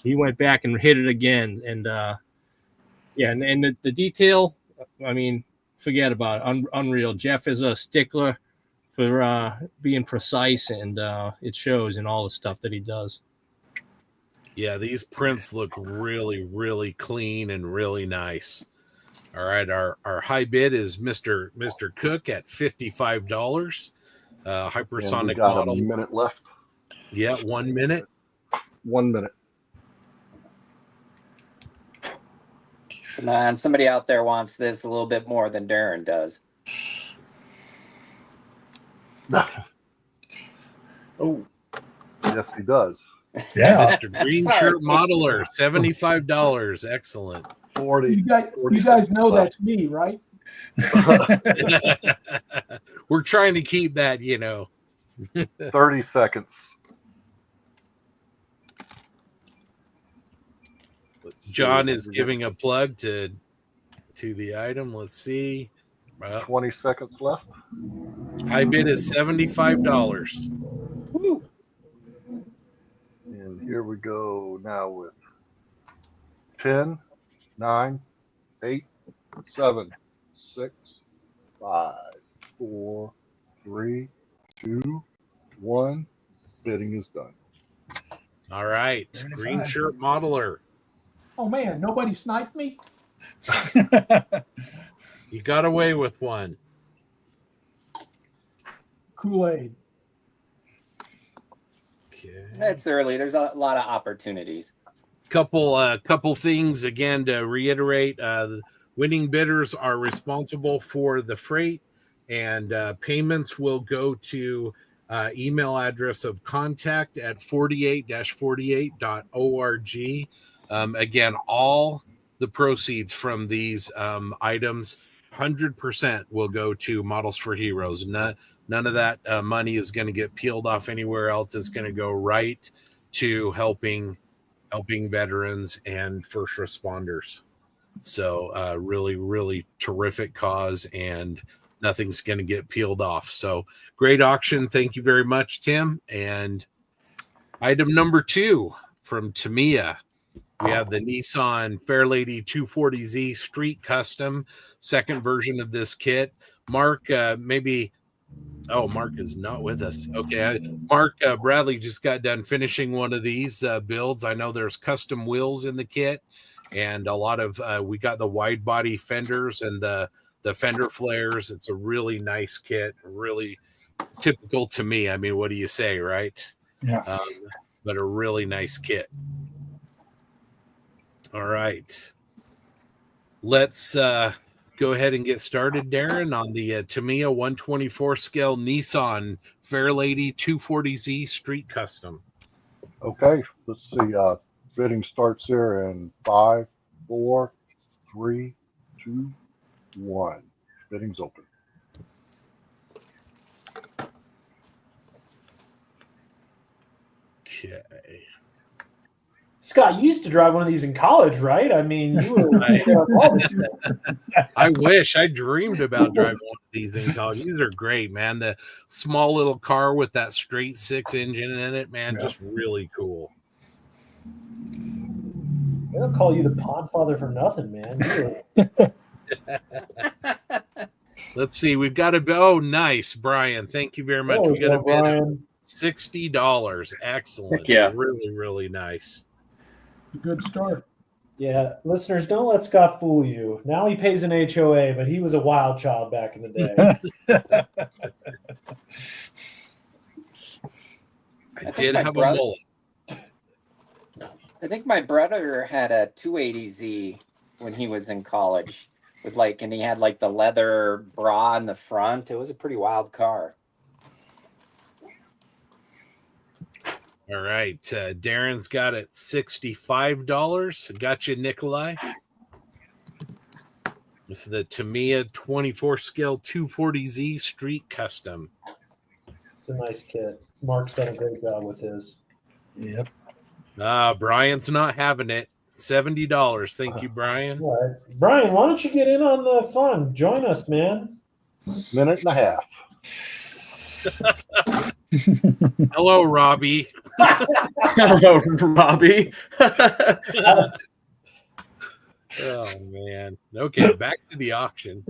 He went back and hit it again, and the detail. I mean, forget about it. Unreal. Jeff is a stickler for being precise, and it shows in all the stuff that he does. Yeah, these prints look really, really clean and really nice. All right, our high bid is Mr. Cook at $55. Hypersonic and we got model. a minute left. Yeah, 1 minute. 1 minute. Come on, somebody out there wants this a little bit more than Darren does. Oh, yes, he does. Yeah. Mr. Green Shirt Modeler, $75. Excellent. 40. You guys know that's me, right? We're trying to keep that, 30 seconds. John is giving a plug to the item. Let's see. 20 seconds left. High bid is $75. Woo. And here we go now with 10, 9, 8, 7, 6, 5, 4, 3, 2, 1. Bidding is done. All right. Green Shirt Modeler. Oh man, nobody sniped me. You got away with one. Kool-Aid. Okay. It's early. There's a lot of opportunities. Couple things again to reiterate. Winning bidders are responsible for the freight, and payments will go to email address of contact at 48-48.org. Again, all the proceeds from these items, 100% will go to Models for Heroes. None of that money is going to get peeled off anywhere else. It's going to go right to helping veterans and first responders. So really, really terrific cause, and nothing's going to get peeled off. So great auction. Thank you very much, Tim. And item number 2 from Tamiya. We have the Nissan Fairlady 240Z Street Custom, second version of this kit. Mark, Mark is not with us. Okay. Mark Bradley just got done finishing one of these builds. I know there's custom wheels in the kit, and a lot of, we got the wide body fenders and the fender flares. It's a really nice kit, really typical to me. I mean, what do you say, right? Yeah. But a really nice kit. All right. Let's go ahead and get started, Darren, on the Tamiya 124 scale Nissan Fairlady 240Z Street Custom. Okay, let's see. Bidding starts here in 5, 4, 3, 2, 1. Bidding's open. Okay. Scott, you used to drive one of these in college, right? I mean, you were. I wish. I dreamed about driving one of these in college. These are great, man. The small little car with that straight 6 engine in it, man, just really cool. They don't call you the Podfather for nothing, man. Let's see. We've got nice, Brian. Thank you very much. We got a bid of $60. Excellent. Heck yeah. Really, really nice. Good start. Yeah, listeners, don't let Scott fool you. Now he pays an HOA, but he was a wild child back in the day. I did have a mullet. I think my brother had a 280Z when he was in college and he had like the leather bra in the front. It was a pretty wild car. All right. Darren's got it $65. Got you, Nikolai. This is the Tamiya 24 scale 240Z Street Custom. It's a nice kit. Mark's done a great job with his. Yep. Brian's not having it. $70. Thank you, Brian. All right. Brian, why don't you get in on the fun? Join us, man. Minute and a half. Hello, Robbie. Hello, Robbie. Oh, man. Okay, back to the auction.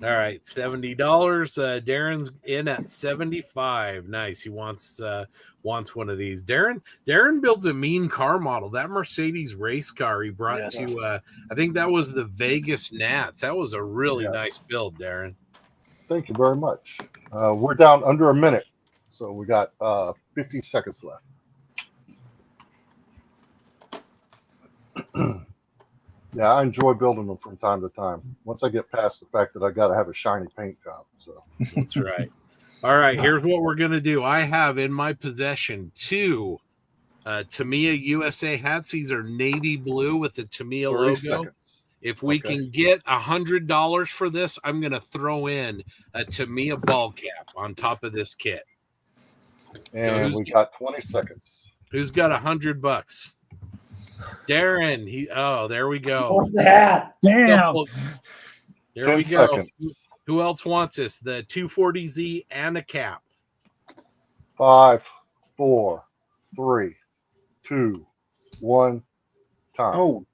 All right, $70. Darren's in at 75. Nice. He wants one of these. Darren builds a mean car model. That Mercedes race car he brought to I think that was the Vegas Nats. That was a really nice build, Darren. Thank you very much. We're down under a minute, so we got 50 seconds left. Yeah, I enjoy building them from time to time. Once I get past the fact that I got to have a shiny paint job. So that's right. All right, here's what we're going to do. I have in my possession 2 Tamiya USA hats. These are navy blue with the Tamiya logo. Seconds. If we can get $100 for this, I'm going to throw in a Tamiya ball cap on top of this kit. And we got 20 seconds. Who's got $100? Darren. There we go. What's that? Damn. There we go. Who else wants this? The 240Z and a cap. 5, 4, 3, 2, 1. Time.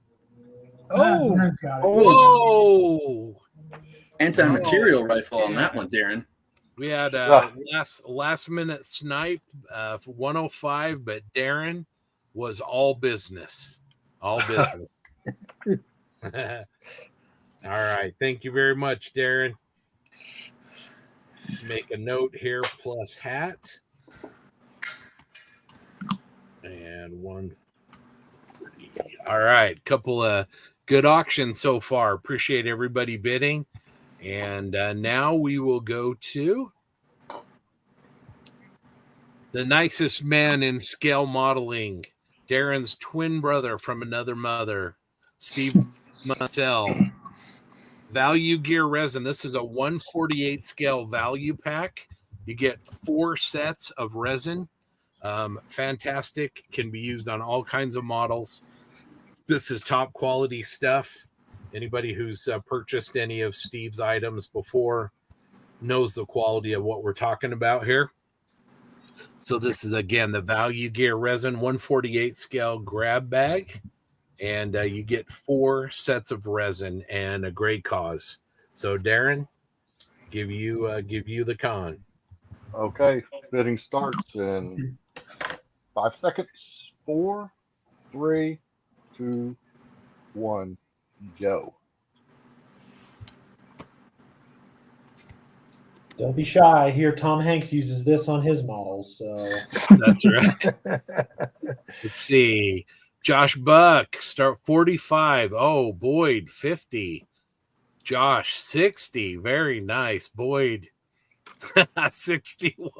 Whoa! Anti-material rifle on that one, Darren. We had last minute snipe for 105, but Darren was all business. All business. All right. Thank you very much, Darren. Make a note here, plus hat. And one. All right. Couple of good auctions so far. Appreciate everybody bidding. And now we will go to the nicest man in scale modeling, Darren's twin brother from another mother, Steve Munsell. Value Gear Resin. This is a 148 scale value pack. You get 4 sets of resin. Fantastic. Can be used on all kinds of models. This is top quality stuff. Anybody who's purchased any of Steve's items before knows the quality of what we're talking about here. So this is, again, the Value Gear Resin 148 scale grab bag. And you get 4 sets of resin and a great cause. So, Darren, give you the con. Okay, bidding starts in 5 seconds. 4, 3, 2, 1, go. Don't be shy. I hear Tom Hanks uses this on his models. So that's right. Let's see. Josh Buck, start 45. Oh, Boyd, 50. Josh, 60. Very nice. Boyd, 61.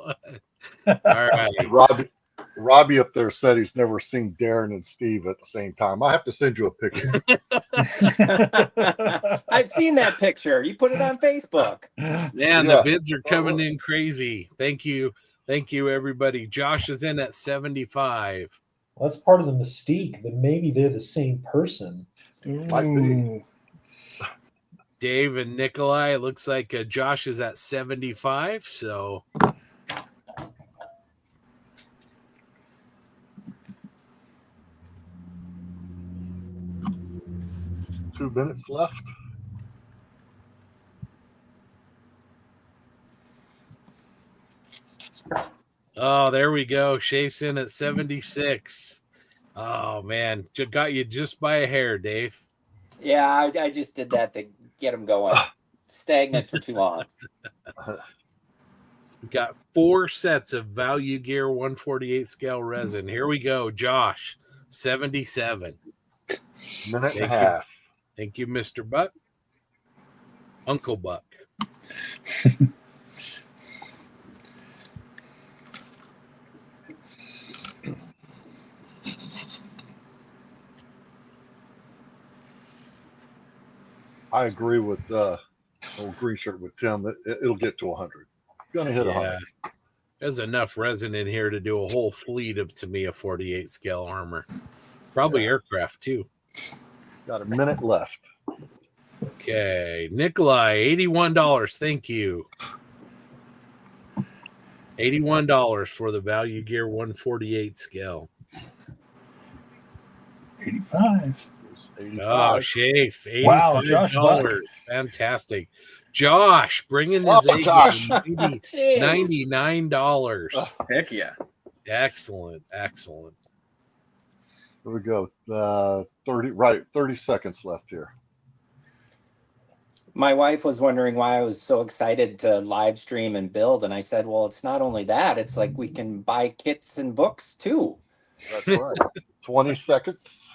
All right. Robbie up there said he's never seen Darren and Steve at the same time. I have to send you a picture. I've seen that picture. You put it on Facebook. Man, the bids are coming in crazy. Thank you. Thank you, everybody. Josh is in at 75. Well, that's part of the mystique that maybe they're the same person. Might be. Dave and Nikolai, it looks like Josh is at 75. So 2 minutes left. Oh, there we go. Shafe's in at 76. Oh, man. Got you just by a hair, Dave. Yeah, I just did that to get him going. Stagnant for too long. We got 4 sets of Value Gear 148 scale resin. Here we go. Josh, 77. Minute and a half. Thank you, Mr. Buck. Uncle Buck. I agree with old green shirt with Tim that it'll get to 100. Gonna hit 100. There's enough resin in here to do a whole fleet of Tamiya 48 scale armor. Probably aircraft too. Got a minute left. Okay, Nikolai, $81. Thank you. $81 for the Value Gear 148 scale. 85. 85. Oh, Shafe, $85. Wow, Josh Buck. Fantastic. Josh, bringing his Josh. $99. Heck yeah. Excellent. Excellent. Here we go. 30 seconds left here. My wife was wondering why I was so excited to live stream and build. And I said, well, it's not only that, it's like we can buy kits and books too. That's right. 20 seconds.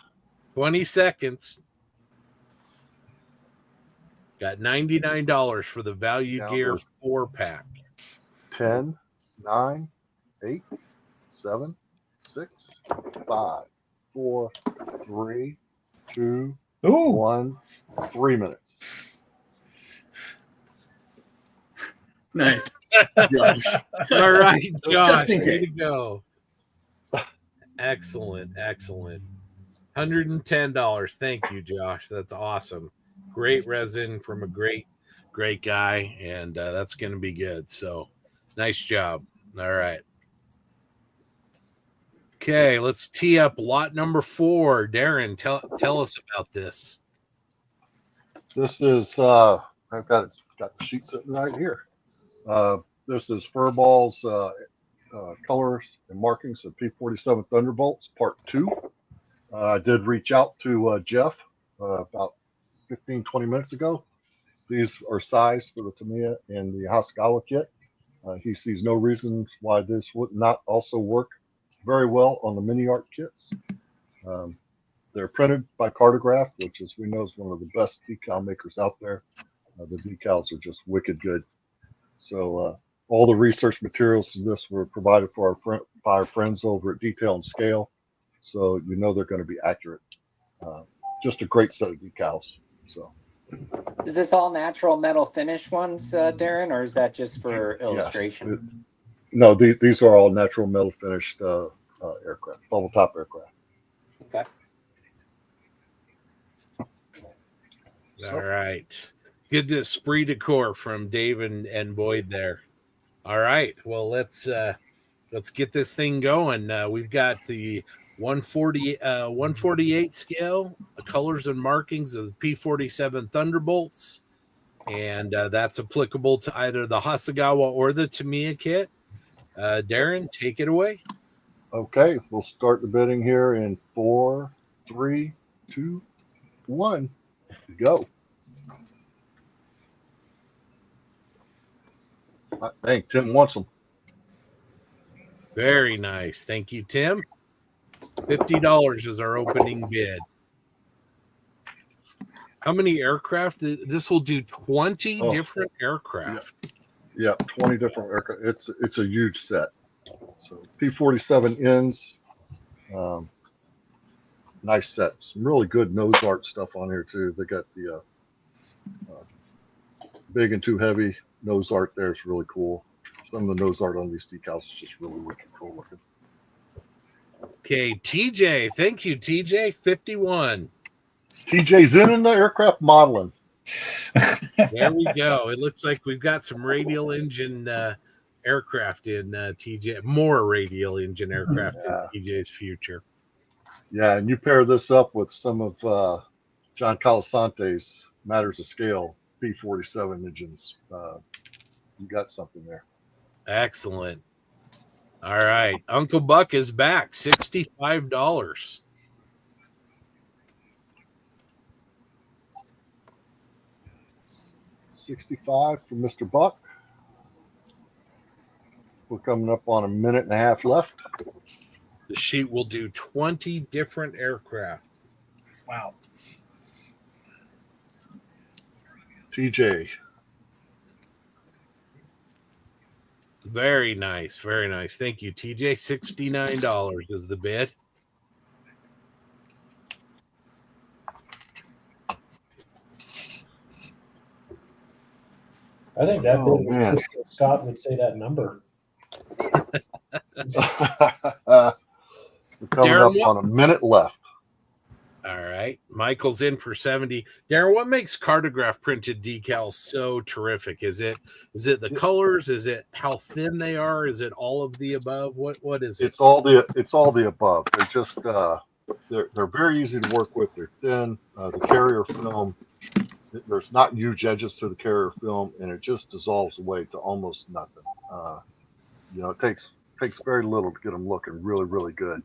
20 seconds. Got $99 for the Value Gear 4-pack. 10, 9, 8, 7, 6, 5, 4, 3, 2, 1. 3 minutes. Nice. All right, Josh. Just in Way to case. go. Excellent. $110. Thank you, Josh. That's awesome. Great resin from a great guy, and that's going to be good. So, nice job. All right. Okay, let's tee up lot number 4. Darren, tell us about this. This is I've got the sheet sitting right here. This is Furball's colors and markings of P-47 Thunderbolts Part 2. I did reach out to Jeff about 15-20 minutes ago. These are sized for the Tamiya and the Hasegawa kit. He sees no reasons why this would not also work very well on the mini art kits. They're printed by Cartograph, which, as we know, is one of the best decal makers out there. The decals are just wicked good. So all the research materials for this were provided for by our friends over at Detail and Scale. So you know they're going to be accurate. Just a great set of decals. So Is this all natural metal finish ones, Darren, or is that just for illustration? Yes, no, these are all natural metal finished aircraft, bubble top aircraft. Okay. All right. Good esprit de corps from Dave and Boyd there. All right. Well, let's get this thing going. We've got the 148 scale, the colors and markings of the P-47 Thunderbolts, and that's applicable to either the Hasegawa or the Tamiya kit. Darren, take it away. Okay, we'll start the bidding here in 4, 3, 2, 1. Go. I think Tim wants them. Very nice. Thank you, Tim. $50 is our opening bid. How many aircraft? This will do 20 different aircraft. Yeah, 20 different aircraft. It's a huge set. So P-47 ends. Nice set. Some really good nose art stuff on here too. They got the big and too heavy nose art there. It's really cool. Some of the nose art on these decals is just really wicked cool looking. Okay, TJ. Thank you, TJ. 51. TJ's in the aircraft modeling. There we go. It looks like we've got some radial engine aircraft in TJ. More radial engine aircraft in TJ's future. Yeah, and you pair this up with some of John Colasante's Matters of Scale P-47 engines. You got something there. Excellent. All right. Uncle Buck is back. $65. $65 for Mr. Buck. We're coming up on a minute and a half left. The sheet will do 20 different aircraft. Wow. TJ. Very nice. Very nice. Thank you, TJ. $69 is the bid. I think that Oh, bid was man. just so Scott would say that number. We're coming Darren, up on a minute left. All right. Michael's in for 70. Darren, what makes Cartograph printed decals so terrific? Is it the colors? Is it how thin they are? Is it all of the above? What is it? It's all the above. They're just they're very easy to work with. They're thin. The carrier film, there's not huge edges to the carrier film, and it just dissolves away to almost nothing. It takes very little to get them looking really, really good.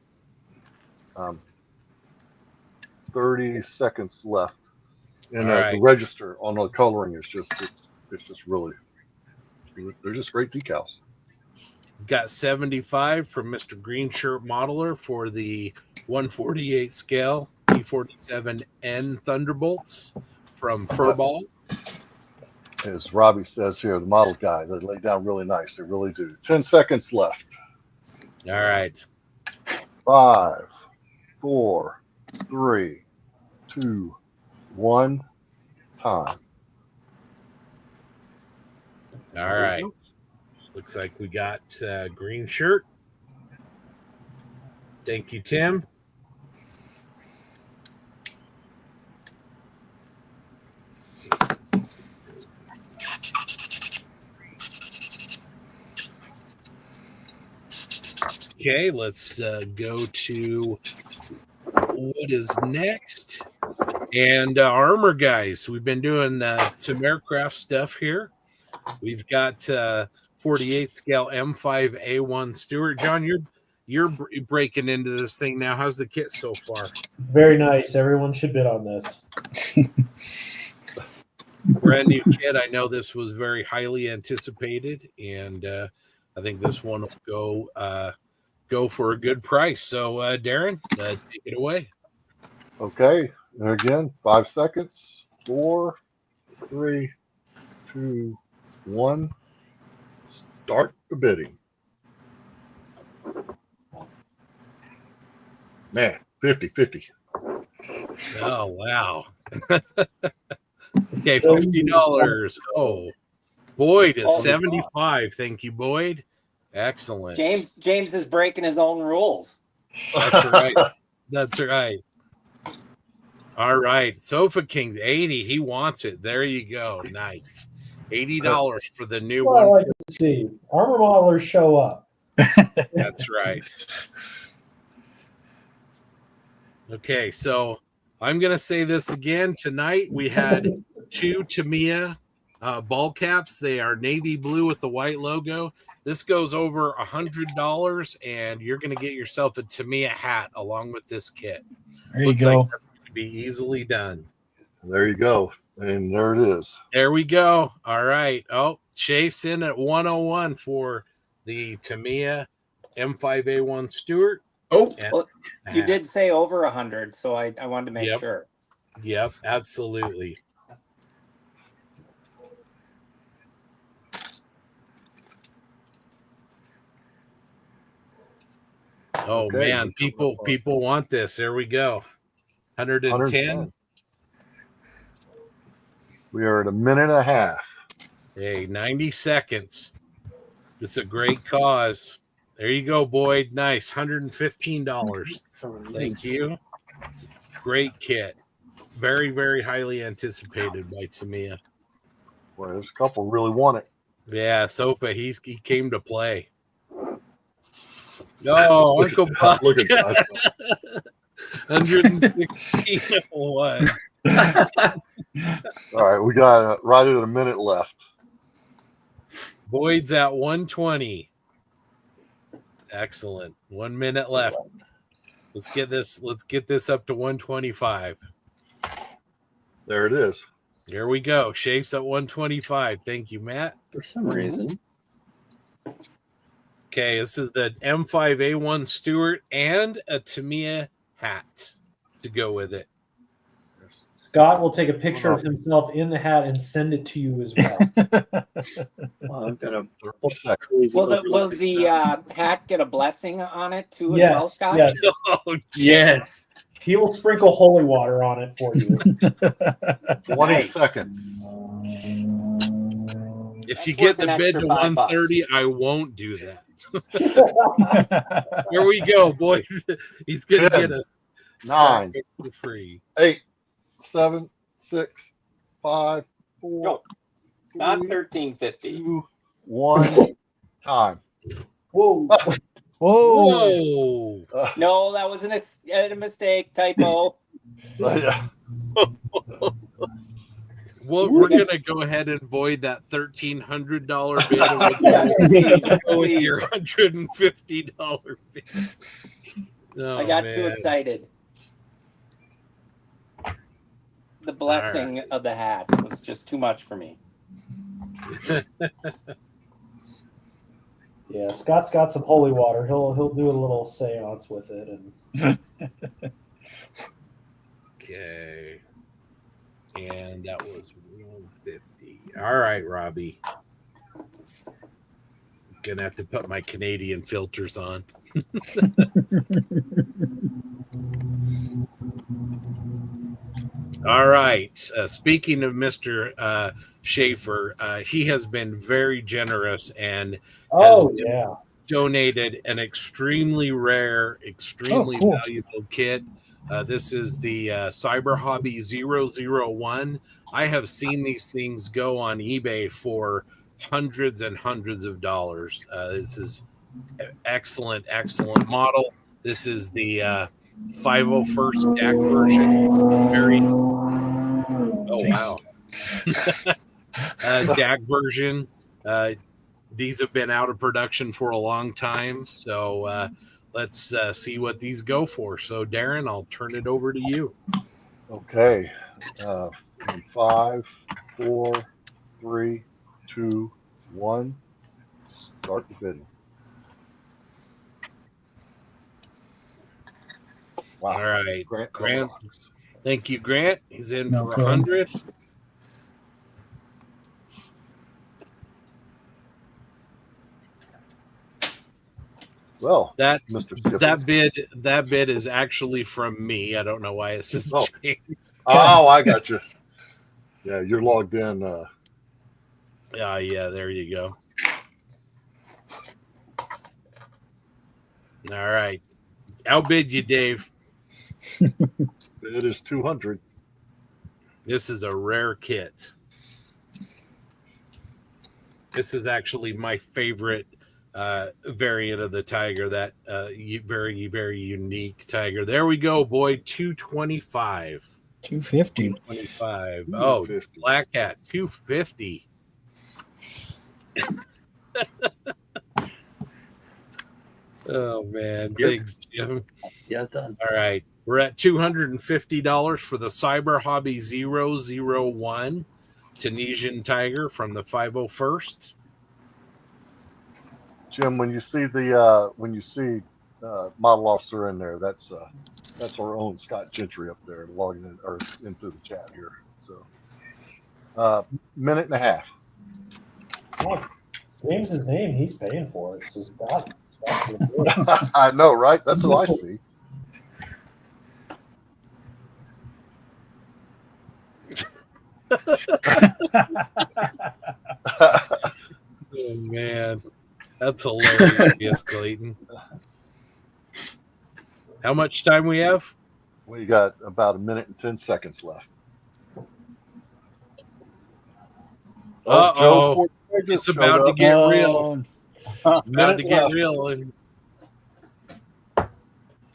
30 seconds left, and the register on the coloring is just they're just great decals. Got 75 from Mr. Green Shirt Modeler for the 148 scale P47N Thunderbolts from Furball. As Robbie says here, the model guy, they lay down really nice. They really do. 10 seconds left. All right. 5, 4, 3, 2, 1. Time. All right. Looks like we got Green Shirt. Thank you, Tim. Okay, let's go to what is next. And Armor Guys, we've been doing some aircraft stuff here. We've got 48 scale M5A1 Stuart. John, you're breaking into this thing now. How's the kit so far? It's very nice. Everyone should bid on this. Brand new kit. I know this was very highly anticipated, and I think this one will go for a good price. So, Darren, take it away. Okay. And again, 5 seconds. 4, 3, 2, 1. Start the bidding. Man, 50-50. Oh, wow. Okay, $50. Oh, Boyd is 75. Thank you, Boyd. Excellent. James is breaking his own rules. That's right. That's right. All right. Sofa Kings 80. He wants it. There you go. Nice. $80 for the new Well, I one. like to see armor modelers show up. That's right. Okay, so I'm going to say this again. Tonight we had 2 Tamiya ball caps. They are navy blue with the white logo. This goes over $100, and you're going to get yourself a Tamiya hat along with this kit. There you Looks go. like that's going to be easily done. There you go. And there it is. There we go. All right. Oh, Chase in at 101 for the Tamiya M5A1 Stuart. Oh, Well, you did say over 100, so I wanted to make Yep. sure. Yep, absolutely. Oh Okay. man, people want this. There we go. 110. 110. We are at a minute and a half. Hey, 90 seconds. It's a great cause. There you go, Boyd. Nice. $115. Thank you. It's a great kit. Very, very highly anticipated by Tamiya. Well, there's a couple really want it. Yeah, Sofa, he came to play. Oh, Look Uncle at Buck. that. Look at that. 116. What? All right, we got right at a minute left. Boyd's at 120. Excellent. 1 minute left. Let's get this up to 125. There it is. Here we go. Shafe's at 125. Thank you, Matt. For some reason. Okay, this is the M5A1 Stuart and a Tamiya hat to go with it. Scott will take a picture of himself in the hat and send it to you as well. Well, I've got a Will the hat get a blessing on it too as well, Yes, Scott? yes. Oh, yes. He will sprinkle holy water on it for you. 20 seconds. If you get the bid to 130, I won't do that. Here we go, boy. He's gonna 10, get us 9, for free. 8, 7, 6, 5, 4, No, not 3, 1350. 2, 1. Time. Whoa. Whoa. No, that was a mistake. Typo. Yeah. Well, we're gonna go ahead and void that $1,300 bid and Please, we'll go with please. your $150 bid. Oh, I got too man. excited. The blessing of the hat was just too much for me. Yeah, Scott's got some holy water. He'll do a little seance with it, and Okay. And that was 150. All right, Robbie. Gonna have to put my Canadian filters on. All right. Speaking of Mr. Schaefer, he has been very generous and has donated an extremely rare, extremely valuable kit. This is the Cyber Hobby 001. I have seen these things go on eBay for hundreds and hundreds of dollars. This is excellent, excellent model. This is the 501st DAC version. Very, wow. DAC version. These have been out of production for a long time. So let's see what these go for. So, Darren, I'll turn it over to you. Okay. 5, 4, 3, 2, 1. Start the bidding. Wow. All right. Grant. Thank you, Grant. He's in No for problem. 100. Well, that Mr. Skippers. that bid is actually from me. I don't know why it says James. Oh, I got you. Yeah, you're logged in. Yeah, there you go. All right. Outbid you, Dave. It is 200. This is a rare kit. This is actually my favorite variant of the Tiger, that very, very unique Tiger. There we go, boy. 225. 250. 225. Oh, Black Hat, 250. Oh, man. Thanks, Jim. Yeah, done. All right. We're at $250 for the Cyber Hobby 001 Tunisian Tiger from the 501st. Jim, when you see the model officer in there, that's our own Scott Gentry up there logging in or into the chat here. So, minute and a half. oh, James's name, he's paying for it. So Scott. I know, right? That's what I see. Oh, man. That's hilarious, Clayton. How much time we have? We got about a minute and 10 seconds left. Uh-oh. It's about to get real. About Minute to get left. real.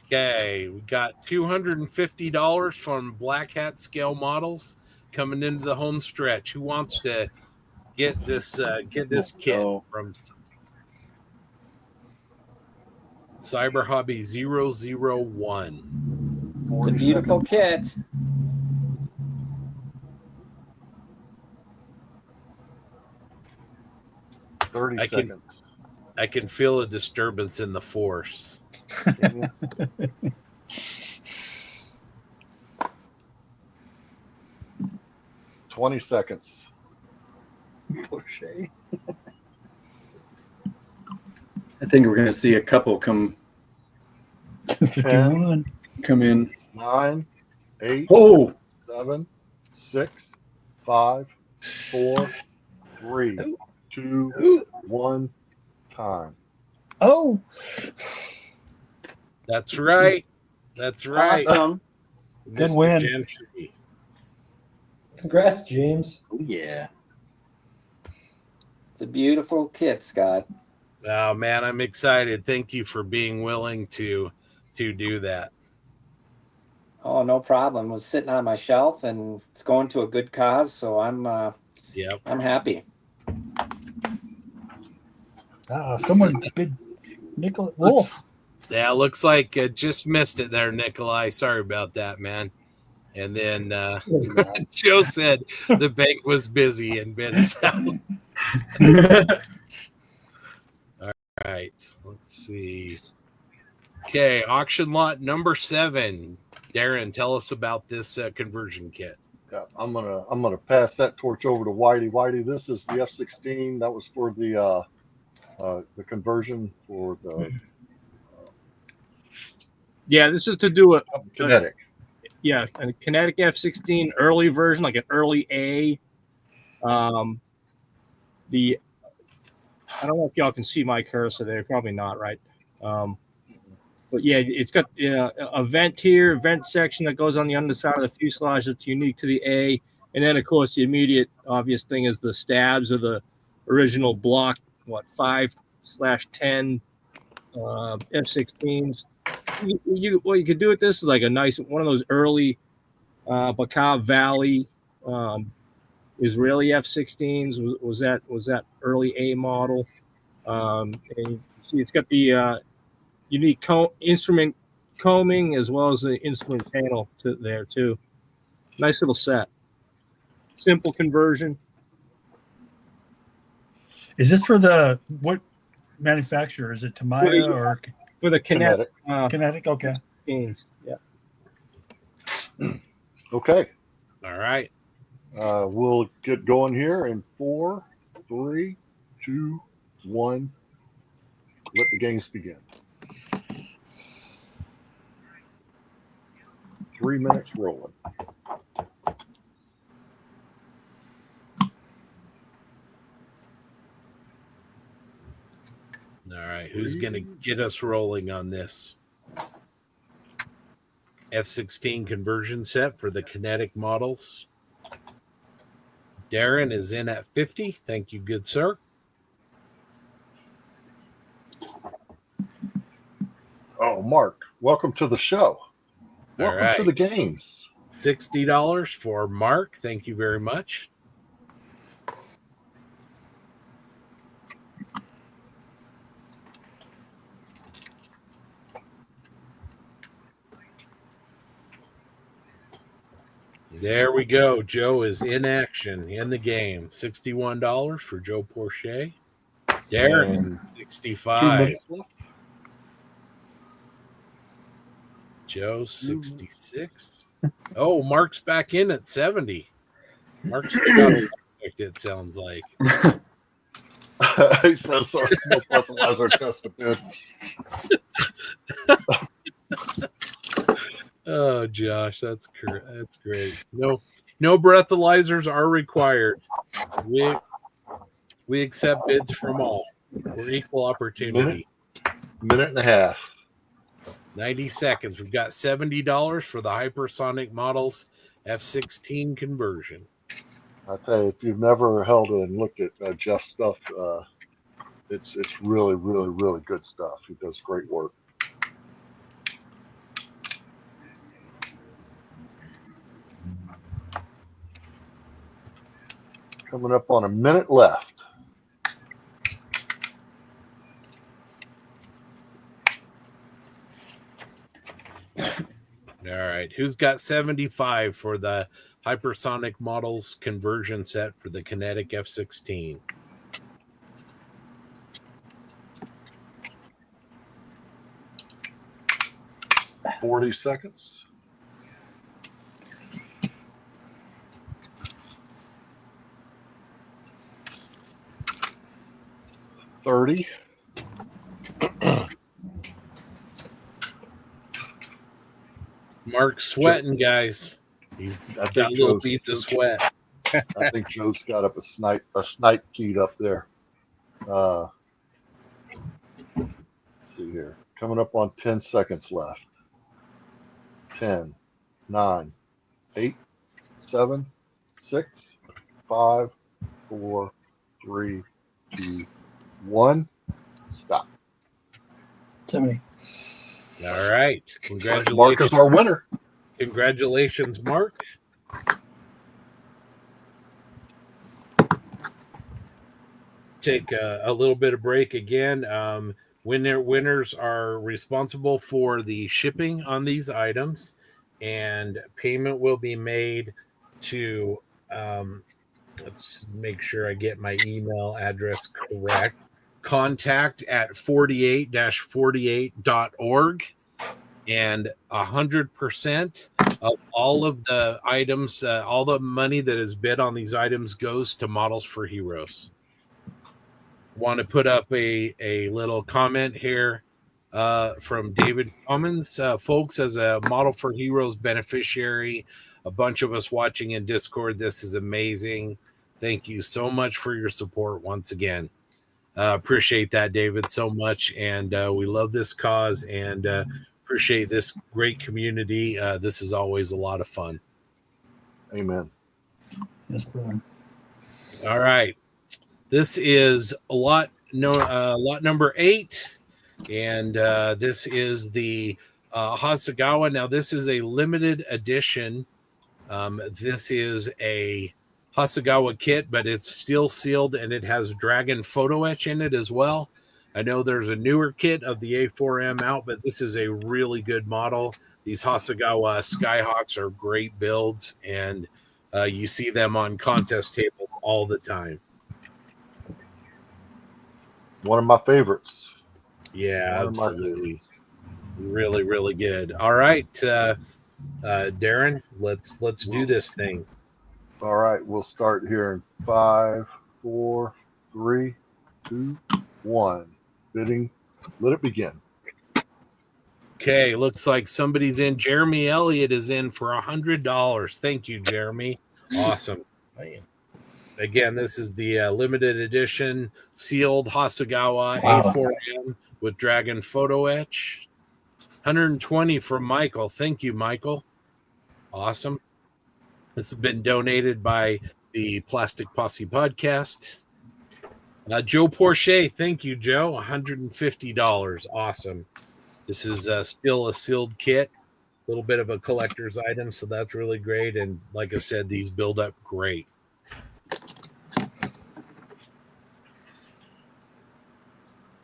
Okay, we got $250 from Black Hat Scale Models coming into the home stretch. Who wants to get this kit from Cyber Hobby 001? It's a beautiful kit. Seconds. I can feel a disturbance in the force. 20 seconds. Poor Shay. I think we're going to see a couple come 51. come in. 9, 8, Oh, 7, 6, 5, 4, 3, 2, 1, time. Oh, That's right. That's right. Awesome. Good Mr. win. Gentry. congrats, James. Oh, yeah. It's a beautiful kit, Scott. Oh man, I'm excited. Thank you for being willing to do that. Oh, no problem. It was sitting on my shelf, and it's going to a good cause, so I'm Yep. I'm happy. Someone bid Nicholas Wolf. Yeah, looks like just missed it there, Nikolai. Sorry about that, man. And then Joe said the bank was busy and bid 1,000. All right, let's see. Okay, auction lot number 7. Darren, tell us about this conversion kit. Yeah, I'm gonna pass that torch over to Whitey. Whitey, this is the F-16. That was for the conversion for the Yeah, this is to do a kinetic. a kinetic F-16 early version, like an early A. I don't know if y'all can see my cursor there. Probably not, right? But yeah, it's got a vent here, vent section that goes on the underside of the fuselage that's unique to the A. And then, of course, the immediate obvious thing is the stabs of the original block, 5/10 F-16s. What you could do with this is like a nice one of those early Bacar Valley Israeli F-16s. Was that early A model? And you see, it's got the unique instrument combing as well as the instrument panel there too. Nice little set. Simple conversion. Is this for what manufacturer? Is it Tamiya or for the kinetic? Kinetic, okay. Games, yeah. Okay. All right. We'll get going here in 4, 3, 2, 1. Let the games begin. 3 minutes rolling. All right, who's going to get us rolling on this F-16 conversion set for the kinetic models? Darren is in at 50. Thank you, good sir. Oh, Mark, welcome to the show. Welcome right. to the games. $60 for Mark. Thank you very much. There we go. Joe is in action in the game. $61 for Joe Porche. Darren, 65. Joe, 66. Oh, Mark's back in at 70. Mark's got a it sounds like. He says so. Most breathalyzer test a bit. Oh, Josh, that's great. No breathalyzers are required. We accept bids from all. We're equal opportunity. Minute and a half. 90 seconds. We've got $70 for the hypersonic models F-16 conversion. I tell you, if you've never held and looked at Jeff's stuff, it's really, really, really good stuff. He does great work. Coming up on a minute left. All right. Who's got 75 for the hypersonic models conversion set for the kinetic F-16? $40 seconds. 30. Mark's sweating, guys. He's got little beads of sweat. I think Joe's got up a snipe keyed up there. Let's see here. Coming up on 10 seconds left. 10, 9, 8, 7, 6, 5, 4, 3, 2, 1. Stop. Timmy. All right. Congratulations. Mark is our winner. Congratulations, Mark. Take a little bit of break again. Winners are responsible for the shipping on these items, and payment will be made to, let's make sure I get my email address correct, contact@48-48.org, and 100% of all of the items, all the money that is bid on these items goes to Models for Heroes. Want to put up a little comment here from David Commons. Folks, as a Model for Heroes beneficiary, a bunch of us watching in Discord, this is amazing. Thank you so much for your support once again. Appreciate that, David, so much. And we love this cause and appreciate this great community. This is always a lot of fun. Amen. Yes, brother. All right. This is lot number 8, and this is the Hasegawa. Now, this is a limited edition. This is a Hasegawa kit, but it's still sealed, and it has Dragon photo etch in it as well. I know there's a newer kit of the A4M out, but this is a really good model. These Hasegawa Skyhawks are great builds, and you see them on contest tables all the time. One of my favorites. Yeah, absolutely. Really, really good. All right, Darren, let's do this thing. All right, we'll start here in 5, 4, 3, 2, 1. Bidding. Let it begin. Okay, looks like somebody's in. Jeremy Elliott is in for $100. Thank you, Jeremy. Awesome. Man. Again, this is the limited edition sealed Hasegawa A4M with Dragon photo etch. 120 from Michael. Thank you, Michael. Awesome. This has been donated by the Plastic Posse podcast. Joe Porche. Thank you, Joe. $150. Awesome. This is still a sealed kit. A little bit of a collector's item, so that's really great. And like I said, these build up great.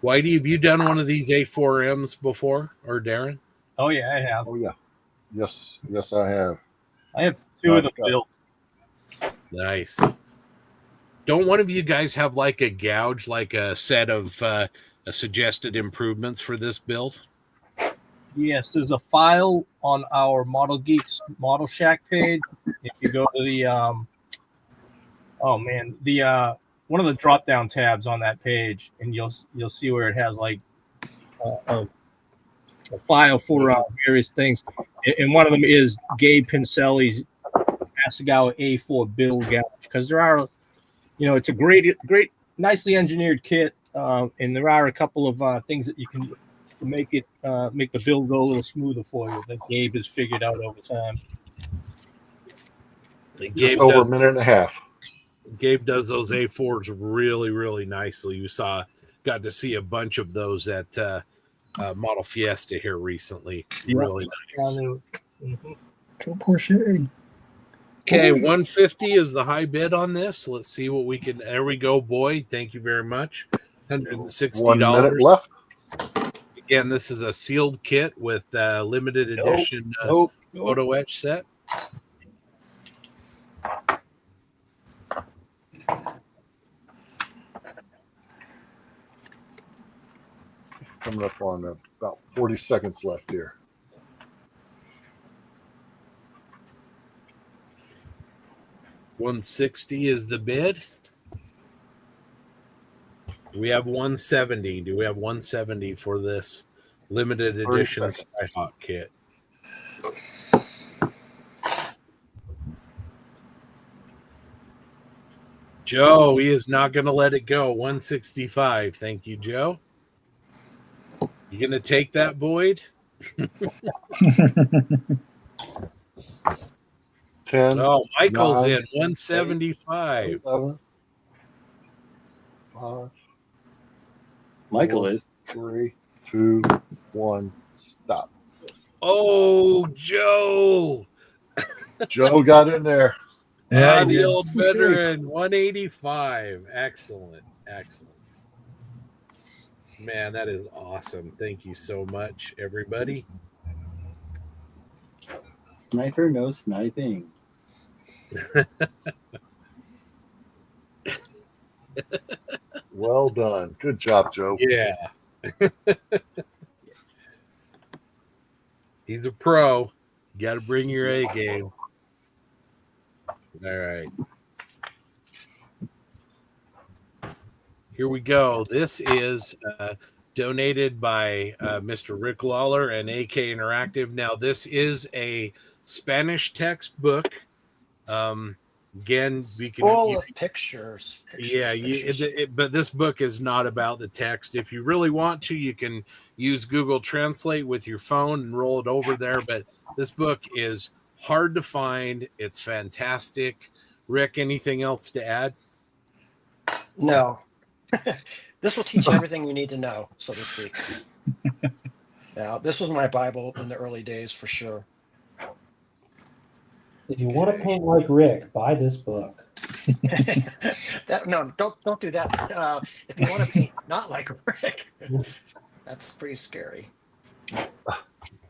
Whitey, have you done one of these A4Ms before, or Darren? Oh yeah, I have. Oh yeah, yes, I have. I have 2 of them built. Nice. Don't one of you guys have like a gouge, like a set of suggested improvements for this build? Yes, there's a file on our Model Geeks Model Shack page. If you go to the one of the drop down tabs on that page, and you'll see where it has like a file for various things, and one of them is Gabe Pincelli's Hasegawa A4 build gouge, because there are, it's a great, nicely engineered kit, and there are a couple of things that you can make it make the build go a little smoother for you that Gabe has figured out over time. Just over a minute and a half. Gabe does those A4s really, really nicely. You got to see a bunch of those at Model Fiesta here recently. Yep. Really nice. Mm-hmm. Joe Porche. Okay, 150 is the high bid on this. Let's see what we can. There we go, Boyd. Thank you very much. $160. 1 minute left. Again, this is a sealed kit with limited edition photo etch set. Coming up on about 40 seconds left here. $160 is the bid. We have 170. Do we have 170 for this limited edition Skyhawk kit? Joe, he is not going to let it go. 165. Thank you, Joe. You going to take that, Boyd? 10. Oh, Michael's 9, in 175. 7, 5. Michael 4, is. 3, 2, 1. Stop. Oh, Joe. Joe got in there. Yeah, he The did. old veteran, 185. Excellent. Man, that is awesome. Thank you so much, everybody. Sniper, no sniping. Well done. Good job, Joe. Yeah. He's a pro. You got to bring your A game. All right. Here we go. This is donated by Mr. Rick Lawler and AK Interactive. Now, this is a Spanish textbook. Again, Full of pictures. Yeah, but this book is not about the text. If you really want to, you can use Google Translate with your phone and roll it over there. But this book is hard to find. It's fantastic. Rick, anything else to add? No. This will teach you everything you need to know, so to speak. Now, this was my Bible in the early days for sure. If you want to paint like Rick, buy this book. No, don't do that. If you want to paint not like Rick, that's pretty scary.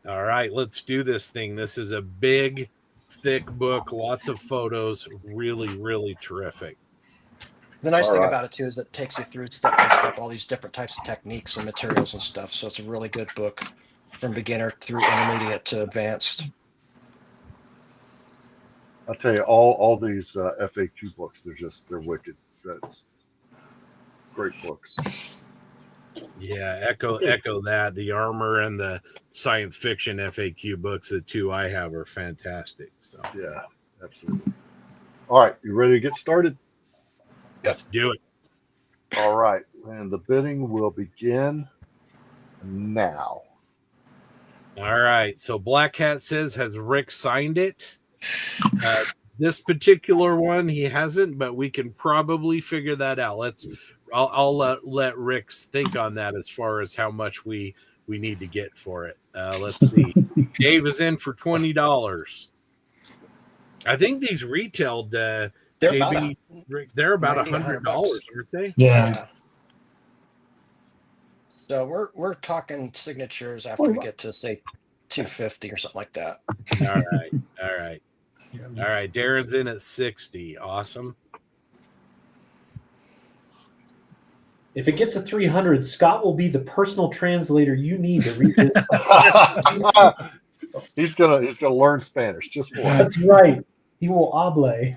All right, let's do this thing. This is a big, thick book, lots of photos, really, really terrific. The nice thing about it too is it takes you through step by step all these different types of techniques and materials and stuff. So it's a really good book from beginner through intermediate to advanced. I'll tell you, all these FAQ books, they're wicked. That's great books. Yeah, echo that. The armor and the science fiction FAQ books, the two I have, are fantastic. So yeah, absolutely. All right, you ready to get started? Let's do it. All right, and the bidding will begin now. All right, so Black Hat says, has Rick signed it? This particular one he hasn't, but we can probably figure that out. I'll let Rick think on that as far as how much we need to get for it. Let's see. Dave is in for $20. I think these retailed They're about $100, aren't they? Yeah. So we're talking signatures after we get to say 250 or something like that. All right. Darren's in at 60. Awesome. If it gets to 300, Scott will be the personal translator you need to read this. He's gonna learn Spanish. Just one. That's right. He will hable.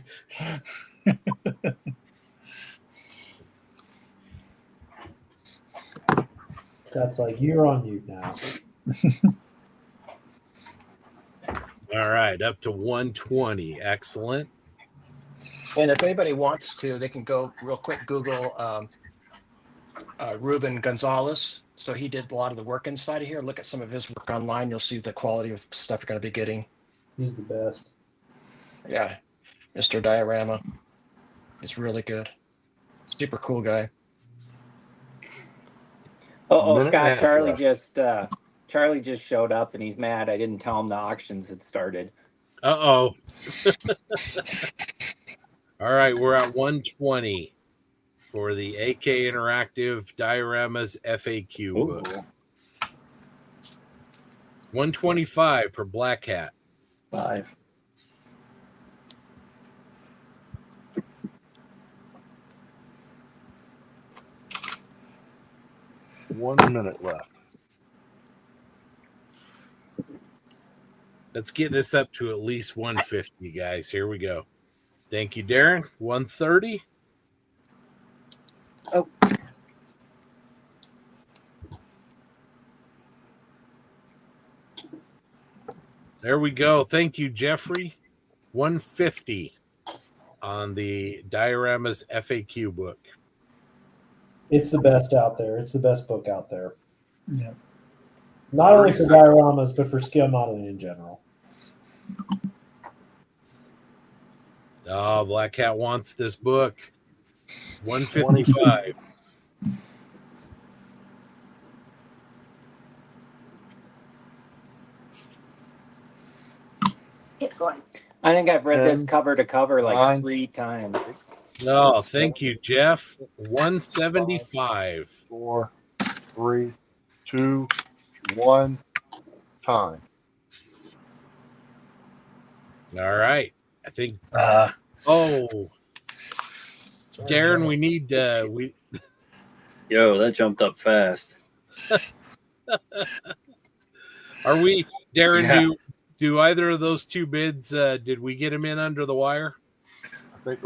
That's like, you're on mute now. All right, up to 120. Excellent. And if anybody wants to, they can go real quick, Google Ruben Gonzalez. So he did a lot of the work inside of here. Look at some of his work online. You'll see the quality of stuff you're going to be getting. He's the best. Yeah. Mr. Diorama. He's really good. Super cool guy. Scott, Charlie just showed up and he's mad. I didn't tell him the auctions had started. All right, we're at 120 for the AK Interactive Dioramas FAQ book. 125 for Black Hat. 5. One minute left. Let's get this up to at least 150, guys. Here we go. Thank you, Darren. 130. Oh. There we go. Thank you, Jeffrey. 150. on the Dioramas FAQ book. It's the best out there. It's the best book out there. Yeah. Not only for dioramas, but for scale modeling in general. Oh, Black Cat wants this book. 155. I think I've read this 10, cover to cover like 9. 3 times. Oh, thank you, Jeff. 175. 4, 3, 2, 1. Time. All right. I think. Sorry, Darren, we need Yo, that jumped up fast. Are we, Darren? Yeah. Do either of those two bids? Did we get him in under the wire? I think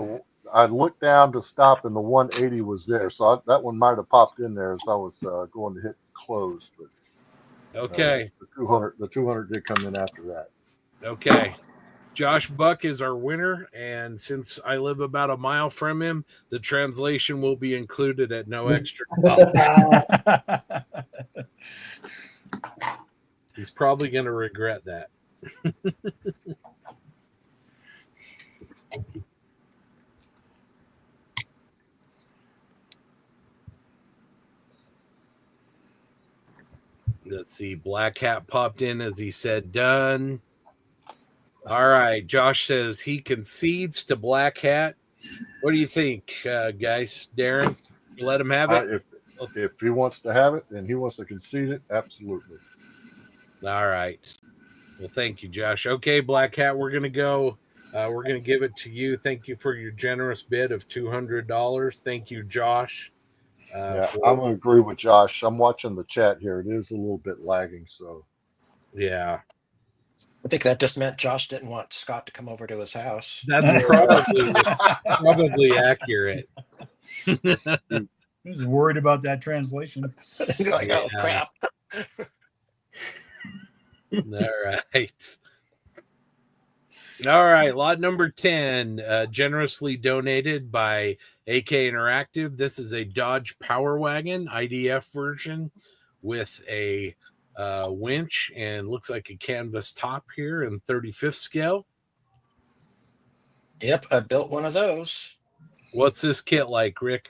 I looked down to stop, and the 180 was there, so that one might have popped in there as I was going to hit close. But Okay. the 200 did come in after that. Okay. Josh Buck is our winner, and since I live about a mile from him, the translation will be included at no extra cost. He's probably going to regret that. Let's see. Black Hat popped in as he said done. All right. Josh says he concedes to Black Hat. What do you think, guys? Darren, let him have it? If he wants to have it and he wants to concede it, absolutely. All right. Well, thank you, Josh. Okay, Black Hat, we're going to go. We're going to give it to you. Thank you for your generous bid of $200. Thank you, Josh. Yeah, I'm going to agree with Josh. I'm watching the chat here. It is a little bit lagging, so. Yeah. I think that just meant Josh didn't want Scott to come over to his house. That's probably accurate. I was worried about that translation. Like, oh, crap. All right. Lot number 10, generously donated by AK Interactive. This is a Dodge Power Wagon IDF version with a winch and looks like a canvas top here in 35th scale. Yep, I built one of those. What's this kit like, Rick?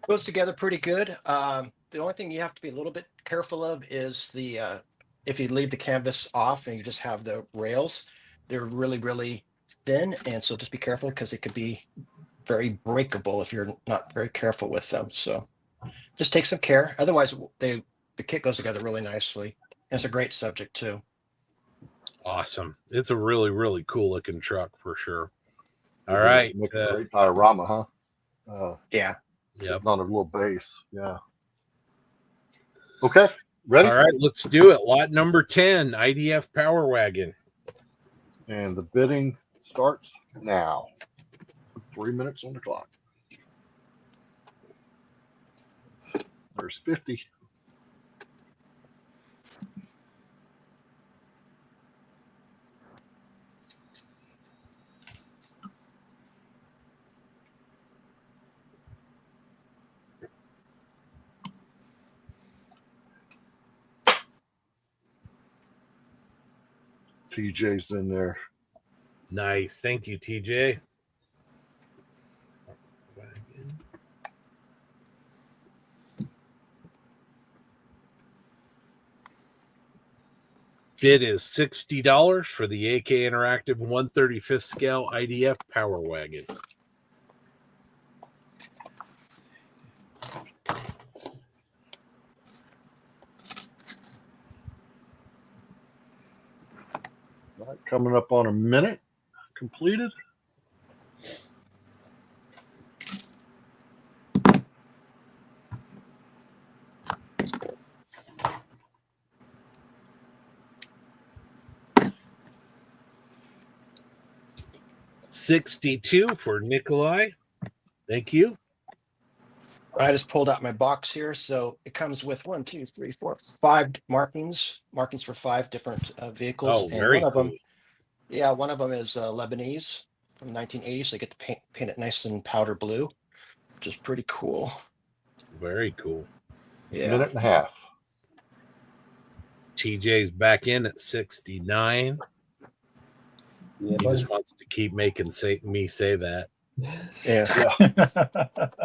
Goes together pretty good. The only thing you have to be a little bit careful of is the if you leave the canvas off and you just have the rails, they're really, really thin. And so just be careful because it could be very breakable if you're not very careful with them. So just take some care. Otherwise, the kit goes together really nicely. It's a great subject too. Awesome. It's a really, really cool looking truck for sure. All right. Great diorama, huh? Yeah. Yep. On a little base. Yeah. Okay. Ready? All right, let's do it. Lot number 10, IDF Power Wagon. And the bidding starts now. 3 minutes on the clock. There's 50. TJ's in there. Nice. Thank you, TJ. Bid is $60 for the AK Interactive 135th scale IDF Power Wagon. Right, coming up on a minute completed. $62 for Nikolai. Thank you. I just pulled out my box here. So it comes with 5 markings for 5 different vehicles. Oh, very one of cool. them, yeah, one of them is Lebanese from 1980, so they get to paint it nice and powder blue, which is pretty cool. Very cool. Yeah. Minute and a half. TJ's back in at 69. Yeah, he just wants to keep making me say that. Yeah.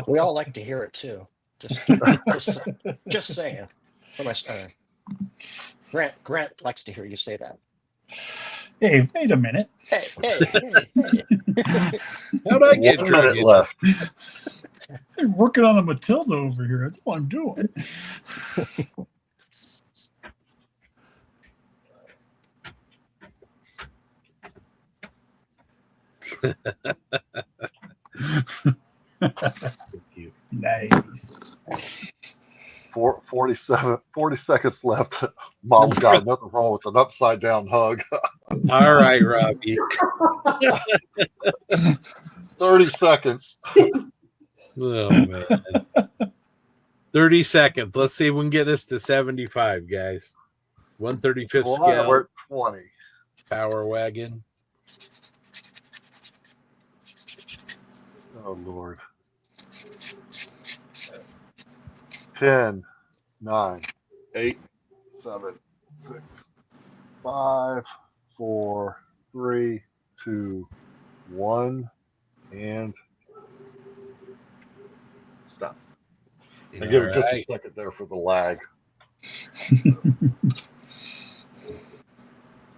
We all like to hear it too. Just saying. For my Grant likes to hear you say that. Hey, wait a minute. Hey. How'd I get 1 minute left? I'm working on a Matilda over here. That's what I'm doing. Nice. 40 seconds left. Mom got nothing wrong with an upside down hug. All right, Robbie. 30 seconds. Oh, man. 30 seconds. Let's see if we can get this to 75, guys. 135th Well, scale. we're at 20. Power wagon. Oh, Lord. 10, 9, 8, 7, 6, 5, 4, 3, 2, 1, and stop. And give it just a second there for the lag.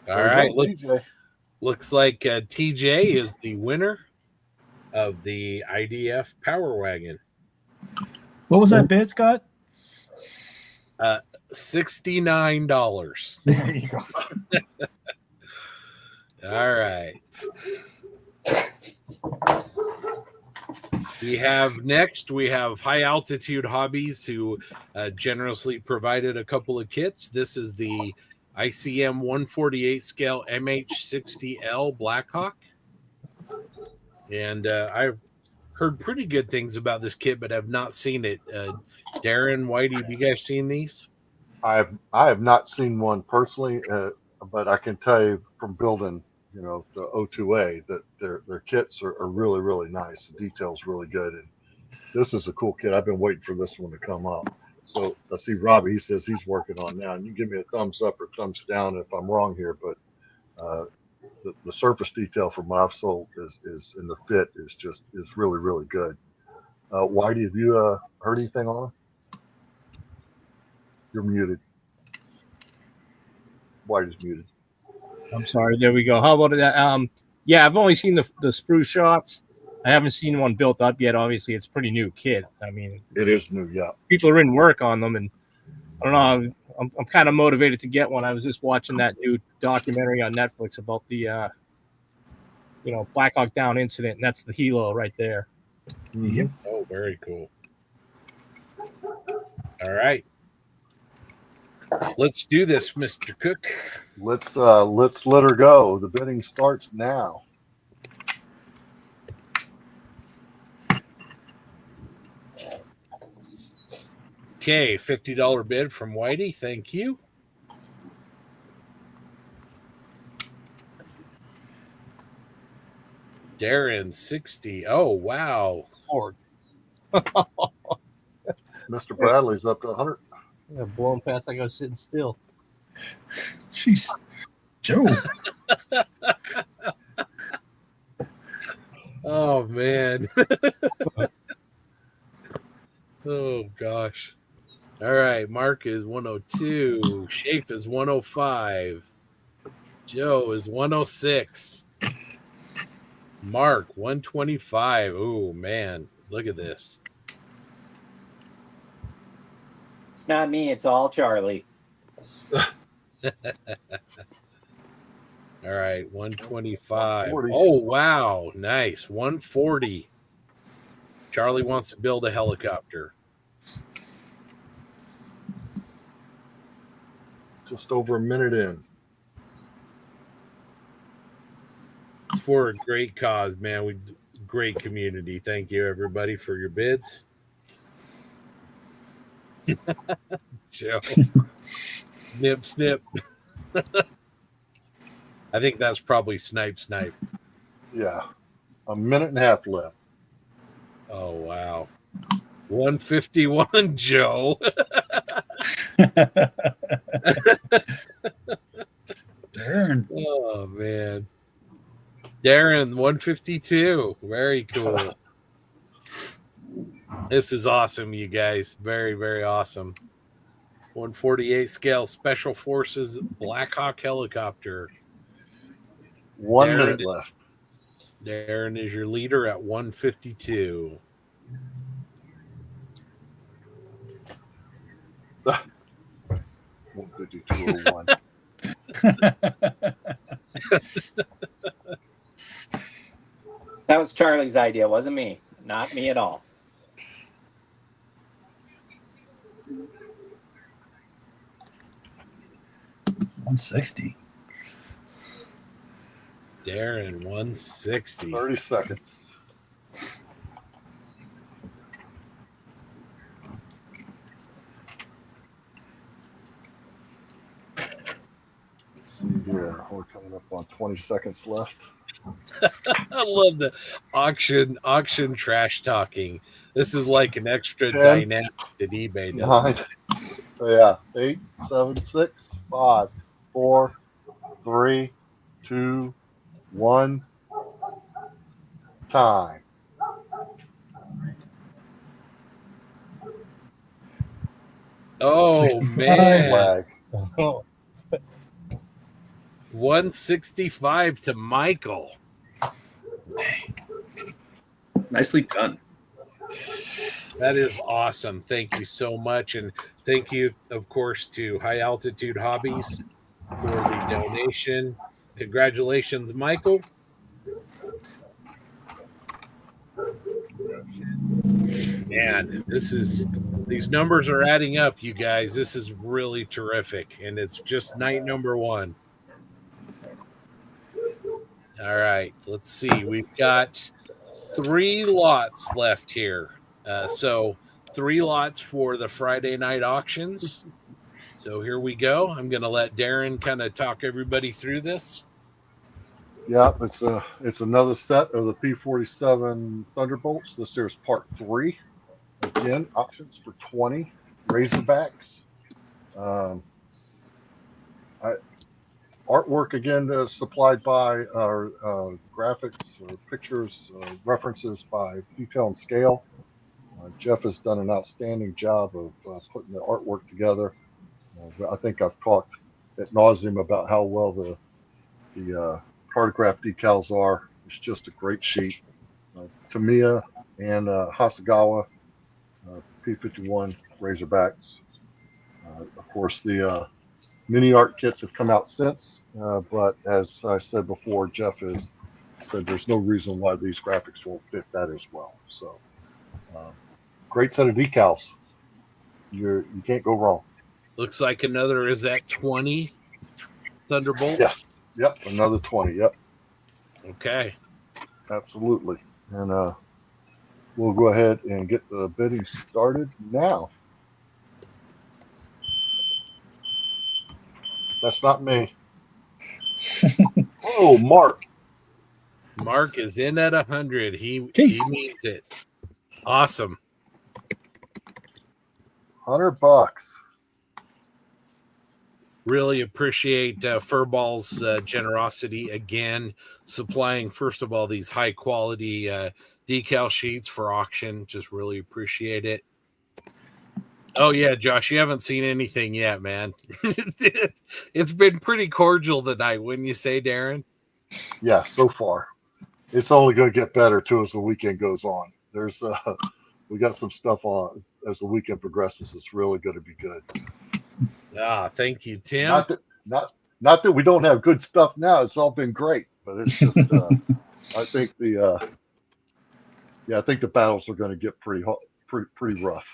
All right. Looks like TJ is the winner of the IDF Power Wagon. What was that bid, Scott? $69. There you go. All right. We have High Altitude Hobbies, who generously provided a couple of kits. This is the ICM 148 scale MH60L Blackhawk. And I've heard pretty good things about this kit, but have not seen it. Darren, Whitey, have you guys seen these? I have not seen one personally, but I can tell you from building, the O2A that their kits are really, really nice. The detail's really good, and this is a cool kit. I've been waiting for this one to come up. So I see Robbie. He says he's working on now, and you give me a thumbs up or thumbs down if I'm wrong here. But the surface detail for my soul is and the fit is really, really good. Whitey, have you heard anything on it? You're muted. Whitey's muted. I'm sorry. There we go. How about that? Yeah, I've only seen the sprue shots. I haven't seen one built up yet. Obviously, it's a pretty new kit. I mean, it is new. Yeah. People are in work on them, and I don't know. I'm kind of motivated to get one. I was just watching that new documentary on Netflix about the Black Hawk Down incident, and that's the helo right there. Yep. Oh, very cool. All right. Let's do this, Mr. Cook. Let's let her go. The bidding starts now. Okay, $50 bid from Whitey. Thank you. Darren, 60. Oh, wow. Lord. Mr. Bradley's up to 100. Yeah, blowing past like I was sitting still. Jeez. Joe. Oh, man. Oh, gosh. All right. Mark is 102. Shafe is 105. Joe is 106. Mark, 125. Oh, man. Look at this. It's not me. It's all Charlie. All right. 125. 40. Oh, wow. Nice. 140. Charlie wants to build a helicopter. Just over a minute in. It's for a great cause, man. Great community. Thank you, everybody, for your bids. Joe. Snip, snip. I think that's probably snipe. Yeah. A minute and a half left. Oh, wow. 151, Joe. Darren. Oh, man. Darren, 152. Very cool. This is awesome, you guys. Very, very awesome. 148 scale Special Forces Black Hawk helicopter. 1 minute left. Darren is your leader at 152. That was Charlie's idea, wasn't me. Not me at all. $160. Darren, 160. 30 seconds. Let's see here. We're coming up on 20 seconds left. I love the auction trash talking. This is like an extra 10, dynamic that eBay does. 9, yeah, 8, 7, 6, 5, 4, 3, 2, 1. Time. Oh, 65. man. Flag. 165 to Michael. Nicely done. That is awesome. Thank you so much. And thank you, of course, to High Altitude Hobbies for the donation. Congratulations, Michael. Man, these numbers are adding up, you guys. This is really terrific. And it's just night number 1. All right, let's see. We've got 3 lots left here. So 3 lots for the Friday night auctions. So here we go. I'm going to let Darren kind of talk everybody through this. Yeah, it's another set of the P-47 Thunderbolts. This here's part 3. Again, options for 20 Razorbacks. Artwork again is supplied by our graphics, pictures, references by Detail and Scale. Jeff has done an outstanding job of putting the artwork together. I think I've talked ad nauseum about how well the cartograph decals are. It's just a great sheet. Tamiya and Hasegawa P-51 Razorbacks. Of course, the mini art kits have come out since, but as I said before, Jeff has said there's no reason why these graphics won't fit that as well. So, great set of decals. You can't go wrong. Looks like another is at 20 Thunderbolts. Yes. Yep. Another 20. Yep. Okay. Absolutely. And we'll go ahead and get the bidding started now. That's not me. Oh, Mark. Mark is in at 100. He means it. Awesome. $100. Really appreciate Furball's generosity again, supplying, first of all, these high quality decal sheets for auction. Just really appreciate it. Oh, yeah, Josh, you haven't seen anything yet, man. It's been pretty cordial tonight, wouldn't you say, Darren? Yeah, so far. It's only going to get better, too, as the weekend goes on. There's we got some stuff on as the weekend progresses. It's really going to be good. Thank you, Tim. Not that we don't have good stuff now. It's all been great, but it's just I think the battles are going to get pretty rough.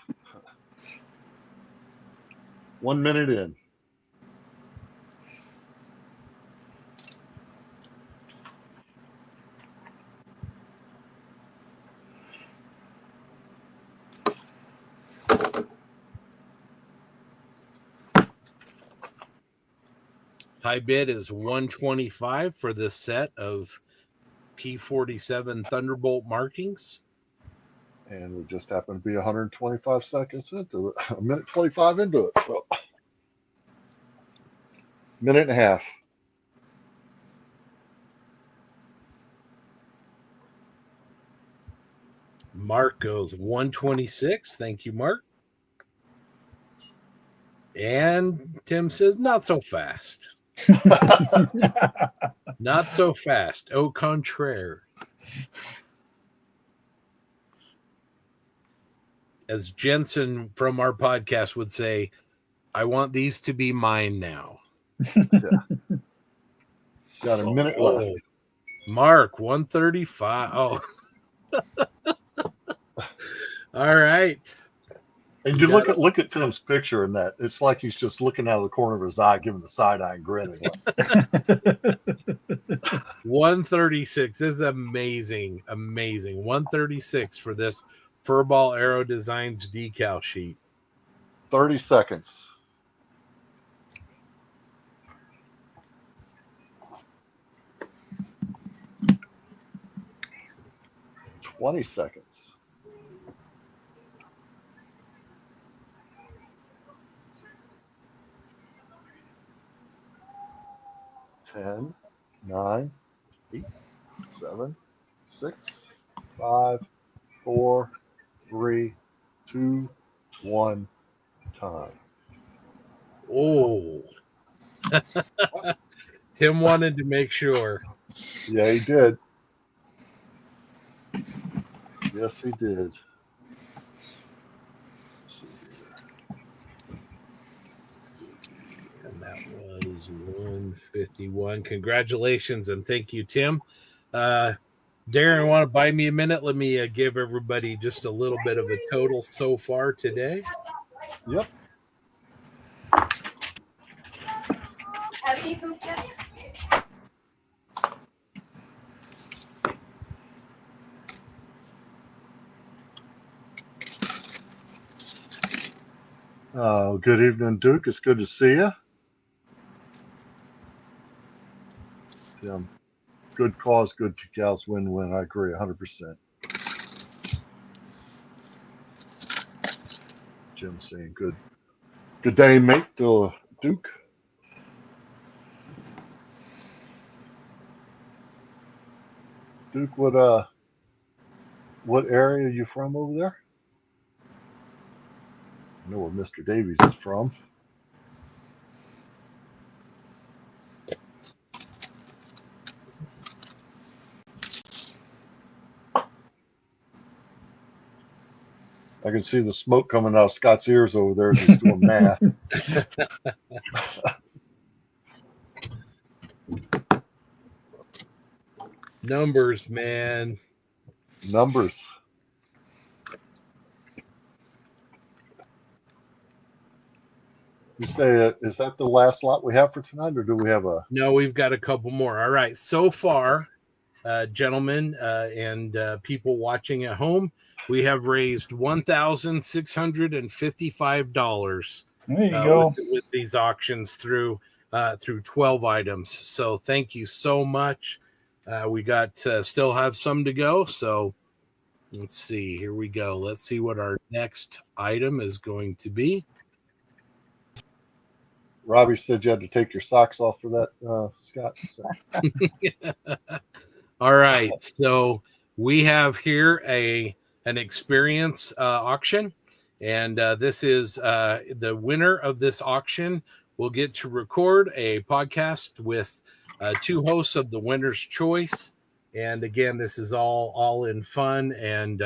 1 minute in. High bid is 125 for this set of P-47 Thunderbolt markings. And we just happen to be 125 seconds into it, a minute 25 into it. So, minute and a half. Mark goes 126. Thank you, Mark. And Tim says, not so fast. Not so fast. Au contraire. As Jensen from our podcast would say, I want these to be mine now. Yeah. Got a minute left. Mark, 135. Oh. All right. And you look at Tim's picture in that. It's like he's just looking out of the corner of his eye, giving the side-eye grin. 136. This is amazing. 136 for this Furball Aero Designs decal sheet. 30 seconds. $20 seconds. 10, 9, 8, 7, 6, 5, 4, 3, 2, 1, time. Oh. Tim wanted to make sure. Yeah, he did. Yes, he did. And that was 151. Congratulations and thank you, Tim. Darren, want to buy me a minute? Let me give everybody just a little bit of a total so far today. Yep. Have you pooped yet? Good evening, Duke. It's good to see you. Good cause, good decals, win-win. I agree 100%. Jim saying good day, mate, to Duke. Duke, what area are you from over there? I know where Mr. Davies is from. I can see the smoke coming out of Scott's ears over there. He's doing math. Numbers, man. Numbers. You say, is that the last lot we have for tonight, or do we have a? No, we've got a couple more. All right. So far, gentlemen and people watching at home, we have raised $1,655. There you go. With these auctions through 12 items. So thank you so much. We got still have some to go. So let's see. Here we go. Let's see what our next item is going to be. Robbie said you had to take your socks off for that, Scott. So. All right. So we have here an experience auction. And this is the winner of this auction will get to record a podcast with two hosts of the winner's choice. And again, this is all in fun and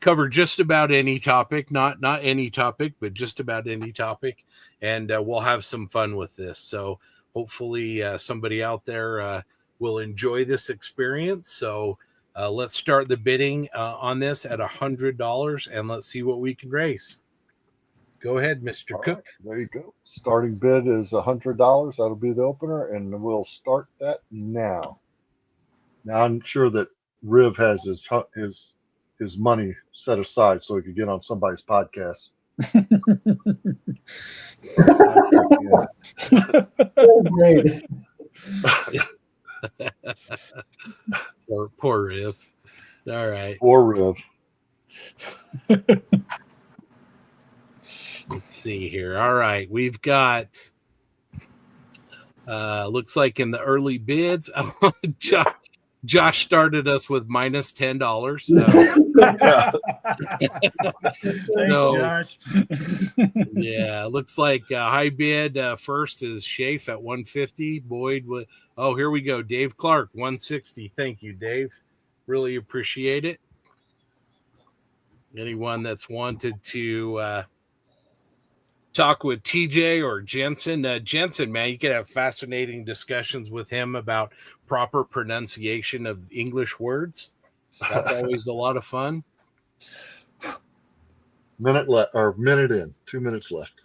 cover just about any topic, not any topic, but just about any topic. And we'll have some fun with this. So hopefully somebody out there will enjoy this experience. So let's start the bidding on this at $100 and let's see what we can raise. Go ahead, Mr. Cook. Right, there you go. Starting bid is $100. That'll be the opener, and we'll start that now. Now I'm sure that Riv has his money set aside so he could get on somebody's podcast. Great. Poor Riv. All right. Poor Riv. Let's see here. All right. We've got, looks like in the early bids, Josh started us with minus $10. Thanks, Josh. Yeah, looks like high bid first is Shafe at 150. Boyd with, oh, here we go. Dave Clark, 160. Thank you, Dave. Really appreciate it. Anyone that's wanted to talk with TJ or Jensen. Jensen, man, you can have fascinating discussions with him about proper pronunciation of English words. That's always a lot of fun. Minute in, 2 minutes left.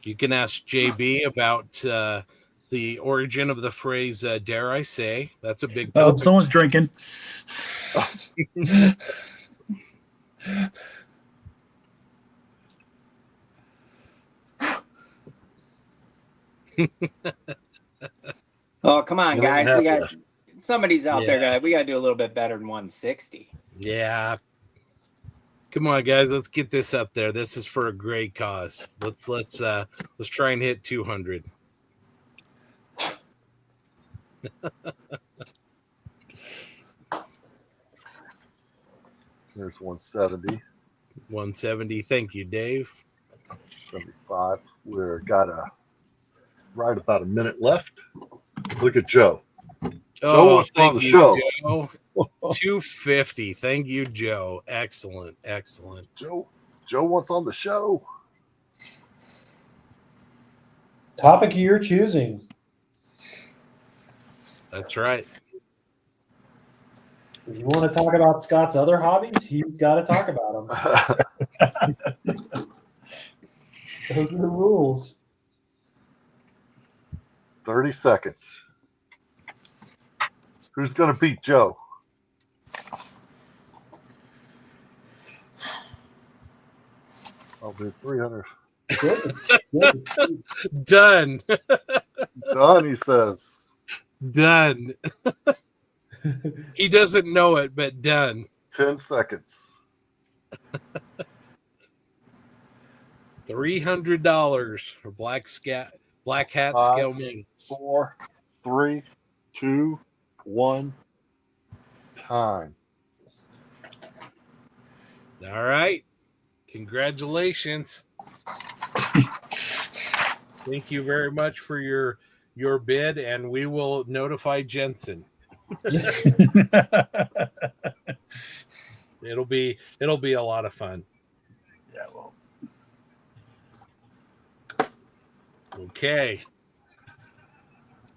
You can ask JB about the origin of the phrase, dare I say. That's a big Oh, topic. someone's drinking. Oh, come on, guys. We got somebody's out there, Yeah. guys. We got to do a little bit better than 160. Yeah. Come on, guys. Let's get this up there. This is for a great cause. Let's try and hit 200. There's 170. 170. Thank you, Dave. 75. We're got right about a minute left. Look at Joe. Joe was on the show. Joe. 250. Thank you, Joe. Excellent. Joe wants on the show. Topic of your choosing. That's right. If you want to talk about Scott's other hobbies, he's got to talk about them. Those are the rules. 30 seconds. Who's going to beat Joe? I'll be 300. Done. Done, he says. Done. He doesn't know it, but done. 10 seconds. $300 for black hat 5, scale minis. 4, 3, 2, 1. Time. All right. Congratulations. Thank you very much for your bid, and we will notify Jensen. It'll be a lot of fun. Yeah, well. Okay.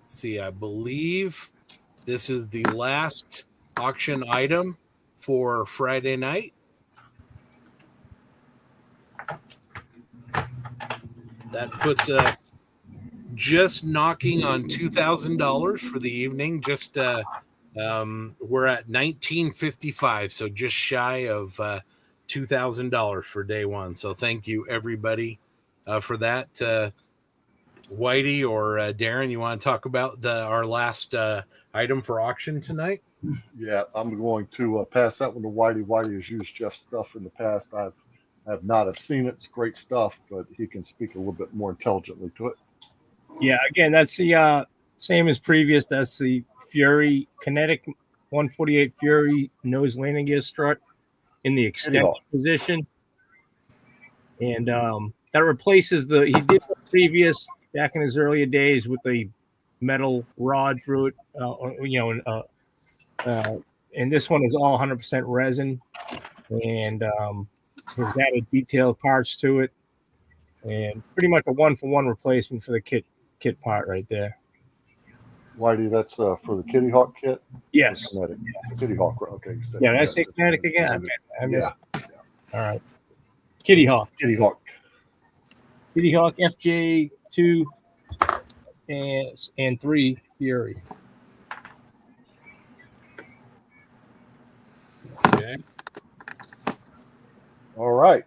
Let's see, I believe this is the last auction item for Friday night. That puts us just knocking on $2,000 for the evening. Just we're at $1,955, so just shy of $2,000 for day one. So thank you everybody for that. Whitey or Darren, you want to talk about our last item for auction tonight? Yeah, I'm going to pass that one to Whitey. Whitey has used Jeff's stuff in the past. I have not have seen it. It's great stuff, but he can speak a little bit more intelligently to it. Yeah, again, that's the same as previous. That's the Fury Kinetic 148 Fury nose landing gear strut in the extended position. And that replaces he did the previous back in his earlier days with the metal rod through it, and this one is all 100% resin, and has added detailed parts to it, and pretty much a one-for-one replacement for the kit part right there. Whitey, that's for the Kitty Hawk kit? Yes. Kinetic. Kitty Hawk, okay. Yeah, did I say Kinetic again? I missed. Yeah. All right. Kitty Hawk. Kitty Hawk. Kitty Hawk FJ2 and 3 Fury. Okay. All right.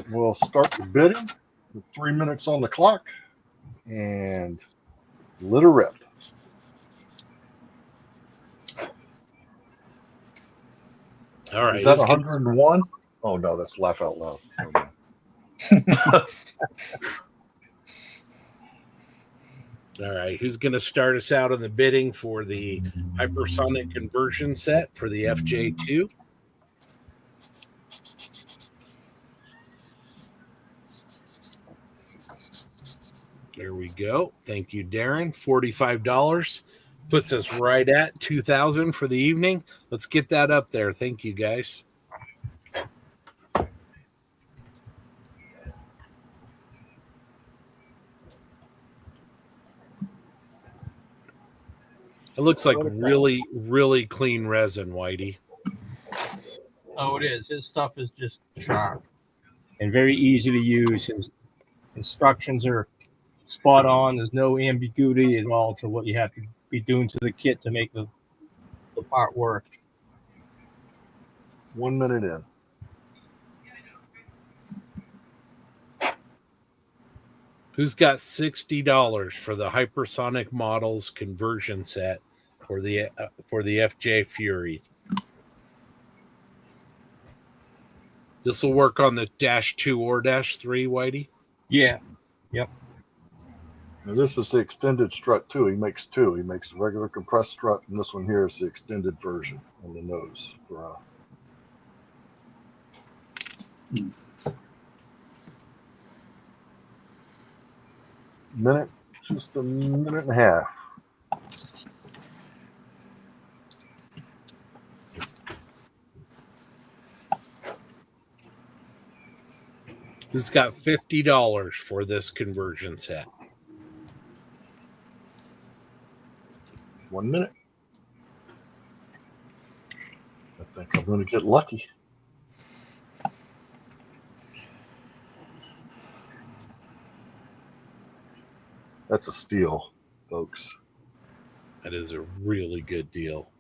We'll start the bidding with 3 minutes on the clock and let her rip. All right. Is that who's gonna- 101? Oh no, that's laugh out loud. All right. Who's going to start us out on the bidding for the hypersonic conversion set for the FJ2? There we go. Thank you, Darren. $45 puts us right at $2,000 for the evening. Let's get that up there. Thank you, guys. It looks like really, really clean resin, Whitey. Oh, it is. His stuff is just sharp and very easy to use. His instructions are spot on. There's no ambiguity at all to what you have to be doing to the kit to make the part work. 1 minute in. Who's got $60 for the hypersonic models conversion set for the FJ Fury? This will work on the -2 or -3, Whitey? Yeah. Yep. Now this is the extended strut too. He makes two. He makes a regular compressed strut, and this one here is the extended version on the nose. For, minute, just a minute and a half. Who's got $50 for this conversion set? 1 minute. I think I'm going to get lucky. That's a steal, folks. That is a really good deal.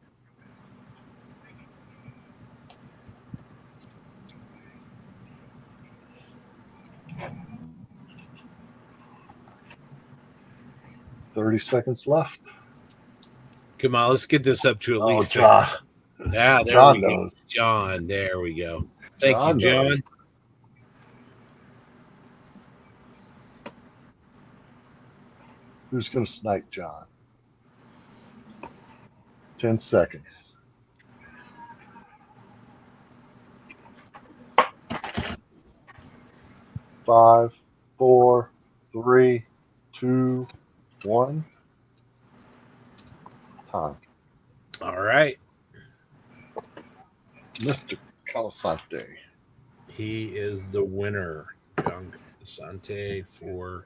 $30 seconds left. Come on, let's get this up to at least. John. Yeah, there John we go. knows. John, there we go. Thank John you, John. knows. Who's going to snipe John? 10 seconds. 5, 4, 3, 2, 1. Time. All right. Mr. Calasante. He is the winner, John Calasante, for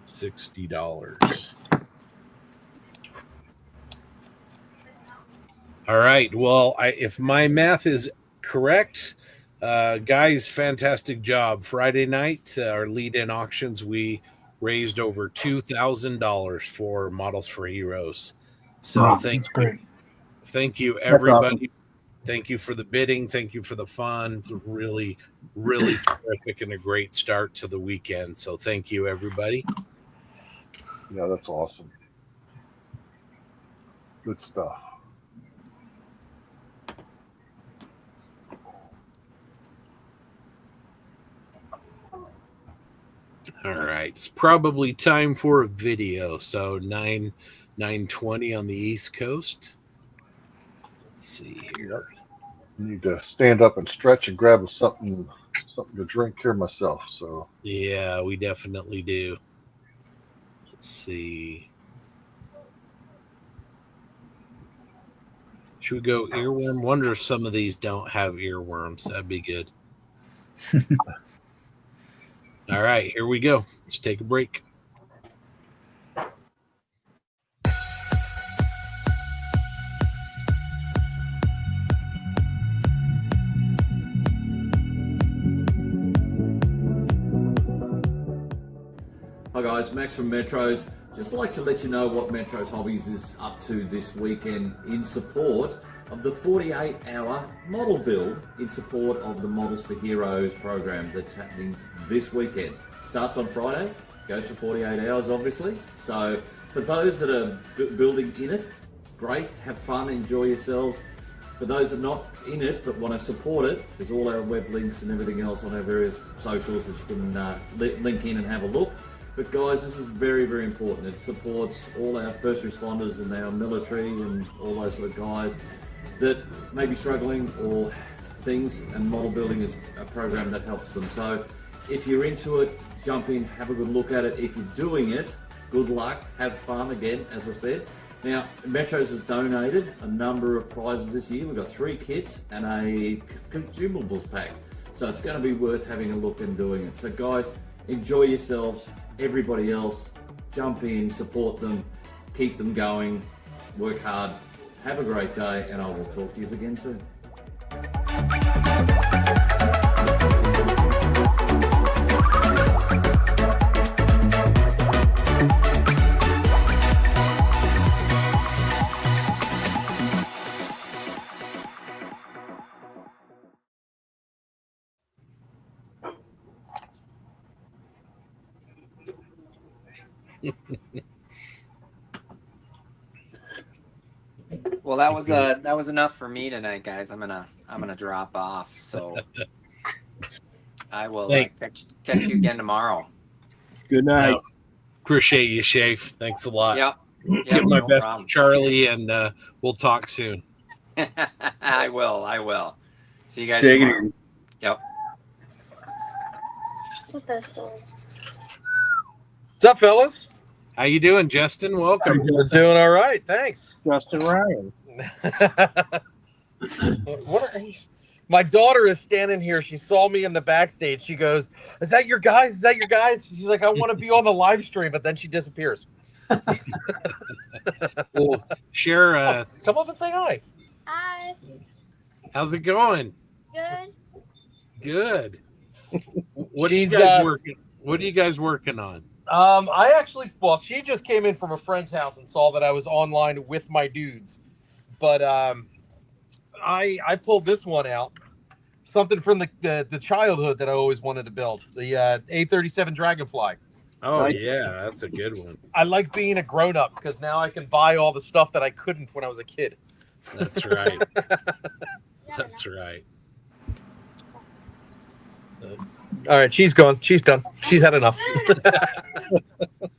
$60. All right. Well, if my math is correct, guys, fantastic job. Friday night, our lead-in auctions, we raised over $2,000 for Models for Heroes. So Wow, thank that's great. Thank you, That's everybody. awesome. Thank you for the bidding. Thank you for the fun. It's a really, really terrific and a great start to the weekend. So thank you, everybody. Yeah, that's awesome. Good stuff. All right. It's probably time for a video. So 9:20 on the East Coast. Let's see here. I need to stand up and stretch and grab something to drink here myself. So Yeah, we definitely do. Let's see. Should we go earworm? Wonder if some of these don't have earworms. That'd be good. All right, here we go. Let's take a break. Hi guys, Max from Metros. Just like to let you know what Metros Hobbies is up to this weekend in support of the 48-hour model build in support of the Models for Heroes program that's happening this weekend. Starts on Friday, goes for 48 hours obviously. So for those that are building in it, great, have fun, enjoy yourselves. For those that not, in it but want to support it, there's all our web links and everything else on our various socials that you can link in and have a look. But guys, this is very, very important. It supports all our first responders and our military and all those sort of guys that may be struggling or things, and model building is a program that helps them. So if you're into it, jump in, have a good look at it. If you're doing it, good luck, have fun again, as I said. Now, Metros has donated a number of prizes this year. We've got 3 kits and a consumables pack. So it's going to be worth having a look and doing it. So guys, enjoy yourselves. Everybody else, jump in, support them, keep them going, work hard. Have a great day, and I will talk to you again soon. Well, that was enough for me tonight, guys. I'm gonna drop off. So I will catch you again tomorrow. Good night. Appreciate you, Shafe. Thanks a lot. Yep. Give my no best problem. to Charlie, and we'll talk soon. I will. See you guys Take it tomorrow. easy. Yep. What's up, fellas? How you doing, Justin? Welcome. We're doing all right, thanks. Justin Ryan. My daughter is standing here. She saw me in the backstage. She goes, "Is that your guys? Is that your guys?" She's like, "I want to be on the live stream," but then she disappears. Well, share. Come up and say hi. Hi. How's it going? Good. Good. What are you She's, guys working? What are you guys working on? She just came in from a friend's house and saw that I was online with my dudes. But I pulled this one out. Something from the childhood that I always wanted to build. The A37 Dragonfly. Oh, yeah, that's a good one. I like being a grown-up because now I can buy all the stuff that I couldn't when I was a kid. That's right. That's right. All right, she's gone. She's done. She's had enough.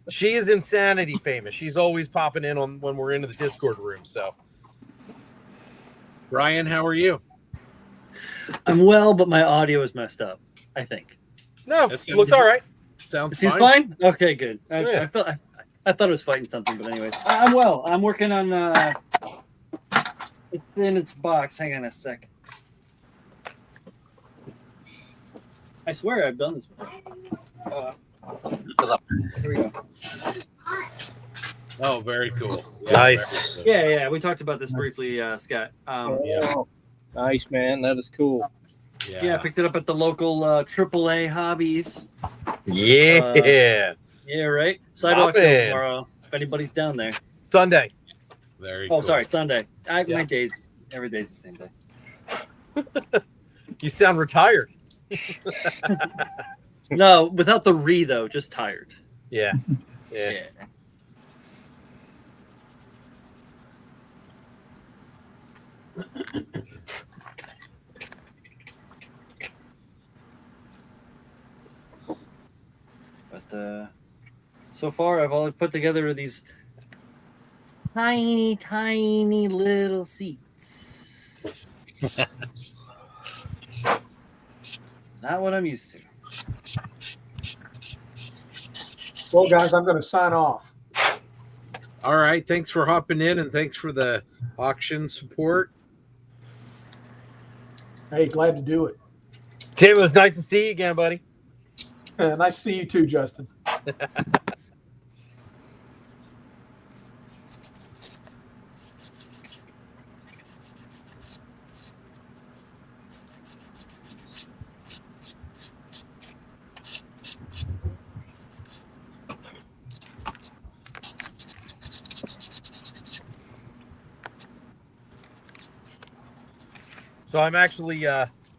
She is insanity famous. She's always popping in on when we're into the Discord room. So, Brian, how are you? I'm well, but my audio is messed up, I think. No, it looks all right. Sounds Seems fine. Okay, good. I thought it was fighting something, but anyways, I'm well. I'm working on. It's in its box. Hang on a sec. I swear I've done this before. Here we go. Oh, very cool. Nice. Yeah. We talked about this briefly, Scott. Nice, man. That is cool. Yeah, I picked it up at the local AAA Hobbies. Yeah. Yeah, right. Sidewalk sale tomorrow. If anybody's down there. Sunday. Very cool. Sorry, Sunday. My days, every day's the same day. You sound retired. No, without the though, just tired. Yeah. But so far, I've only put together these tiny little seats. Not what I'm used to. Well, guys, I'm going to sign off. All right. Thanks for hopping in, and thanks for the auction support. Hey, glad to do it. Tim, it was nice to see you again, buddy. Nice to see you too, Justin. So I'm actually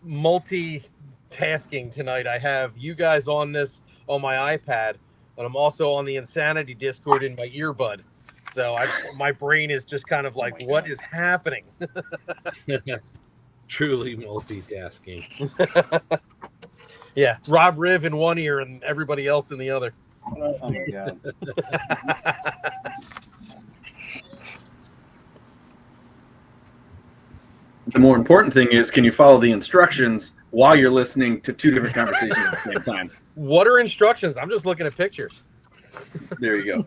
multitasking tonight. I have you guys on this on my iPad, but I'm also on the Insanity Discord in my earbud. So my brain is just kind of like, what is happening? Truly multitasking. Yeah, Rob Riv in one ear and everybody else in the other. Oh my god. The more important thing is, can you follow the instructions while you're listening to two different conversations at the same time? What are instructions? I'm just looking at pictures. There you go.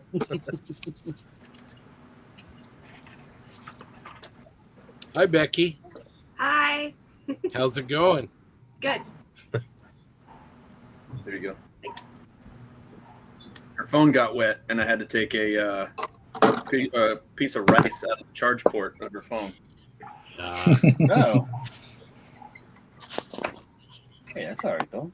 Hi, Becky. Hi. How's it going? Good. There you go. Her phone got wet, and I had to take a piece of rice out of the charge port of her phone. Oh. Hey, that's all right though.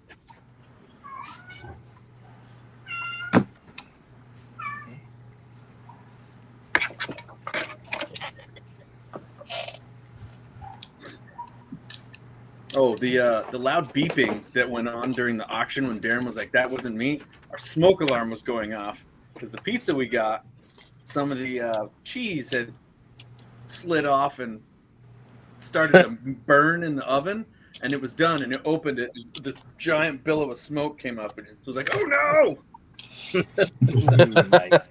Oh, the loud beeping that went on during the auction when Darren was like, "That wasn't me." Our smoke alarm was going off because the pizza we got, some of the cheese had slid off and started to burn in the oven, and it was done, and it opened it. This giant billow of smoke came up, and it was like, "Oh no!" Nice.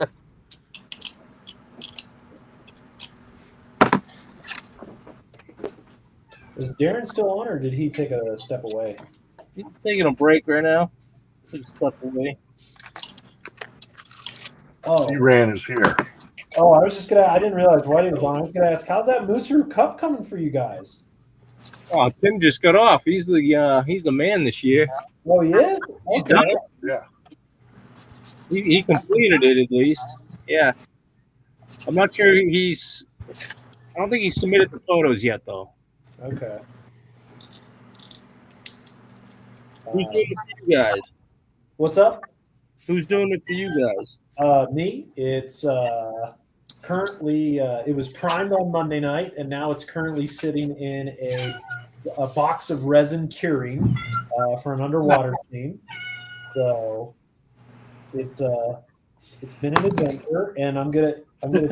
Is Darren still on, or did he take a step away? He's taking a break right now. Just step away. Oh, Ran is here. oh, I was just gonna. I didn't realize Whitey was on. I was gonna ask, how's that Mooser Cup coming for you guys? Oh, Tim just got off. He's the man this year. Oh, he is. He's Okay. done it. Yeah. He completed it at least. Yeah. I'm not sure I don't think he submitted the photos yet though. Okay. Who's doing it for you guys? What's up? Who's doing it for you guys? Me. It's currently. It was primed on Monday night, and now it's currently sitting in a box of resin curing for an underwater scene. So it's been an adventure, and I'm gonna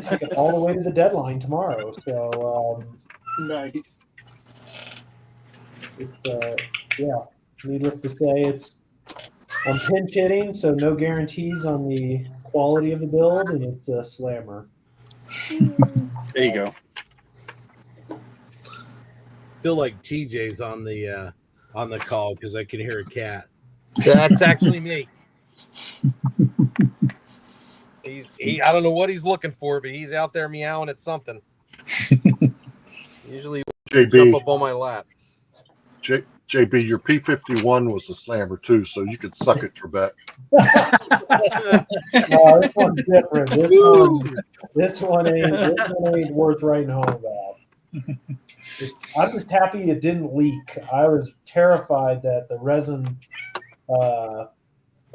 take it all the way to the deadline tomorrow. So Nice. it's yeah. Needless to say, I'm pinch hitting, so no guarantees on the quality of the build, and it's a slammer. There you go. Feel like TJ's on the call because I can hear a cat. That's actually me. I don't know what he's looking for, but he's out there meowing at something. Usually JB. jump up on my lap. JB, your P51 was a slammer too, so you could suck it for bet. No, this one's different. This one ain't worth writing home about. I'm just happy it didn't leak. I was terrified that the resin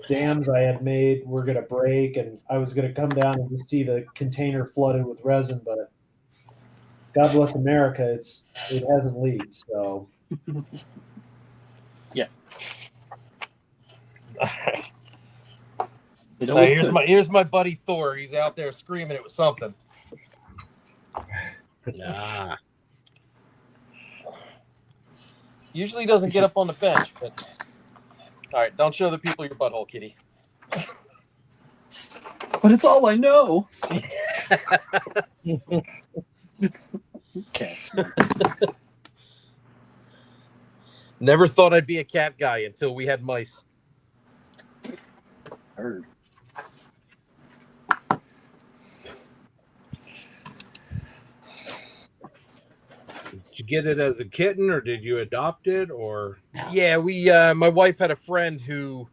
dams I had made were going to break, and I was going to come down and just see the container flooded with resin. But God bless America, it hasn't leaked. So yeah. Here's my buddy Thor. He's out there screaming it was something. Nah. Usually he doesn't get up on the bench, but all right, don't show the people your butthole, kitty. But it's all I know. Cats. Never thought I'd be a cat guy until we had mice. Heard. Did you get it as a kitten, or did you adopt it, or? Yeah, my wife had a friend who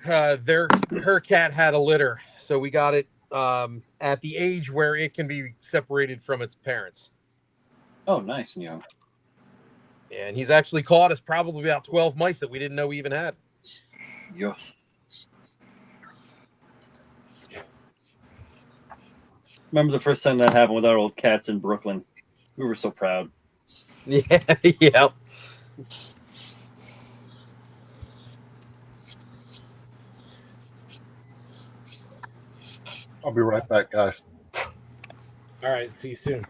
her cat had a litter, so we got it at the age where it can be separated from its parents. Oh, nice, Neo. And he's actually caught us probably about 12 mice that we didn't know we even had. Yes. Remember the first time that happened with our old cats in Brooklyn? We were so proud. Yeah, yeah. I'll be right back, guys. All right, see you soon.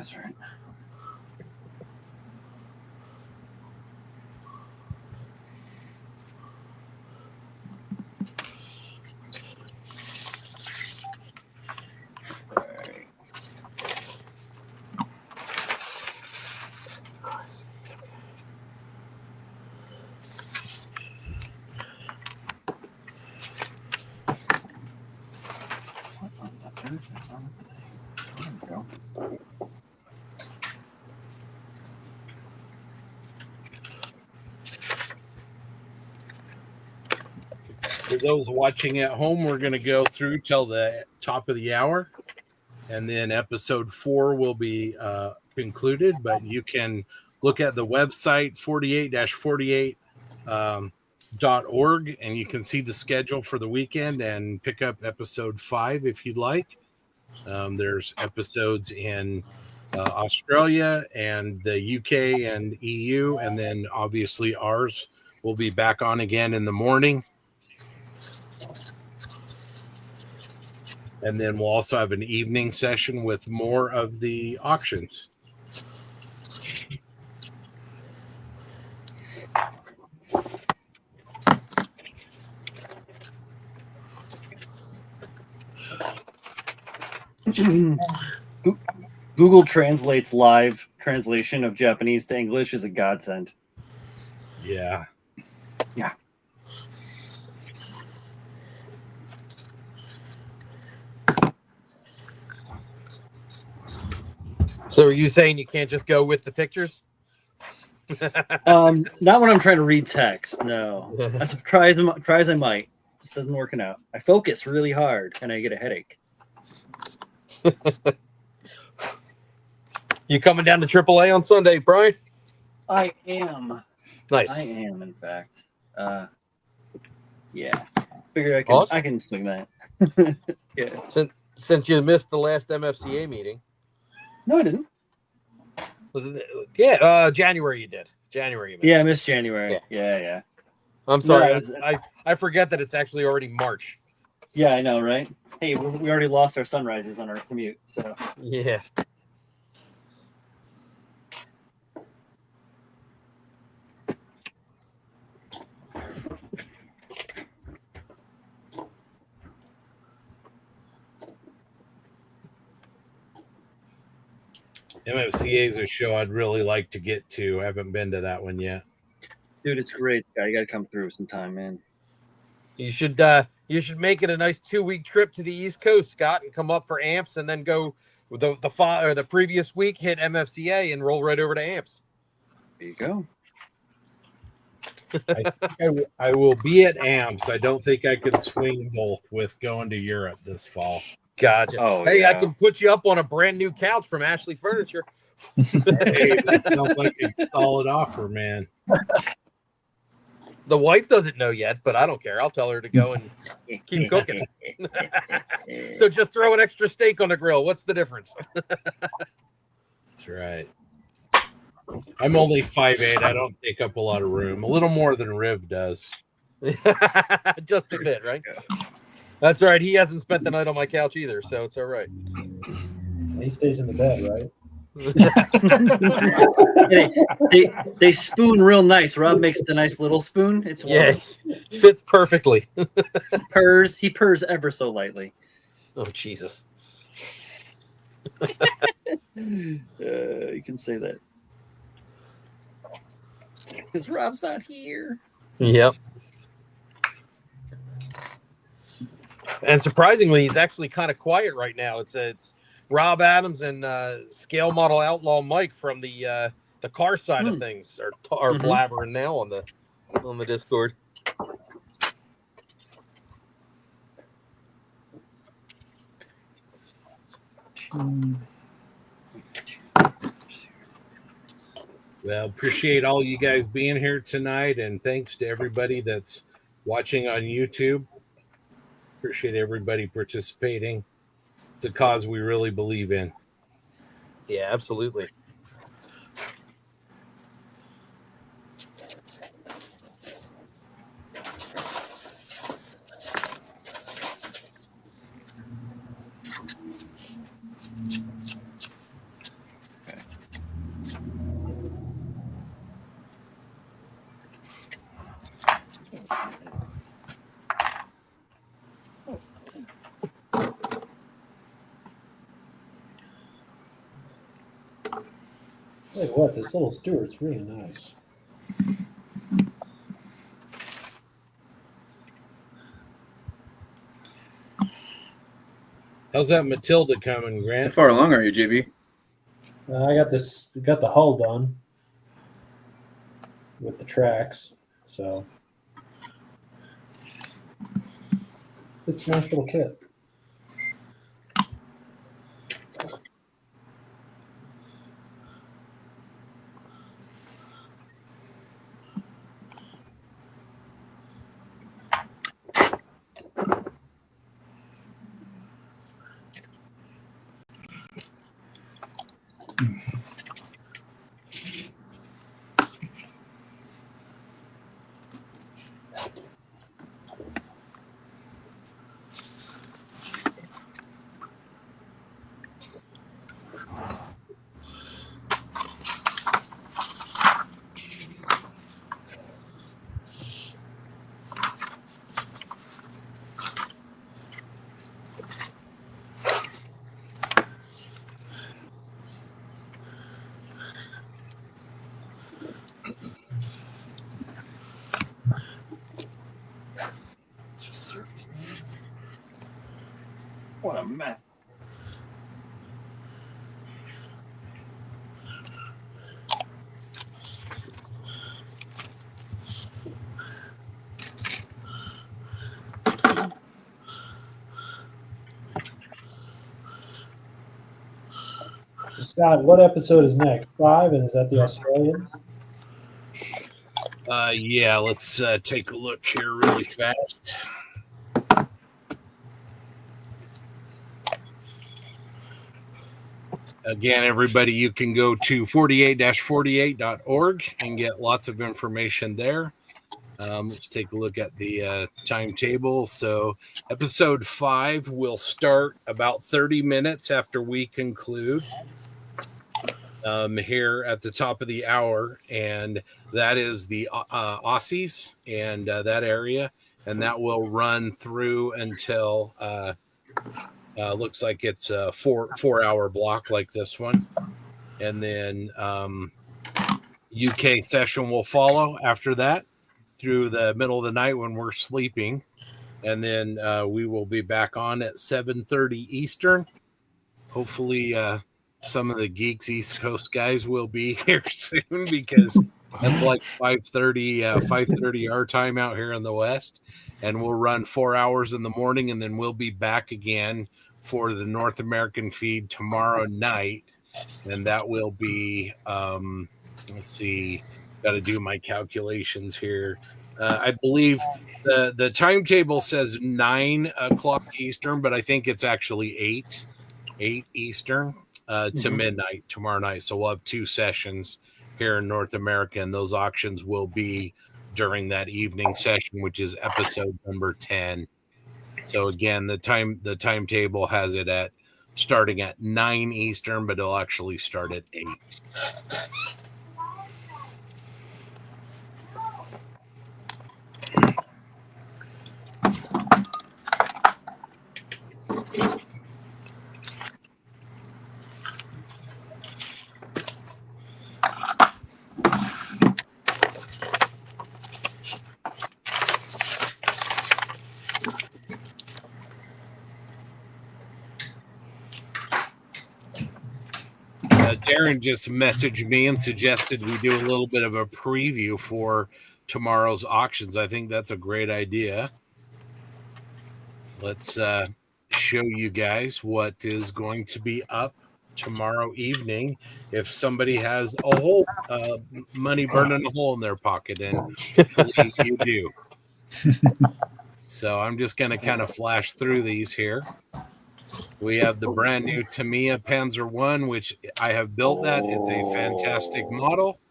That's right. For those watching at home, we're going to go through till the top of the hour, and then episode 4 will be concluded. But you can look at the website 48-48.org, and you can see the schedule for the weekend and pick up episode 5 if you'd like. There's episodes in Australia and the UK and EU, and then obviously ours will be back on again in the morning. And then we'll also have an evening session with more of the auctions. Google Translate's live translation of Japanese to English is a godsend. Yeah. Yeah. So are you saying you can't just go with the pictures? Not when I'm trying to read text. No. As try as I might. This isn't working out. I focus really hard and I get a headache. You coming down to AAA on Sunday, Brian? I am. Nice. I am, in fact. Yeah. Figure I can. Awesome. I can swing that. Yeah. Since you missed the last MFCA meeting. No, I didn't. Was it? Yeah, January you did. January you missed. Yeah, I missed January. Yeah. I'm sorry. No, I forget that it's actually already March. Yeah, I know, right? Hey, we already lost our sunrises on our commute, so. Yeah. MFCA is a show I'd really like to get to. I haven't been to that one yet. Dude, it's great, Scott. You got to come through sometime, man. You should make it a nice 2-week trip to the East Coast, Scott, and come up for AMPS, and then go with the previous week hit MFCA and roll right over to AMPS. There you go. I think I will be at AMPS. I don't think I can swing both with going to Europe this fall. Gotcha. Oh, hey, yeah. I can put you up on a brand new couch from Ashley Furniture. Hey, that sounds like a solid offer, man. The wife doesn't know yet, but I don't care. I'll tell her to go and keep cooking. So just throw an extra steak on the grill. What's the difference? That's right. I'm only 5'8". I don't take up a lot of room. A little more than Riv does. Just a bit, right? That's right. He hasn't spent the night on my couch either, so it's all right. He stays in the bed, right? they spoon real nice. Rob makes the nice little spoon. It's fits perfectly. He purrs ever so lightly. Oh Jesus! You can say that because Rob's not here. Yep. And surprisingly, he's actually kind of quiet right now. It's Rob Adams and Scale Model Outlaw Mike from the car side of things are blabbering now on the Discord. Well, appreciate all you guys being here tonight, and thanks to everybody that's watching on YouTube. Appreciate everybody participating. It's a cause we really believe in. Yeah, absolutely. Tell you what, this little Stewart's really nice. How's that Matilda coming, Grant? How far along are you, JB? I got the hull done with the tracks, so it's a nice little kit. What a mess. Scott, what episode is next? 5, and is that the Australians? Yeah, let's take a look here really fast. Again, everybody, you can go to 48-48.org and get lots of information there. Let's take a look at the timetable. So episode 5 will start about 30 minutes after we conclude here at the top of the hour. And that is the Aussies and that area. And that will run through until looks like it's a 4-hour block like this one. And then UK session will follow after that through the middle of the night when we're sleeping. And then we will be back on at 7:30 Eastern. Hopefully some of the Geeks East Coast guys will be here soon, because that's like 5:30 our time out here in the West. And we'll run 4 hours in the morning, and then we'll be back again for the North American feed tomorrow night. And that will be, let's see, got to do my calculations here. I believe the timetable says 9 o'clock Eastern, but I think it's actually 8 Eastern to midnight tomorrow night. So we'll have 2 sessions here in North America, and those auctions will be during that evening session, which is episode number 10. So again, the timetable has it at starting at 9 Eastern, but it'll actually start at 8. Darren just messaged me and suggested we do a little bit of a preview for tomorrow's auctions. I think that's a great idea. Let's show you guys what is going to be up tomorrow evening if somebody has a whole money burning a hole in their pocket, and hopefully you do. So I'm just going to kind of flash through these here. We have the brand new Tamiya Panzer 1, which I have built that. It's a fantastic model.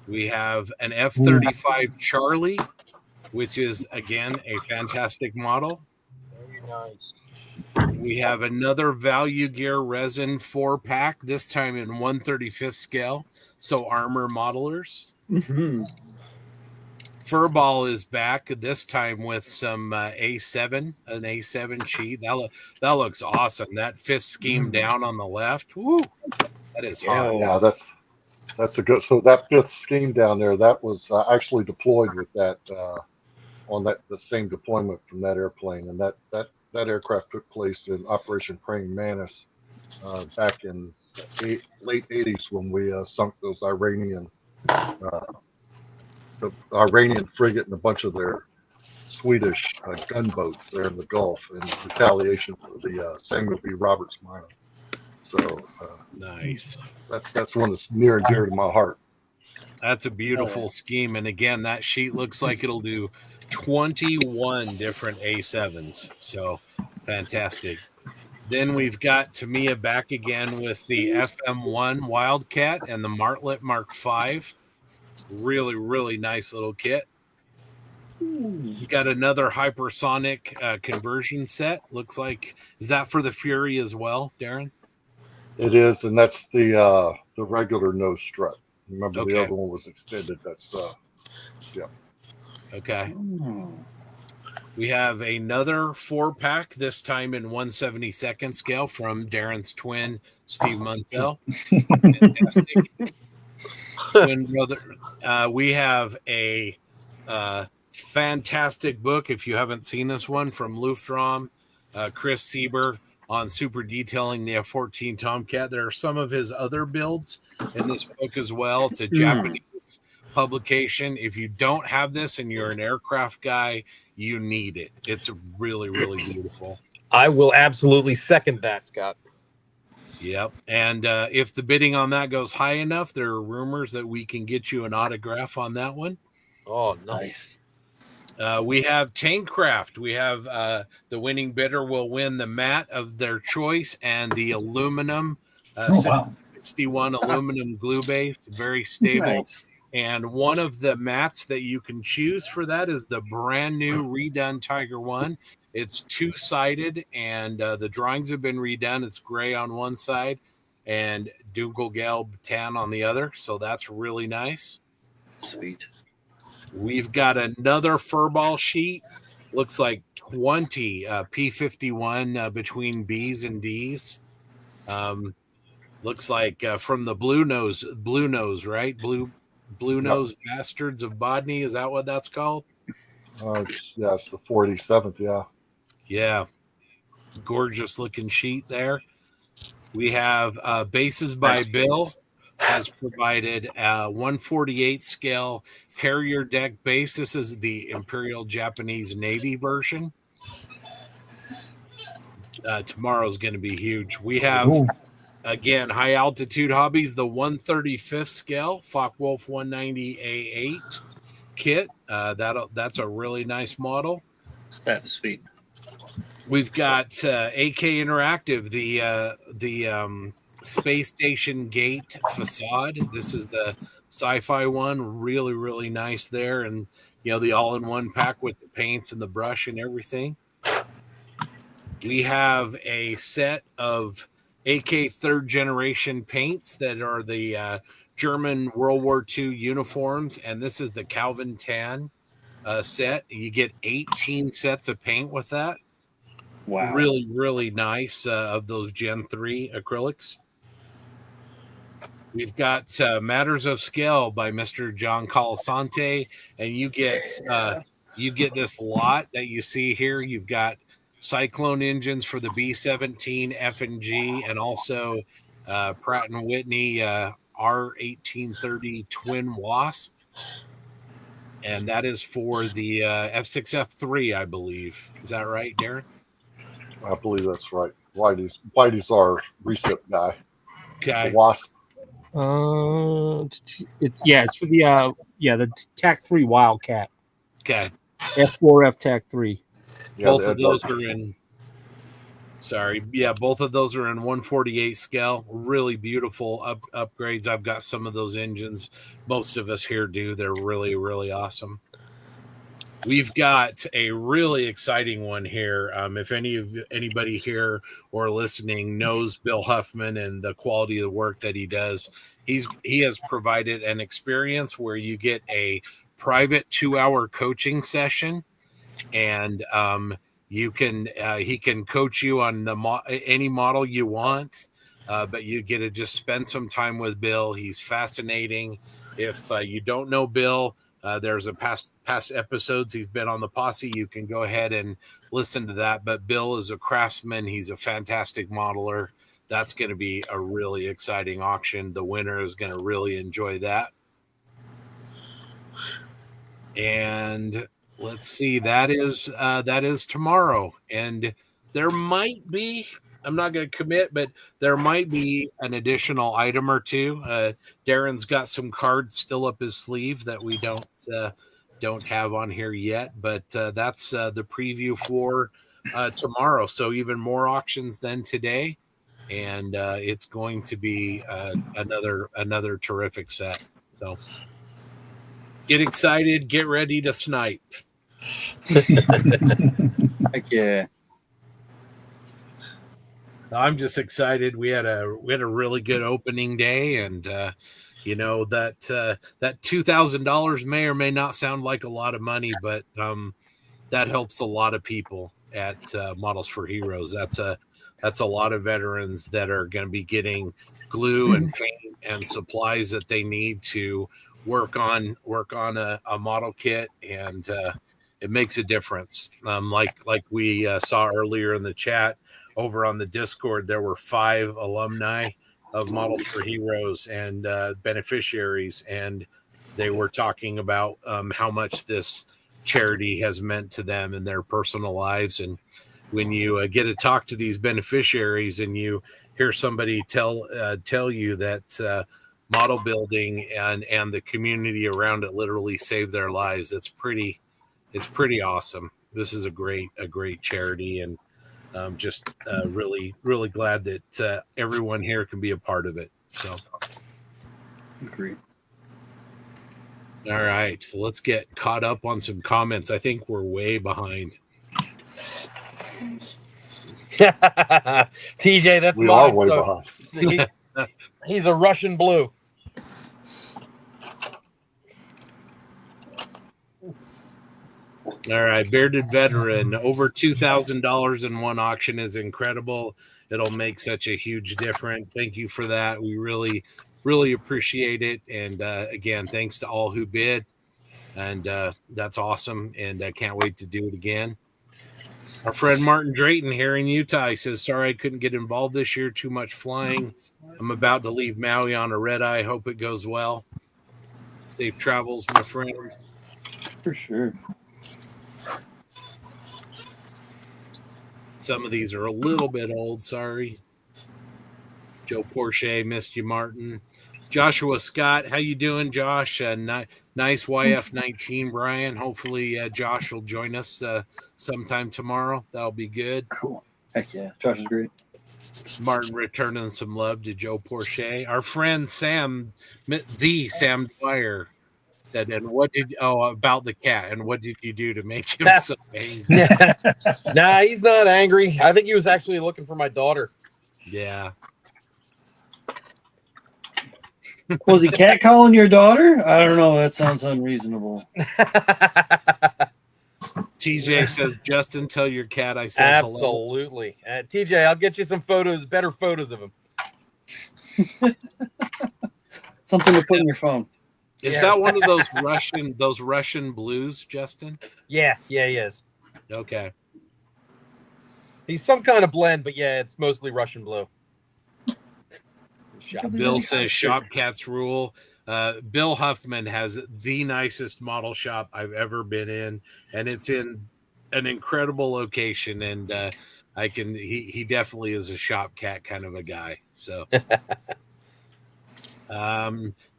We have an F-35 Charlie, which is, again, a fantastic model. Very nice. We have another Value Gear Resin 4-pack, this time in 1/35th scale, so armor modelers. Mm-hmm. Furball is back, this time with some A7, an A7 sheet. That looks awesome. That 5th scheme down on the left. Woo! That is hot. Yeah, that's That's a good. So that fifth scheme down there, that was actually deployed with that on the same deployment from that airplane, and that aircraft took place in Operation Praying Mantis back in the late '80s when we sunk those Iranian frigate and a bunch of their Swedish gunboats there in the Gulf in retaliation for the Samuel B. Roberts mine. So nice. That's one that's near and dear to my heart. That's a beautiful scheme, and again, that sheet looks like it'll do 21 different A7s. So fantastic. Then we've got Tamiya back again with the FM1 Wildcat and the Martlet Mark V. Really, really nice little kit. You got another hypersonic conversion set. Looks like, is that for the Fury as well, Darren? It is, and that's the regular nose strut. Remember, Okay. the other one was extended. That's yeah. Okay. We have another 4-pack, this time in 1/72nd scale from Darren's twin, Steve Munsell. Fantastic. Twin brother. We have a fantastic book, if you haven't seen this one, from Luftrom, Chris Sieber, on super detailing the F-14 Tomcat. There are some of his other builds in this book as well. It's a Japanese publication. If you don't have this and you're an aircraft guy, you need it. It's really, really beautiful. I will absolutely second that, Scott. Yep. And if the bidding on that goes high enough, there are rumors that we can get you an autograph on that one. Oh, nice. We have Tankcraft. We have the winning bidder will win the mat of their choice and the aluminum 61 aluminum glue base, very stable. Nice. And one of the mats that you can choose for that is the brand new redone Tiger One. It's 2-sided, and the drawings have been redone. It's gray on one side and Dunkelgelb tan on the other. So that's really nice. Sweet. We've got another furball sheet. Looks like 20 P-51 between B's and D's. Looks like from the blue nose, right? Blue nose bastards of Bodney. Is that what that's called? Yeah, it's the 47th. Yeah. Yeah. Gorgeous looking sheet there. We have Bases by Bill has provided 148 scale Harrier deck base. This is the Imperial Japanese Navy version. Tomorrow's going to be huge. We have, again, high altitude hobbies, the 135th scale Focke-Wulf 190A8 kit. That's a really nice model. That's sweet. We've got AK Interactive, the Space Station Gate facade. This is the sci-fi one. Really, really nice there. And, the all-in-one pack with the paints and the brush and everything. We have a set of AK third generation paints that are the German World War II uniforms. And this is the Calvin Tan set. You get 18 sets of paint with that. Wow. Really, really nice of those Gen 3 acrylics. We've got Matters of Scale by Mr. John Colasante, and you get this lot that you see here. You've got Cyclone engines for the B-17 F and G, and also Pratt & Whitney R1830 Twin Wasp, and that is for the F6 F3, I believe. Is that right, Darren? I believe that's right. Whitey's our recip guy. Okay. The Wasp. It's for the TAC 3 Wildcat. Okay. F4F TAC 3. Yeah, both of those are in. Sorry, yeah, both of those are in 148 scale. Really beautiful upgrades. I've got some of those engines. Most of us here do. They're really, really awesome. We've got a really exciting one here. If anybody here or listening knows Bill Huffman and the quality of the work that he does, he has provided an experience where you get a private 2-hour coaching session, and he can coach you on any model you want. but you get to just spend some time with Bill. He's fascinating. If you don't know Bill, there's a past episodes he's been on the Posse. You can go ahead and listen to that. But Bill is a craftsman. He's a fantastic modeler. That's going to be a really exciting auction. The winner is going to really enjoy that. And let's see, that is tomorrow. And there might be, I'm not going to commit, but there might be an additional item or two. Darren's got some cards still up his sleeve that we don't have on here yet, but that's the preview for tomorrow. So even more auctions than today. And it's going to be another terrific set. So get excited, get ready to snipe. Heck yeah. I'm just excited. We had a really good opening day, and that $2,000 may or may not sound like a lot of money, but that helps a lot of people at Models for Heroes. That's a lot of veterans that are going to be getting glue and paint and supplies that they need to work on a model kit, and it makes a difference. Like we saw earlier in the chat over on the Discord, there were 5 alumni of Models for Heroes and beneficiaries, and they were talking about how much this charity has meant to them in their personal lives. And when you get to talk to these beneficiaries and you hear somebody tell you that model building and the community around it literally saved their lives, it's pretty awesome. This is a great charity, and just really glad that everyone here can be a part of it. So Agreed. All right, so let's get caught up on some comments. I think we're way behind. TJ, that's We mine. are way behind. He's a Russian blue. All right, Bearded Veteran, over $2,000 in one auction is incredible. It'll make such a huge difference. Thank you for that. We really appreciate it. And again, thanks to all who bid. And that's awesome. And I can't wait to do it again. Our friend Martin Drayton here in Utah, he says, sorry I couldn't get involved this year. Too much flying. I'm about to leave Maui on a red eye. Hope it goes well. Safe travels, my friend. For sure. Some of these are a little bit old. Sorry. Joe Porsche, missed you, Martin. Joshua Scott, how you doing, Josh? Nice YF19, Brian. Hopefully Josh will join us sometime tomorrow. That'll be good. Cool. Heck yeah. Josh is great. Martin returning some love to Joe Porsche. Our friend Sam Dwyer said, and about the cat, and what did you do to make him so angry? Nah, he's not angry. I think he was actually looking for my daughter. Yeah. Was he catcalling your daughter? I don't know. That sounds unreasonable. TJ says, Justin, tell your cat I said hello. Absolutely. TJ, I'll get you some photos, better photos of him. Something to put in your phone. Is that one of those Russian blues, Justin? Yeah, he is. Okay. He's some kind of blend, but yeah, it's mostly Russian blue. Bill says shop cats rule. Bill Huffman has the nicest model shop I've ever been in, and it's in an incredible location. And he definitely is a shop cat kind of a guy. So,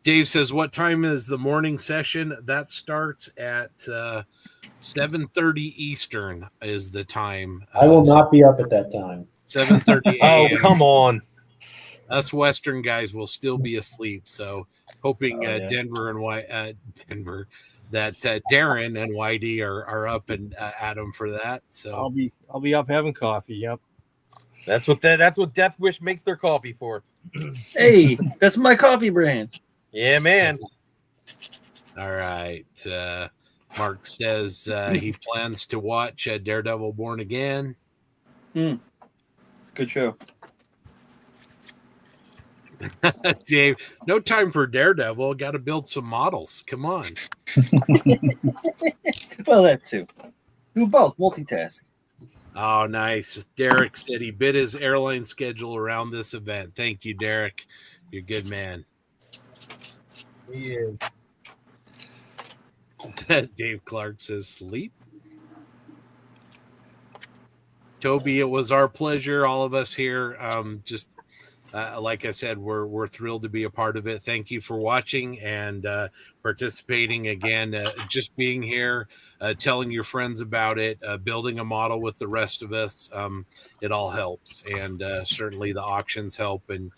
Dave says, what time is the morning session? That starts at 7:30 Eastern is the time. I will not be up at that time. 7:30 Oh, come on. Us Western guys will still be asleep. So hoping Darren and Whitey are up and at them for that. So I'll be up having coffee. Yep. That's what Death Wish makes their coffee for. Hey, that's my coffee brand. Yeah, man. All right. Mark says he plans to watch Daredevil Born Again. Good show. Dave, no time for Daredevil. Got to build some models. Come on. Well, that too. Do both, multitask. Oh, nice. Derek said he bid his airline schedule around this event. Thank you, Derek. You're a good man. He is. Dave Clark says sleep. Toby, it was our pleasure, all of us here. Like I said, we're thrilled to be a part of it. Thank you for watching and participating again. Just being here, telling your friends about it, building a model with the rest of us. It all helps, and certainly the auctions help. And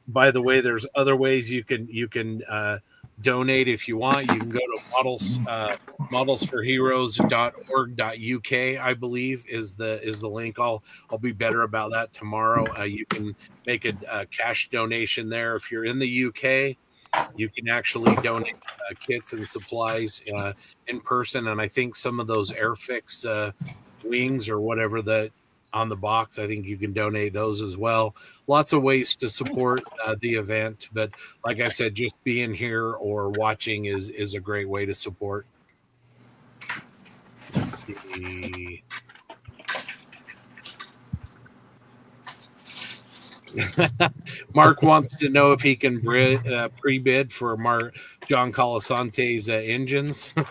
by the way, there's other ways you can donate if you want. You can go to modelsforheroes.org.uk, I believe is the link. I'll be better about that tomorrow. You can make a cash donation there. If you're in the UK, you can actually donate kits and supplies in person. And I think some of those Airfix wings or whatever that on the box, I think you can donate those as well. Lots of ways to support the event, but like I said, just being here or watching is a great way to support. Let's see. Mark wants to know if he can pre-bid for John Colasante's engines. I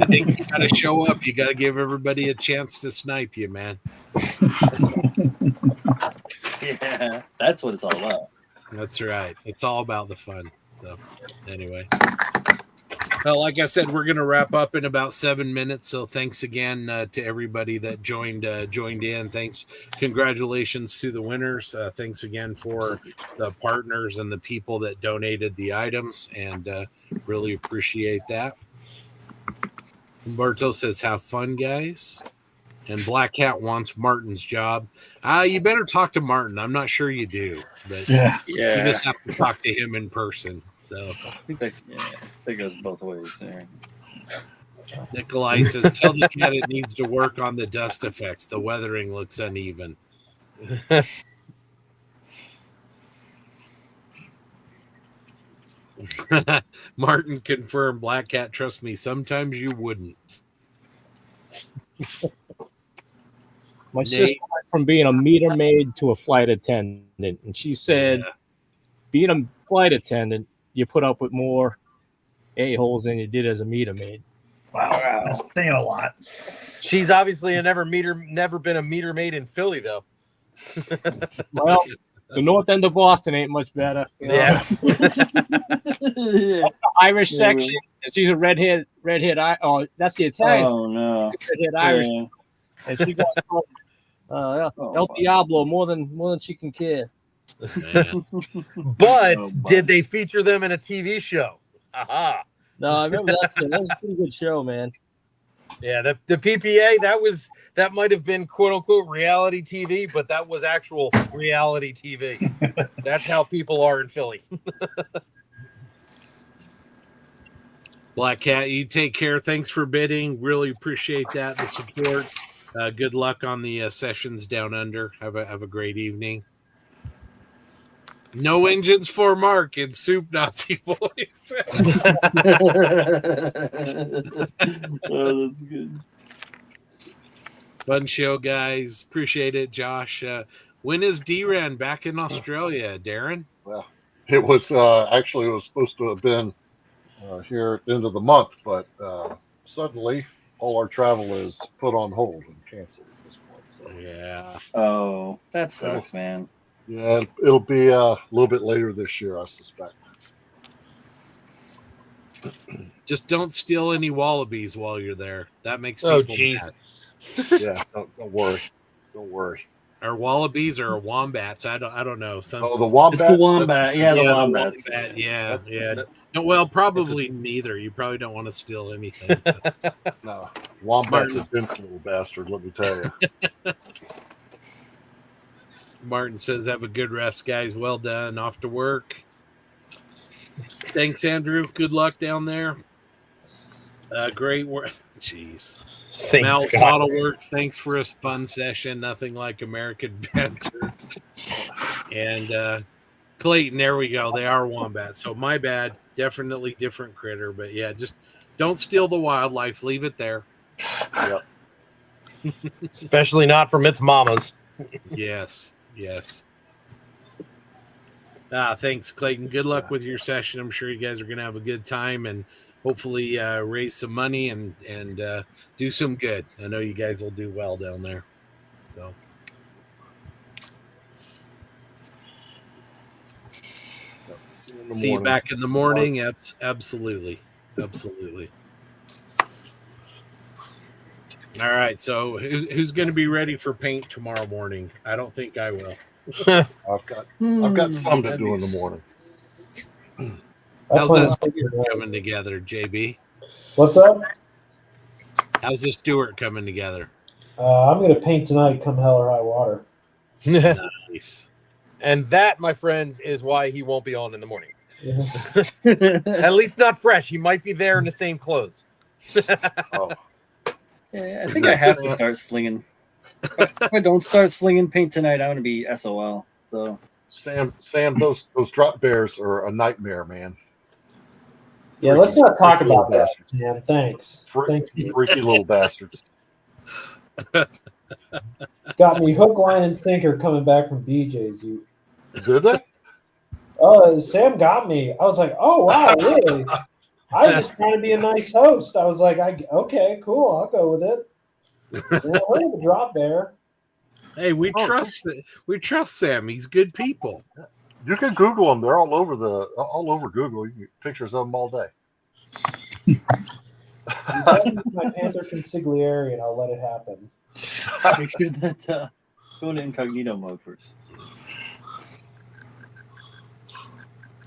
think you got to show up. You got to give everybody a chance to snipe you, man. Yeah, that's what it's all about. That's right. It's all about the fun. So anyway, well, like I said, we're going to wrap up in about 7 minutes. So thanks again to everybody that joined in. Thanks. Congratulations to the winners. Thanks again for the partners and the people that donated the items, and really appreciate that. Humberto says, have fun, guys. And Black Cat wants Martin's job. You better talk to Martin. I'm not sure you do, but you just have to talk to him in person. So I think that goes both ways there. Nikolai says, tell the cat it needs to work on the dust effects. The weathering looks uneven. Martin confirmed, Black Cat, trust me, sometimes you wouldn't. My sister went from being a meter maid to a flight attendant, and she said, being a flight attendant, you put up with more a-holes than you did as a meter maid. Wow, that's saying a lot. She's obviously never been a meter maid in Philly, though. Well, the north end of Boston ain't much better. You know? Yeah. That's the Irish section. And she's a redhead. Oh, that's the Italian. Oh no, redhead Irish. And she got El Diablo more than she can care. But did they feature them in a TV show? Aha. No, I remember that. That was a pretty good show, man. Yeah, the PPA, that might have been quote unquote reality TV, but that was actual reality TV. That's how people are in Philly. Black Cat, you take care. Thanks for bidding. Really appreciate that, the support. Good luck on the sessions down under. Have a great evening. No engines for Mark in Soup Nazi voice. Oh, that's good. Fun show, guys. Appreciate it, Josh. When is D-Ran back in Australia, Darren? Well, it was actually it was supposed to have been here at the end of the month, but suddenly all our travel is put on hold and canceled at this point. So yeah. Oh, that sucks, man. Yeah, it'll be a little bit later this year, I suspect. Just don't steal any wallabies while you're there. That makes people mad. Yeah, don't worry. Don't worry. Are wallabies or wombats? I don't know. The wombat. It's the wombat. Yeah, the wombat. Yeah. No, well, probably neither. You probably don't want to steal anything. So. No, wombat's a dense little bastard. Let me tell you. Martin says, "Have a good rest, guys. Well done. Off to work." Thanks, Andrew. Good luck down there. Great work. Jeez. Mal Model Works, thanks for a fun session. Nothing like American banter. And Clayton, there we go. They are wombats. So my bad. Definitely different critter. But yeah, just don't steal the wildlife. Leave it there. Yep. Especially not from its mamas. Yes. Thanks, Clayton. Good luck with your session. I'm sure you guys are going to have a good time and hopefully raise some money and do some good. I know you guys will do well down there. So. See you back in the morning. Absolutely. All right. So who's going to be ready for paint tomorrow morning? I don't think I will. I've got some to do in the morning. How's that Stewart coming together, JB? What's up? How's the Stewart coming together? I'm going to paint tonight, come hell or high water. Nice. And that, my friends, is why he won't be on in the morning. Yeah. At least not fresh. He might be there in the same clothes. Yeah, I think I have to start slinging. If I don't start slinging paint tonight, I'm going to be SOL. So Sam, those drop bears are a nightmare, man. Yeah, let's not talk about that, man. Thanks. Thank you. Freaky little bastards. Got me hook, line, and sinker coming back from BJ's. You did they? Oh, Sam got me. I was like, oh wow, really? I was just trying to be a nice host. I was like, okay, cool, I'll go with it. Yeah, heard of the drop bear. Hey, we trust Sam. He's good people. You can Google them. They're all over Google. You can get pictures of them all day. My Panther consigliere, and I'll let it happen. make sure that go into incognito mode first.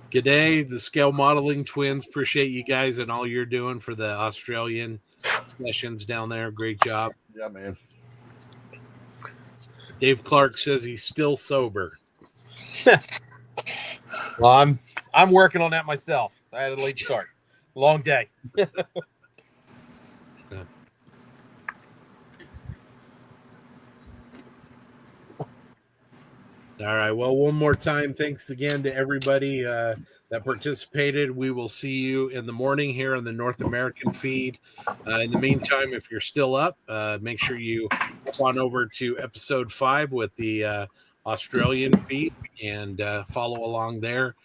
G'day, the Scale Modeling Twins. Appreciate you guys and all you're doing for the Australian sessions down there. Great job. Yeah, man. Dave Clark says he's still sober. Well, I'm working on that myself. I had a late start. Long day. All right. Well, one more time, thanks again to everybody that participated. We will see you in the morning here on the North American feed. In the meantime, if you're still up, make sure you hop on over to episode 5 with the Australian feed and follow along there.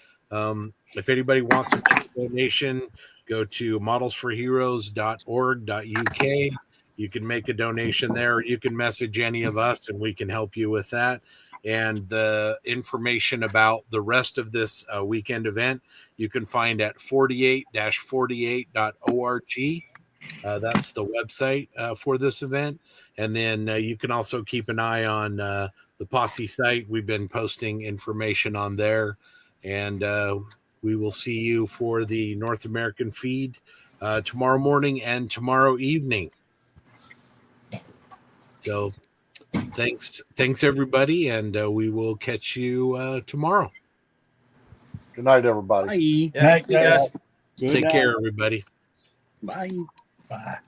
If anybody wants to make a donation, go to modelsforheroes.org.uk. You can make a donation there. Or you can message any of us, and we can help you with that. And the information about the rest of this weekend event, you can find at 48-48.org. That's the website for this event. And then you can also keep an eye on the Posse site. We've been posting information on there. And we will see you for the North American feed tomorrow morning and tomorrow evening. So thanks everybody, and we will catch you tomorrow. Good night, everybody. Bye. Night, guys. Take care, everybody. Bye. Bye.